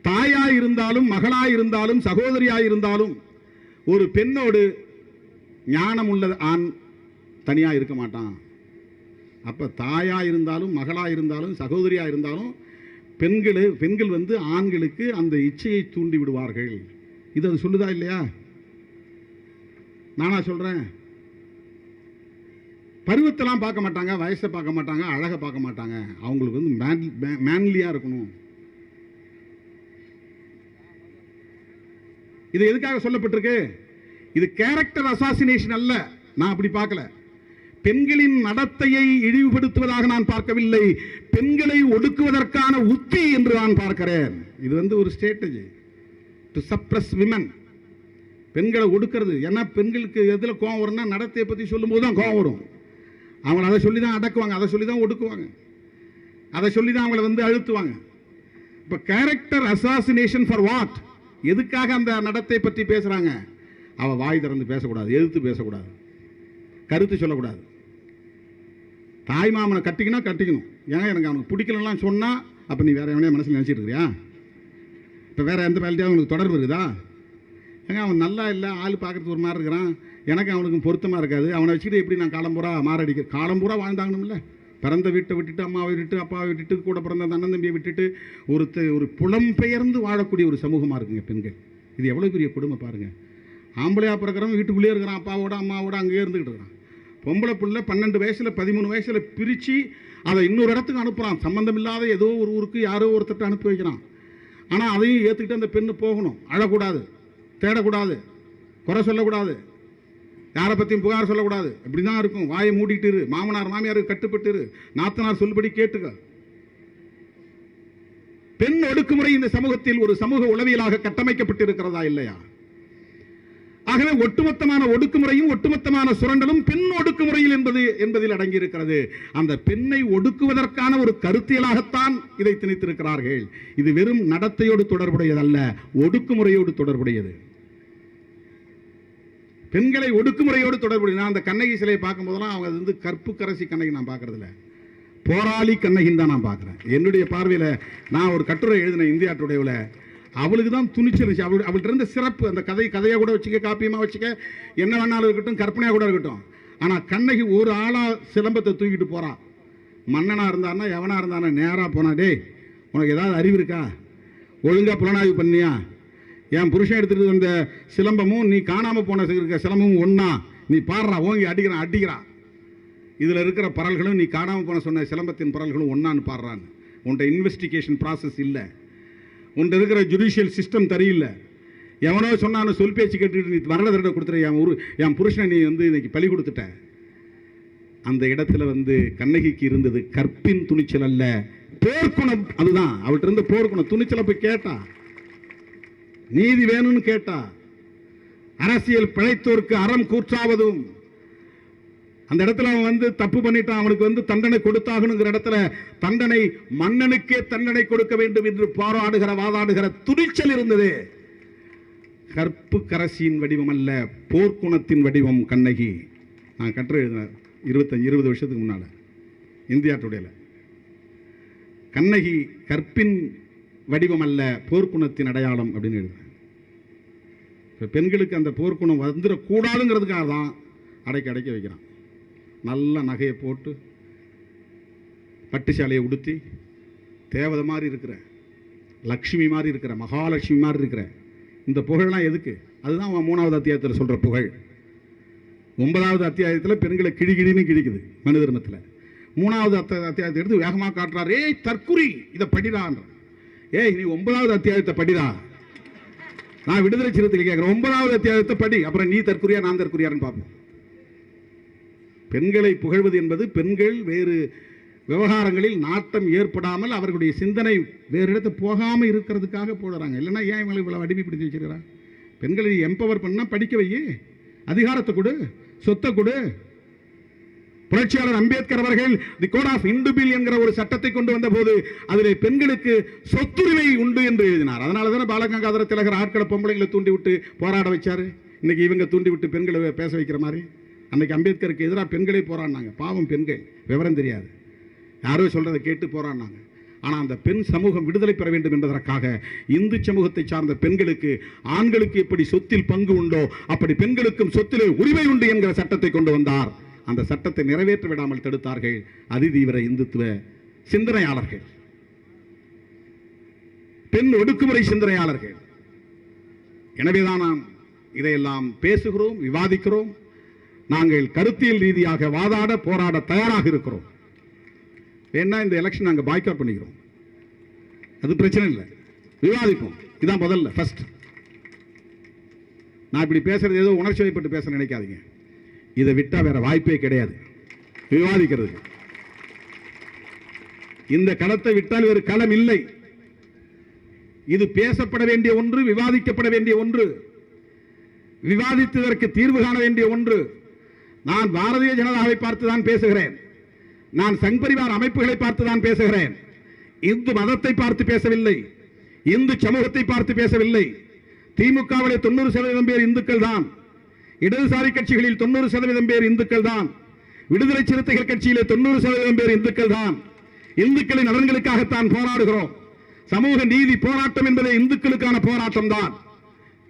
தாயா இருந்தாலும் மகளா இருந்தாலும் சகோதரியா இருந்தாலும் ஒரு பெண்ணோடு ஞானம் உள்ள ஆண் தனியா இருக்க மாட்டான். அப்ப தாயா இருந்தாலும் மகளா இருந்தாலும் சகோதரியா இருந்தாலும் பெண்கள் வந்து ஆண்களுக்கு அந்த இச்சையை தூண்டி விடுவார்கள். இது அது சொல்லுதா இல்லையா? நானா சொல்றேன்? பருவத்தெல்லாம் பார்க்க மாட்டாங்க, வயசை பார்க்க மாட்டாங்க, அழகை பார்க்க மாட்டாங்க. அவங்களுக்கு வந்து மேன்லியா இருக்கணும். இது எதுக்காக சொல்லப்பட்டிருக்கு? இது கேரக்டர் அசாசினேஷன் அல்ல. நான் அப்படி பார்க்கல. பெண்களின் நடத்தையை இழிவுபடுத்துவதாக நான் பார்க்கவில்லை, பெண்களை ஒடுக்குவதற்கான உத்தி என்று நான் பார்க்கிறேன். இது வந்து ஒரு ஸ்ட்ராட்டஜி டு சப்ரஸ் விமன். பெண்களை ஒடுக்கிறது. ஏன்னா பெண்களுக்கு எதுல கோவம் வரும்னா நடத்தையை பற்றி சொல்லும் போது தான் கோவம் வரும். அவங்களை அதை சொல்லி தான் அடக்குவாங்க, அதை சொல்லி தான் ஒடுக்குவாங்க, அதை சொல்லி தான் அவங்களை வந்து அழுத்துவாங்க. இப்போ கேரக்டர் அசாசினேஷன் ஃபார் வாட்? எதுக்காக அந்த நடத்தை பற்றி பேசுறாங்க? அவ வாய் திறந்து பேசக்கூடாது, எதிர்த்து பேசக்கூடாது, கருத்து சொல்லக்கூடாது. தாய் மாமனை கட்டிக்கணும். ஏன் எனக்கு அவனுக்கு பிடிக்கலலாம் சொன்னா அப்ப நீ வேற எவனையா மனசில் நினைச்சிட்டு இருக்கிறியா? இப்போ வேற எந்த வேலையும் அவனுக்கு தொடர்பு இருக்குதா? ஏங்க அவன் நல்லா இல்லை, ஆள் பார்க்கறதுக்கு ஒரு மாதிரி இருக்கிறான், எனக்கு அவனுக்கு பொருத்தமாக இருக்காது, அவனை வச்சுக்கிட்டு எப்படி நான் காலம்பூரா மாரடிக்க? காலம்பூரா வாழ்ந்தாங்கணும்ல. பிறந்த வீட்டை விட்டுட்டு, அம்மாவை விட்டுட்டு, அப்பாவை விட்டுட்டு, கூட பிறந்த அண்ணன் தம்பியை விட்டுட்டு ஒரு புலம்பெயர்ந்து வாழக்கூடிய ஒரு சமூகமாக இருக்குங்க பெண்கள். இது எவ்வளோ பெரிய கொடுமை பாருங்க. ஆம்பளையா பிறக்கிறவன் வீட்டுக்குள்ளேயே இருக்கிறான், அப்பாவோட அம்மாவோட அங்கேயே இருந்துக்கிட்டு இருக்கிறான். பொம்பளை பிள்ளை 12 வயசுல 13 வயசுல பிரித்து அதை இன்னொரு இடத்துக்கு அனுப்புகிறான். சம்பந்தம் இல்லாத ஏதோ ஒரு ஊருக்கு யாரோ ஒருத்தட்ட அனுப்பி வைக்கிறான். ஆனால் அதையும் ஏற்றுக்கிட்டு அந்த பெண்ணு போகணும். அழக்கூடாது, தேடக்கூடாது, குறை சொல்லக்கூடாது, யாரை பற்றியும் புகார் சொல்லக்கூடாது. இப்படி தான் இருக்கும். வாயை மூடிட்டு இரு, மாமனார் மாமியாருக்கு கட்டுப்பட்டு இரு, நாத்தனார் சொல்லுபடி கேட்டுக்க. பெண் ஒடுக்குமுறை இந்த சமூகத்தில் ஒரு சமூக உளவியலாக கட்டமைக்கப்பட்டிருக்கிறதா இல்லையா? ஆகவே ஒட்டுமொத்தமான ஒடுக்குமுறையும் ஒட்டுமொத்தமான சுரண்டலும் பெண் ஒடுக்குமுறையில் என்பதில் அடங்கி இருக்கிறது. அந்த பெண்ணை ஒடுக்குவதற்கான ஒரு கருத்தியலாகத்தான் இதை திணித்திருக்கிறார்கள். இது வெறும் நடத்தையோடு தொடர்புடையது அல்ல, ஒடுக்குமுறையோடு தொடர்புடையது. பெண்களை ஒடுக்குமுறையோடு தொடர்புடைய. நான் அந்த கண்ணகி சிலையை பார்க்கும் போதெல்லாம் அவங்க வந்து கற்பு கரசி கண்ணகி நான் பார்க்கறதில்ல, போராளி கண்ணகின்னு தான் நான் பார்க்குறேன். என்னுடைய பார்வையில் நான் ஒரு கட்டுரை எழுதினேன் இந்தியா டுடேவில். அவளுக்கு தான் துணிச்சல். அவள்கிட்ட இருந்த சிறப்பு, அந்த கதையாக கூட வச்சுக்க, காப்பியமாக வச்சுக்க, என்ன வேணாலும் இருக்கட்டும், கற்பனையாக கூட இருக்கட்டும். ஆனால் கண்ணகி ஒரு ஆளா சிலம்பத்தை தூக்கிட்டு போறா. மன்னனாக இருந்தானா எவனாக இருந்தானா நேராக போனா, டேய் உனக்கு ஏதாவது அறிவு இருக்கா? ஒழுங்காக புலனாய்வு பண்ணியா? என் புருஷன் எடுத்துகிட்டு வந்த சிலம்பமும் நீ காணாமல் போன சிலம்பமும் ஒன்றா? நீ பாடுறா, ஓங்கி அடிக்கிறான். இதில் இருக்கிற பரல்களும் நீ காணாமல் போன சொன்ன சிலம்பத்தின் பரல்களும் ஒன்றான்னு பாடுறான்னு. உன்ட்ட இன்வெஸ்டிகேஷன் ப்ராசஸ் இல்லை, உன்ட்ட இருக்கிற ஜுடிஷியல் சிஸ்டம் சரியில்லை. எவனோ சொன்னான்னு சொல் பேச்சு கேட்டுட்டு நீ வரல திருட கொடுத்துற, என் புருஷனை நீ வந்து இன்னைக்கு பலி கொடுத்துட்ட. அந்த இடத்துல வந்து கண்ணகிக்கு இருந்தது கற்பின் துணிச்சல் அல்ல, போர்க்குணம். அதுதான் அவள்கிட்ட இருந்த போர்க்குணம். துணிச்சலை போய் கேட்டா, நீதி வேணும்னு கேட்டா. அரசியல் பிழைத்தோருக்கு அறம் கூற்றாவதும், அந்த இடத்துல அவன் வந்து தப்பு பண்ணிட்டான், அவனுக்கு வந்து தண்டனை கொடுத்தாகணுங்கிற இடத்துல தண்டனை மன்னனுக்கே தண்டனை கொடுக்க வேண்டும் என்று போராடுகிற வாதாடுகிற துணிச்சல் இருந்தது. கற்பு கரசியின் வடிவம் அல்ல, போர்க்குணத்தின் வடிவம் கண்ணகி. நான் கட்டுரை எழுதினேன் 20 வருஷத்துக்கு முன்னால் இந்தியா டுடேல. கண்ணகி கற்பின் வடிவம் அல்ல, போர்க்குணத்தின் அடையாளம் அப்படின்னு எழுதுறேன். இப்போ பெண்களுக்கு அந்த போர்க்குணம் வந்துடக்கூடாதுங்கிறதுக்காக தான் அடைக்க வைக்கிறான். நல்ல நகையை போட்டு பட்டு சேலையை உடுத்தி தேவதை மாதிரி இருக்கிற, லக்ஷ்மி மாதிரி இருக்கிற, மகாலட்சுமி மாதிரி இருக்கிற இந்த புகழ்லாம் எதுக்கு? அதுதான் அவன் 3வது அத்தியாயத்தில் சொல்கிற புகழ். 9வது அத்தியாயத்தில் பெண்களை கிழிகிழின்னு கிழிக்குது மனு தர்மத்தில். 3வது அத்தியாயத்தை எடுத்து வேகமாக காட்டுறார். ஏய் தற்குறி, இதை படிடான்ற. ஏய் நீ 9வது அத்தியாயத்தை படிடா. நான் விடுதலை சிறுத்தைகள் கேட்குறேன், 9வது அத்தியாயத்தை படி. அப்புறம் நீ தற்குறியா நான் தற்குறியான்னு பார்ப்போம். பெண்களை புகழ்வது என்பது பெண்கள் வேறு விவகாரங்களில் நாட்டம் ஏற்படாமல் அவர்களுடைய சிந்தனை வேறு இடத்து போகாமல் இருக்கிறதுக்காக போடுறாங்க. இல்லைன்னா ஏன் இவங்களை இவ்வளவு அடிமைப்படுத்தி வச்சிருக்கிறான்? பெண்களை எம்பவர் பண்ணால் படிக்க வையே, அதிகாரத்தை கொடு, சொத்தை கொடு. புரட்சியாளர் அம்பேத்கர் அவர்கள் தி கோட் ஆஃப் இண்டுபில் என்கிற ஒரு சட்டத்தை கொண்டு வந்த போது அதில் பெண்களுக்கு சொத்துரிமை உண்டு என்று எழுதினார். அதனால தானே பாலகங்காதர திலகர் ஆட்களை பொம்பளைங்களை தூண்டி விட்டு போராட வச்சாரு. இன்னைக்கு இவங்க தூண்டி விட்டு பெண்களை பேச வைக்கிற மாதிரி. அன்னைக்கு அம்பேத்கருக்கு எதிராக பெண்களே போராடினாங்க. பாவம் பெண்கள், விவரம் தெரியாது, யாரோ சொல்றதை கேட்டு போராடினாங்க. ஆனால் அந்த பெண் சமூகம் விடுதலை பெற வேண்டும் என்பதற்காக இந்து சமூகத்தை சார்ந்த பெண்களுக்கு ஆண்களுக்கு எப்படி சொத்தில் பங்கு உண்டோ அப்படி பெண்களுக்கும் சொத்திலே உரிமை உண்டு என்கிற சட்டத்தை கொண்டு வந்தார். அந்த சட்டத்தை நிறைவேற்ற விடாமல் தடுத்தார்கள் அதிதீவிர இந்துத்துவ சிந்தனையாளர்கள், பெண் ஒடுக்குமுறை சிந்தனையாளர்கள். எனவேதான் நாம் இதையெல்லாம் பேசுகிறோம், விவாதிக்கிறோம். நாங்கள் கருத்தியல் ரீதியாக வாதாட போராட தயாராக இருக்கிறோம். ஏன்னா இந்த எலெக்ஷன் நாங்கள் பாய்காட் பண்ணிக்கிறோம், அது பிரச்சனை இல்லை, விவாதிப்போம். இதான் முதல்ல ஃபர்ஸ்ட். நான் இப்படி பேசுறது ஏதோ உணர்ச்சி வயப்பட்டு பேச நினைக்காதீங்க. இதை விட்டா வேற வாய்ப்பே கிடையாது விவாதிக்கிறது. இந்த களத்தை விட்டால் வேறு களம் இல்லை. இது பேசப்பட வேண்டிய ஒன்று, விவாதிக்கப்பட வேண்டிய ஒன்று, விவாதித்ததற்கு தீர்வு காண வேண்டிய ஒன்று. நான் பாரதிய ஜனதாவை பார்த்துதான் பேசுகிறேன், நான் சங் பரிவார் அமைப்புகளை பார்த்துதான் பேசுகிறேன். இந்து மதத்தை பார்த்து பேசவில்லை, இந்து சமூகத்தை பார்த்து பேசவில்லை. திமுகவிலே 90% பேர் இந்துக்கள் தான், இடதுசாரி கட்சிகளில் 90% பேர் இந்துக்கள் தான், விடுதலை சிறுத்தைகள் கட்சியிலே 90% பேர் இந்துக்கள் தான். இந்துக்களின் நலன்களுக்காகத்தான் போராடுகிறோம். சமூக நீதி போராட்டம் என்பதே இந்துக்களுக்கான போராட்டம் தான்.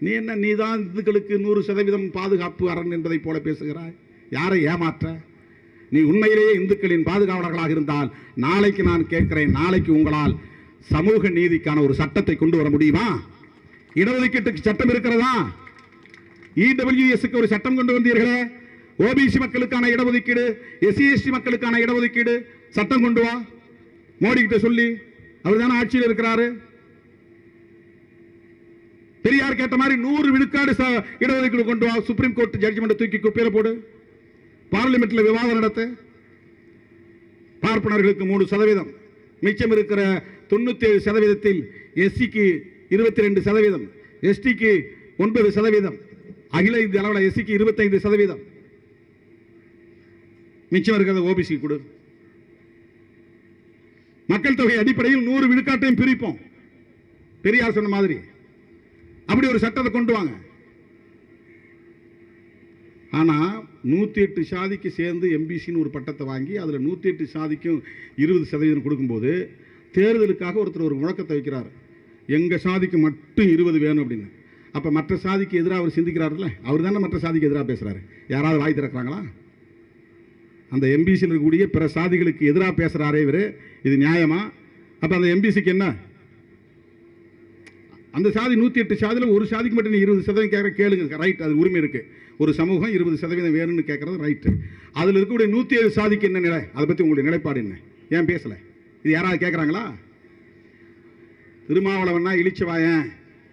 நீ என்ன, நீதான் இந்துக்களுக்கு 100% பாதுகாப்பு அரண் என்பதை போல பேசுகிறாய். யாரை ஏமாற்ற? நீ உண்மையிலேயே இந்துக்களின் பாதுகாவலர்களாக இருந்தால் நாளைக்கு நான் கேட்கிறேன், நாளைக்கு உங்களால் சமூக நீதிக்கான ஒரு சட்டத்தை கொண்டு வர முடியுமா? இடஒதுக்கீட்டுக்கு சட்டம் இருக்கிறதா? இடபிள்யூஎஸ்க்கு ஒரு சட்டம் கொண்டு வந்தீர்களே, ஓபிசி மக்களுக்கான இடஒதுக்கீடு, எஸ்சி எஸ்டி மக்களுக்கான இடஒதுக்கீடு சட்டம் கொண்டு வா. மோடி கிட்ட சொல்லி, அவர் தானே ஆட்சியில் இருக்கிறாரு. பெரியார் கேட்ட மாதிரி 100 விழுக்காடு இடஒதுக்கீடு கொண்டு வா. சுப்ரீம் கோர்ட் ஜட்ஜ்மெண்ட் தூக்கி குப்பையில போடு. பார்லிமெண்ட்ல விவாதம் நடத்த. பார்ப்பனர்களுக்கு 3%, மிச்சம் இருக்கிற 97%, எஸ்சிக்கு 22%, எஸ்டிக்கு 9%, அகில இந்திய அளவில் எஸ்சிக்கு 25%, மிச்சம் இருக்கிறத ஓபிசி கொடு. மக்கள் தொகை அடிப்படையில் 100 விழுக்காட்டையும் பிரிப்போம். பெரியார் சொன்ன மாதிரி அப்படி ஒரு சட்டத்தை கொண்டு வாங்க. ஆனா 108 சாதிக்கு சேர்ந்து எம்பிசின்னு ஒரு பட்டத்தை வாங்கி அதுல 108 சாதிக்கும் 20% கொடுக்கும்போது தேர்தலுக்காக ஒருத்தர் ஒரு முழக்கத்தை வைக்கிறார், எங்க சாதிக்கு மட்டும் 20 வேணும் அப்படின்னு. அப்ப மற்ற சாதிக்கு எதிராக அவர் சிந்திக்கிறாருல்ல, அவர் தானே மற்ற சாதிக்கு எதிராக பேசுறாரு. யாராவது வாய் திறக்கிறாங்களா? அந்த எம்பிசியில் இருக்கக்கூடிய பிற சாதிகளுக்கு எதிராக பேசுறாரே இவரு, இது நியாயமா? அப்ப அந்த எம்பிசிக்கு என்ன? அந்த சாதி 108 சாதியில் ஒரு சாதிக்கு மட்டும் 20% கேட்குற கேளுங்க, ரைட், அது உரிமை இருக்கு. ஒரு சமூகம் 20% வேணும்னு கேட்கறது ரைட்டு. அதில் இருக்கக்கூடிய 107 சாதிக்கு என்ன நிலை, அதை பற்றி உங்களுடைய நிலைப்பாடு என்ன? ஏன் பேசல? இது யாராவது கேட்குறாங்களா? திருமாவளவன்னா இழிச்சவாயன்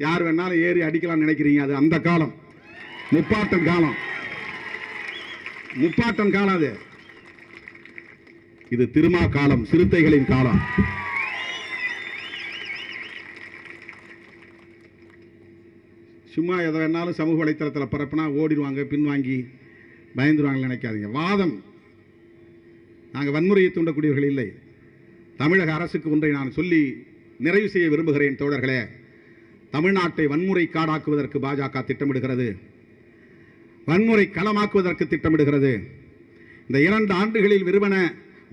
யார் வேணாலும் ஏறி அடிக்கலாம்னு நினைக்கிறீங்க. அது அந்த காலம், முப்பாட்டன் காலம், முப்பாட்டன் காலம். அது இது திருமா காலம், சிறுத்தைகளின் காலம். சும்மா எதை வேணாலும் சமூக வலைத்தளத்தில் பரப்புனா ஓடிடுவாங்க, பின்வாங்கி பயந்துருவாங்கன்னு நினைக்காதீங்க. வாதம், நாங்கள் வன்முறையை தூண்டக்கூடியவர்கள் இல்லை. தமிழக அரசுக்கு ஒன்றை நான் சொல்லி நிறைவு செய்ய விரும்புகிறேன் தோழர்களே. தமிழ்நாட்டை வன்முறை காடாக்குவதற்கு பாஜக திட்டமிடுகிறது, வன்முறை களமாக்குவதற்கு திட்டமிடுகிறது. இந்த 2 ஆண்டுகளில் வெறுமன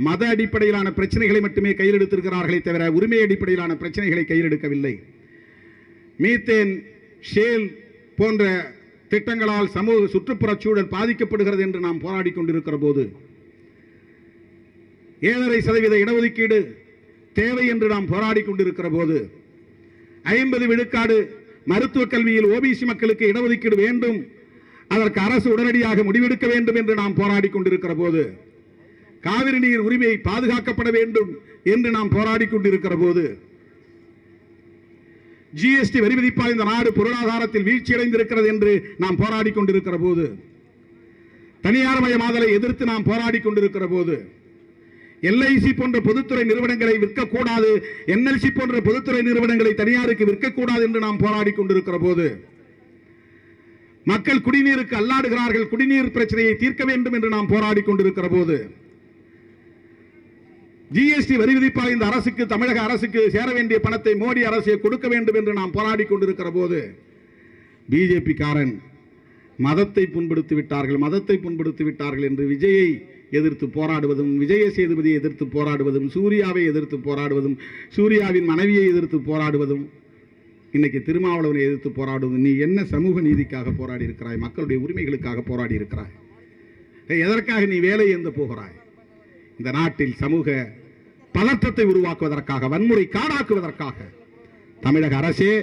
மத அடிப்படையிலான பிரச்சனைகளை மட்டுமே கையில் எடுத்திருக்கிறார்களே தவிர உரிமை அடிப்படையிலான பிரச்சனைகளை கையில் எடுக்கவில்லை. மீத்தேன், ஷேல் போன்ற திட்டங்களால் சமூக சுற்றுப்புறச் சூழல் பாதிக்கப்படுகிறது என்று நாம் போராடி கொண்டிருக்கிற போது, 7.5% இடஒதுக்கீடு தேவை என்று நாம் போராடி கொண்டிருக்கிற போது, 50 விழுக்காடு மருத்துவ கல்வியில் ஓபிசி மக்களுக்கு இடஒதுக்கீடு வேண்டும், அதற்கு அரசு உடனடியாக முடிவெடுக்க வேண்டும் என்று நாம் போராடி கொண்டிருக்கிற போது, காவிரி நீர் உரிமை பாதுகாக்கப்பட வேண்டும் என்று நாம் போராடி கொண்டிருக்கிற போது, ஜிஎஸ்டி வரி விதிப்பால் இந்த நாடு பொருளாதாரத்தில் வீழ்ச்சியடைந்திருக்கிறது என்று நாம் போராடி கொண்டிருக்கிற போது, தனியார் மயமாதலை எதிர்த்து நாம் போராடி கொண்டிருக்கிற போது, எல்ஐசி போன்ற பொதுத்துறை நிறுவனங்களை விற்கக்கூடாது, என்எல்சி போன்ற பொதுத்துறை நிறுவனங்களை தனியாருக்கு விற்கக்கூடாது என்று நாம் போராடி கொண்டிருக்கிற போது, மக்கள் குடிநீருக்கு அல்லாடுகிறார்கள், குடிநீர் பிரச்சனையை தீர்க்க வேண்டும் என்று நாம் போராடி கொண்டிருக்கிற போது, ஜிஎஸ்டி வரி விதிப்பால் இந்த அரசுக்கு, தமிழக அரசுக்கு சேர வேண்டிய பணத்தை மோடி அரசு கொடுக்க வேண்டும் என்று நாம் போராடி கொண்டிருக்கிற போது, பிஜேபி காரன் மதத்தை புண்படுத்தி விட்டார்கள், மதத்தை புண்படுத்தி விட்டார்கள் என்று விஜயை எதிர்த்து போராடுவதும், விஜய சேதுபதியை எதிர்த்து போராடுவதும், சூர்யாவை எதிர்த்து போராடுவதும், சூர்யாவின் மனைவியை எதிர்த்து போராடுவதும், இன்னைக்கு திருமாவளவனை எதிர்த்து போராடுவதும், நீ என்ன சமூக நீதிக்காக போராடி இருக்கிறாய்? மக்களுடைய உரிமைகளுக்காக போராடி இருக்கிறாய்? எதற்காக நீ வேலை எந்த போகிறாய்? இந்த நாட்டில் சமூக பதற்றத்தை உருவாக்குவதற்காக, வன்முறை காடாக்குவதற்காக. தமிழக அரசே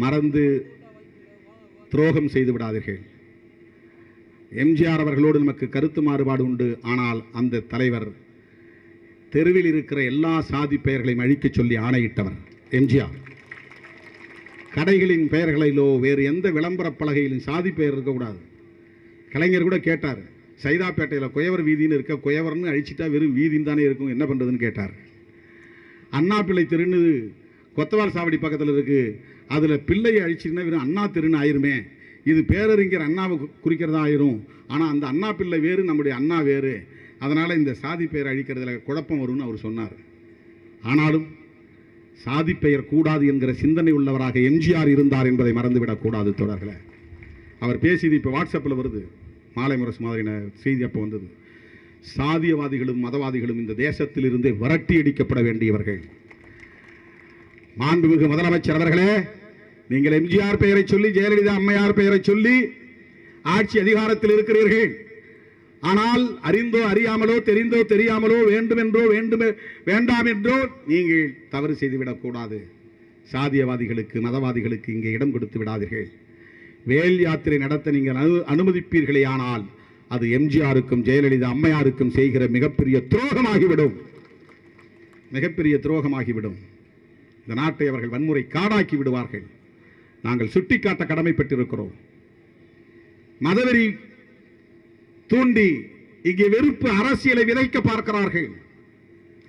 மறந்து துரோகம் செய்து விடாதீர்கள். எம்ஜிஆர் அவர்களோடு நமக்கு கருத்து மாறுபாடு உண்டு. ஆனால் அந்த தலைவர் தெருவில் இருக்கிற எல்லா சாதி பெயர்களையும் அழிக்க சொல்லி ஆணையிட்டவர் எம்ஜிஆர். கடைகளின் பெயர்களிலோ வேறு எந்த விளம்பர பலகையிலும் சாதி பெயர் இருக்கக்கூடாது. கலைஞர் கூட கேட்டார், சைதாப்பேட்டையில் குயவர் வீதின்னு இருக்க, குயவர்னு அழிச்சிட்டா வெறும் வீதின்னு தானே இருக்கும், என்ன பண்ணுறதுன்னு கேட்டார். அண்ணா பிள்ளை தெருன்னு கொத்தவால் சாவடி பக்கத்தில் இருக்கு, அதில் பிள்ளையை அழிச்சிட்டுனா வெறும் அண்ணா தெருன்னு ஆயிருமே, இது பேரறிஞர் அண்ணாவை குறிக்கிறதா ஆயிரும். ஆனால் அந்த அண்ணா பிள்ளை வேறு, நம்முடைய அண்ணா வேறு, அதனால் இந்த சாதி பெயர் அழிக்கிறதுல குழப்பம் வரும்னு அவர் சொன்னார். ஆனாலும் சாதி பெயர் கூடாது என்கிற சிந்தனை உள்ளவராக எம்ஜிஆர் இருந்தார் என்பதை மறந்துவிடக்கூடாது தோழர்களே. அவர் பேசியது இப்போ வாட்ஸ்அப்பில் வருது, மாலை முரசு மாதிரியான செய்தி அப்போ வந்தது. சாதியவாதிகளும் மதவாதிகளும் இந்த தேசத்தில் இருந்து விரட்டி அடிக்கப்பட வேண்டியவர்கள். மாண்புமிகு முதலமைச்சர் அவர்களே, நீங்கள் எம்ஜிஆர் பெயரை சொல்லி, ஜெயலலிதா அம்மையார் பெயரை சொல்லி ஆட்சி அதிகாரத்தில் இருக்கிறீர்கள். ஆனால் அறிந்தோ அறியாமலோ, தெரிந்தோ தெரியாமலோ, வேண்டுமென்றோ வேண்டாம் என்றோ நீங்கள் தவறு செய்துவிடக்கூடாது. சாதியவாதிகளுக்கு, மதவாதிகளுக்கு இங்கே இடம் கொடுத்து விடாதீர்கள். வேல் யாத்திரை நடத்த நீங்கள் அனுமதிப்பீர்களே, ஆனால் அது எம்ஜிஆருக்கும் ஜெயலலிதா அம்மையாருக்கும் செய்கிற மிகப்பெரிய துரோகமாகிவிடும், மிகப்பெரிய துரோகமாகிவிடும். இந்த நாட்டை அவர்கள் வன்முறை காடாக்கி விடுவார்கள். நாங்கள் சுட்டிக்காட்ட கடமைப்பட்டிருக்கிறோம். மதவெறி தூண்டி இங்கே வெறுப்பு அரசியலை விதைக்க பார்க்கிறார்கள்.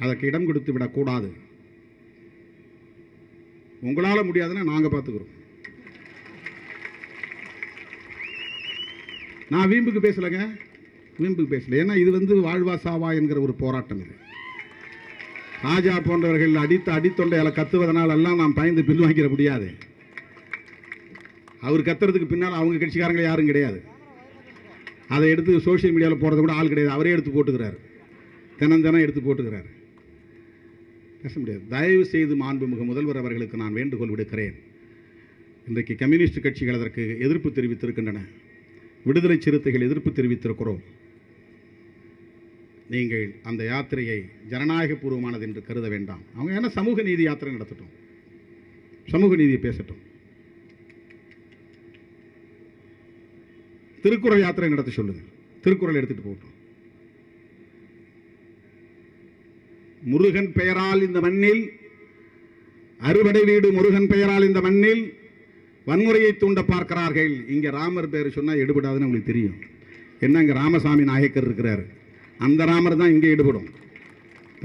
அதற்கு இடம் கொடுத்து விடக்கூடாது. உங்களால முடியாதுன்னா நாங்க பார்த்துக்கிறோம். நான் வீம்புக்கு பேசலங்க, வீம்புக்கு பேசல. ஏன்னா இது வாழ்வா சாவா என்கிற ஒரு போராட்டம். இது ராஜா போன்றவர்கள் அடித்தொண்டையால கத்துவதனால் எல்லாம் நாம் பயந்து பின்வாங்கிட முடியாது. அவர் கத்துறதுக்கு பின்னால் அவங்க கட்சிக்காரங்க யாரும் கிடையாது. அதை எடுத்து சோசியல் மீடியாவில் போடுறது கூட ஆள் கிடையாது. அவரே எடுத்து போட்டுக்கிறார், தினம் எடுத்து போட்டுக்கிறார். பேச முடியாது. தயவு செய்து மாண்புமிகு முதல்வர் அவர்களுக்கு நான் வேண்டுகோள் விடுக்கிறேன். இன்றைக்கு கம்யூனிஸ்ட் கட்சிகள் அதற்கு எதிர்ப்பு தெரிவித்திருக்கின்றன. விடுதலை சிறுத்தைகள் எதிர்ப்பு தெரிவித்திருக்கிறோம். நீங்கள் அந்த யாத்திரையை ஜனநாயக பூர்வமானது என்று கருத வேண்டாம். அவங்க என்ன சமூக நீதி யாத்திரை நடத்தட்டும், சமூக நீதியை பேசட்டும். திருக்குறள் யாத்திரை நடத்த சொல்லுங்க, திருக்குறள் எடுத்துட்டு போகட்டும். முருகன் பெயரால் இந்த மண்ணில், அறுபடை வீடு முருகன் பெயரால் இந்த மண்ணில் வன்முறையை தூண்ட பார்க்கிறார்கள். இங்க ராமர் பெயர் சொன்னா எடுபடாதுன்னு உங்களுக்கு தெரியும். என்ன, இங்க ராமசாமி நாயக்கர் இருக்கிறார், அந்த ராமர் தான் இங்கே ஈடுபடும்.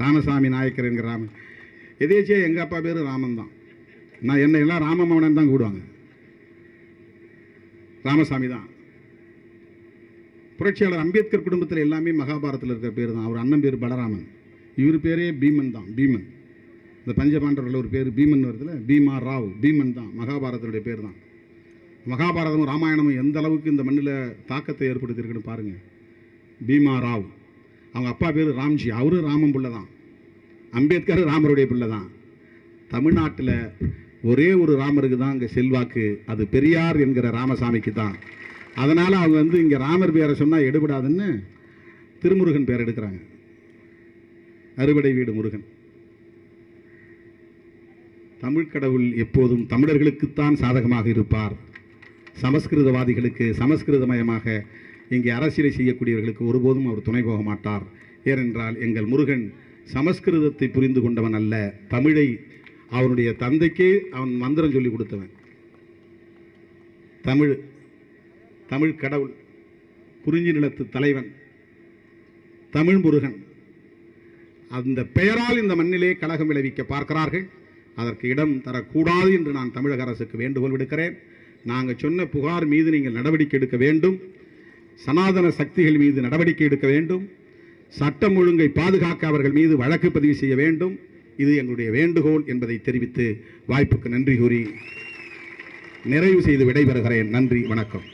ராமசாமி நாயக்கர் என்கிற ராமன் எதேச்சியா எங்கள் அப்பா பேர் ராமன் தான். நான் என்ன எல்லாம் ராமமோகனன் தான் கூடுவாங்க, ராமசாமி தான். புரட்சியாளர் அம்பேத்கர் குடும்பத்தில் எல்லாமே மகாபாரத்தில் இருக்கிற பேர் தான். அவர் அண்ணன் பேர் பலராமன், இவர் பேரே பீமன் தான், பீமன். இந்த பஞ்சபாண்டவர்கள் ஒரு பேர் பீமன் வருதுல, பீமா ராவ், பீமன் தான் மகாபாரதத்துடைய பேர் தான். மகாபாரதமும் ராமாயணமும் எந்த அளவுக்கு இந்த மண்ணில் தாக்கத்தை ஏற்படுத்தியிருக்குன்னு பாருங்கள். பீமா ராவ், அவங்க அப்பா பேர் ராம்ஜி, அவரும் ராமன் பிள்ளை தான். அம்பேத்கர் ராமருடைய பிள்ளை தான். தமிழ்நாட்டில் ஒரே ஒரு ராமருக்கு தான் இங்கே செல்வாக்கு, அது பெரியார் என்கிற ராமசாமிக்கு தான். அதனால் அவங்க இங்கே ராமர் பேரை சொன்னால் எடுபடாதுன்னு திருமுருகன் பேர் எடுக்கிறாங்க, அறுபடை வீடு முருகன். தமிழ் கடவுள் எப்போதும் தமிழர்களுக்குத்தான் சாதகமாக இருப்பார். சமஸ்கிருதவாதிகளுக்கு, சமஸ்கிருதமயமாக இங்கே அரசியலை செய்யக்கூடியவர்களுக்கு ஒருபோதும் அவர் துணை போக மாட்டார். ஏனென்றால் எங்கள் முருகன் சமஸ்கிருதத்தை புரிந்து கொண்டவன் அல்ல, தமிழை அவனுடைய தந்தைக்கே அவன் மந்திரம் சொல்லி கொடுத்தவன். தமிழ் கடவுள், குறிஞ்சி நிலத்து தலைவன் தமிழ் முருகன். அந்த பெயரால் இந்த மண்ணிலே கலகம் விளைவிக்க பார்க்கிறார்கள். அதற்கு இடம் தரக்கூடாது என்று நான் தமிழக அரசுக்கு வேண்டுகோள் விடுக்கிறேன். நாங்கள் சொன்ன புகார் மீது நீங்கள் நடவடிக்கை எடுக்க வேண்டும். சனாதன சக்திகள் மீது நடவடிக்கை எடுக்க வேண்டும். சட்டம் ஒழுங்கை பாதுகாக்க அவர்கள் மீது வழக்கு பதிவு செய்ய வேண்டும். இது எங்களுடைய வேண்டுகோள் என்பதை தெரிவித்து வாய்ப்புக்கு நன்றி கூறி நிறைவு செய்து விடைபெறுகிறேன். நன்றி, வணக்கம்.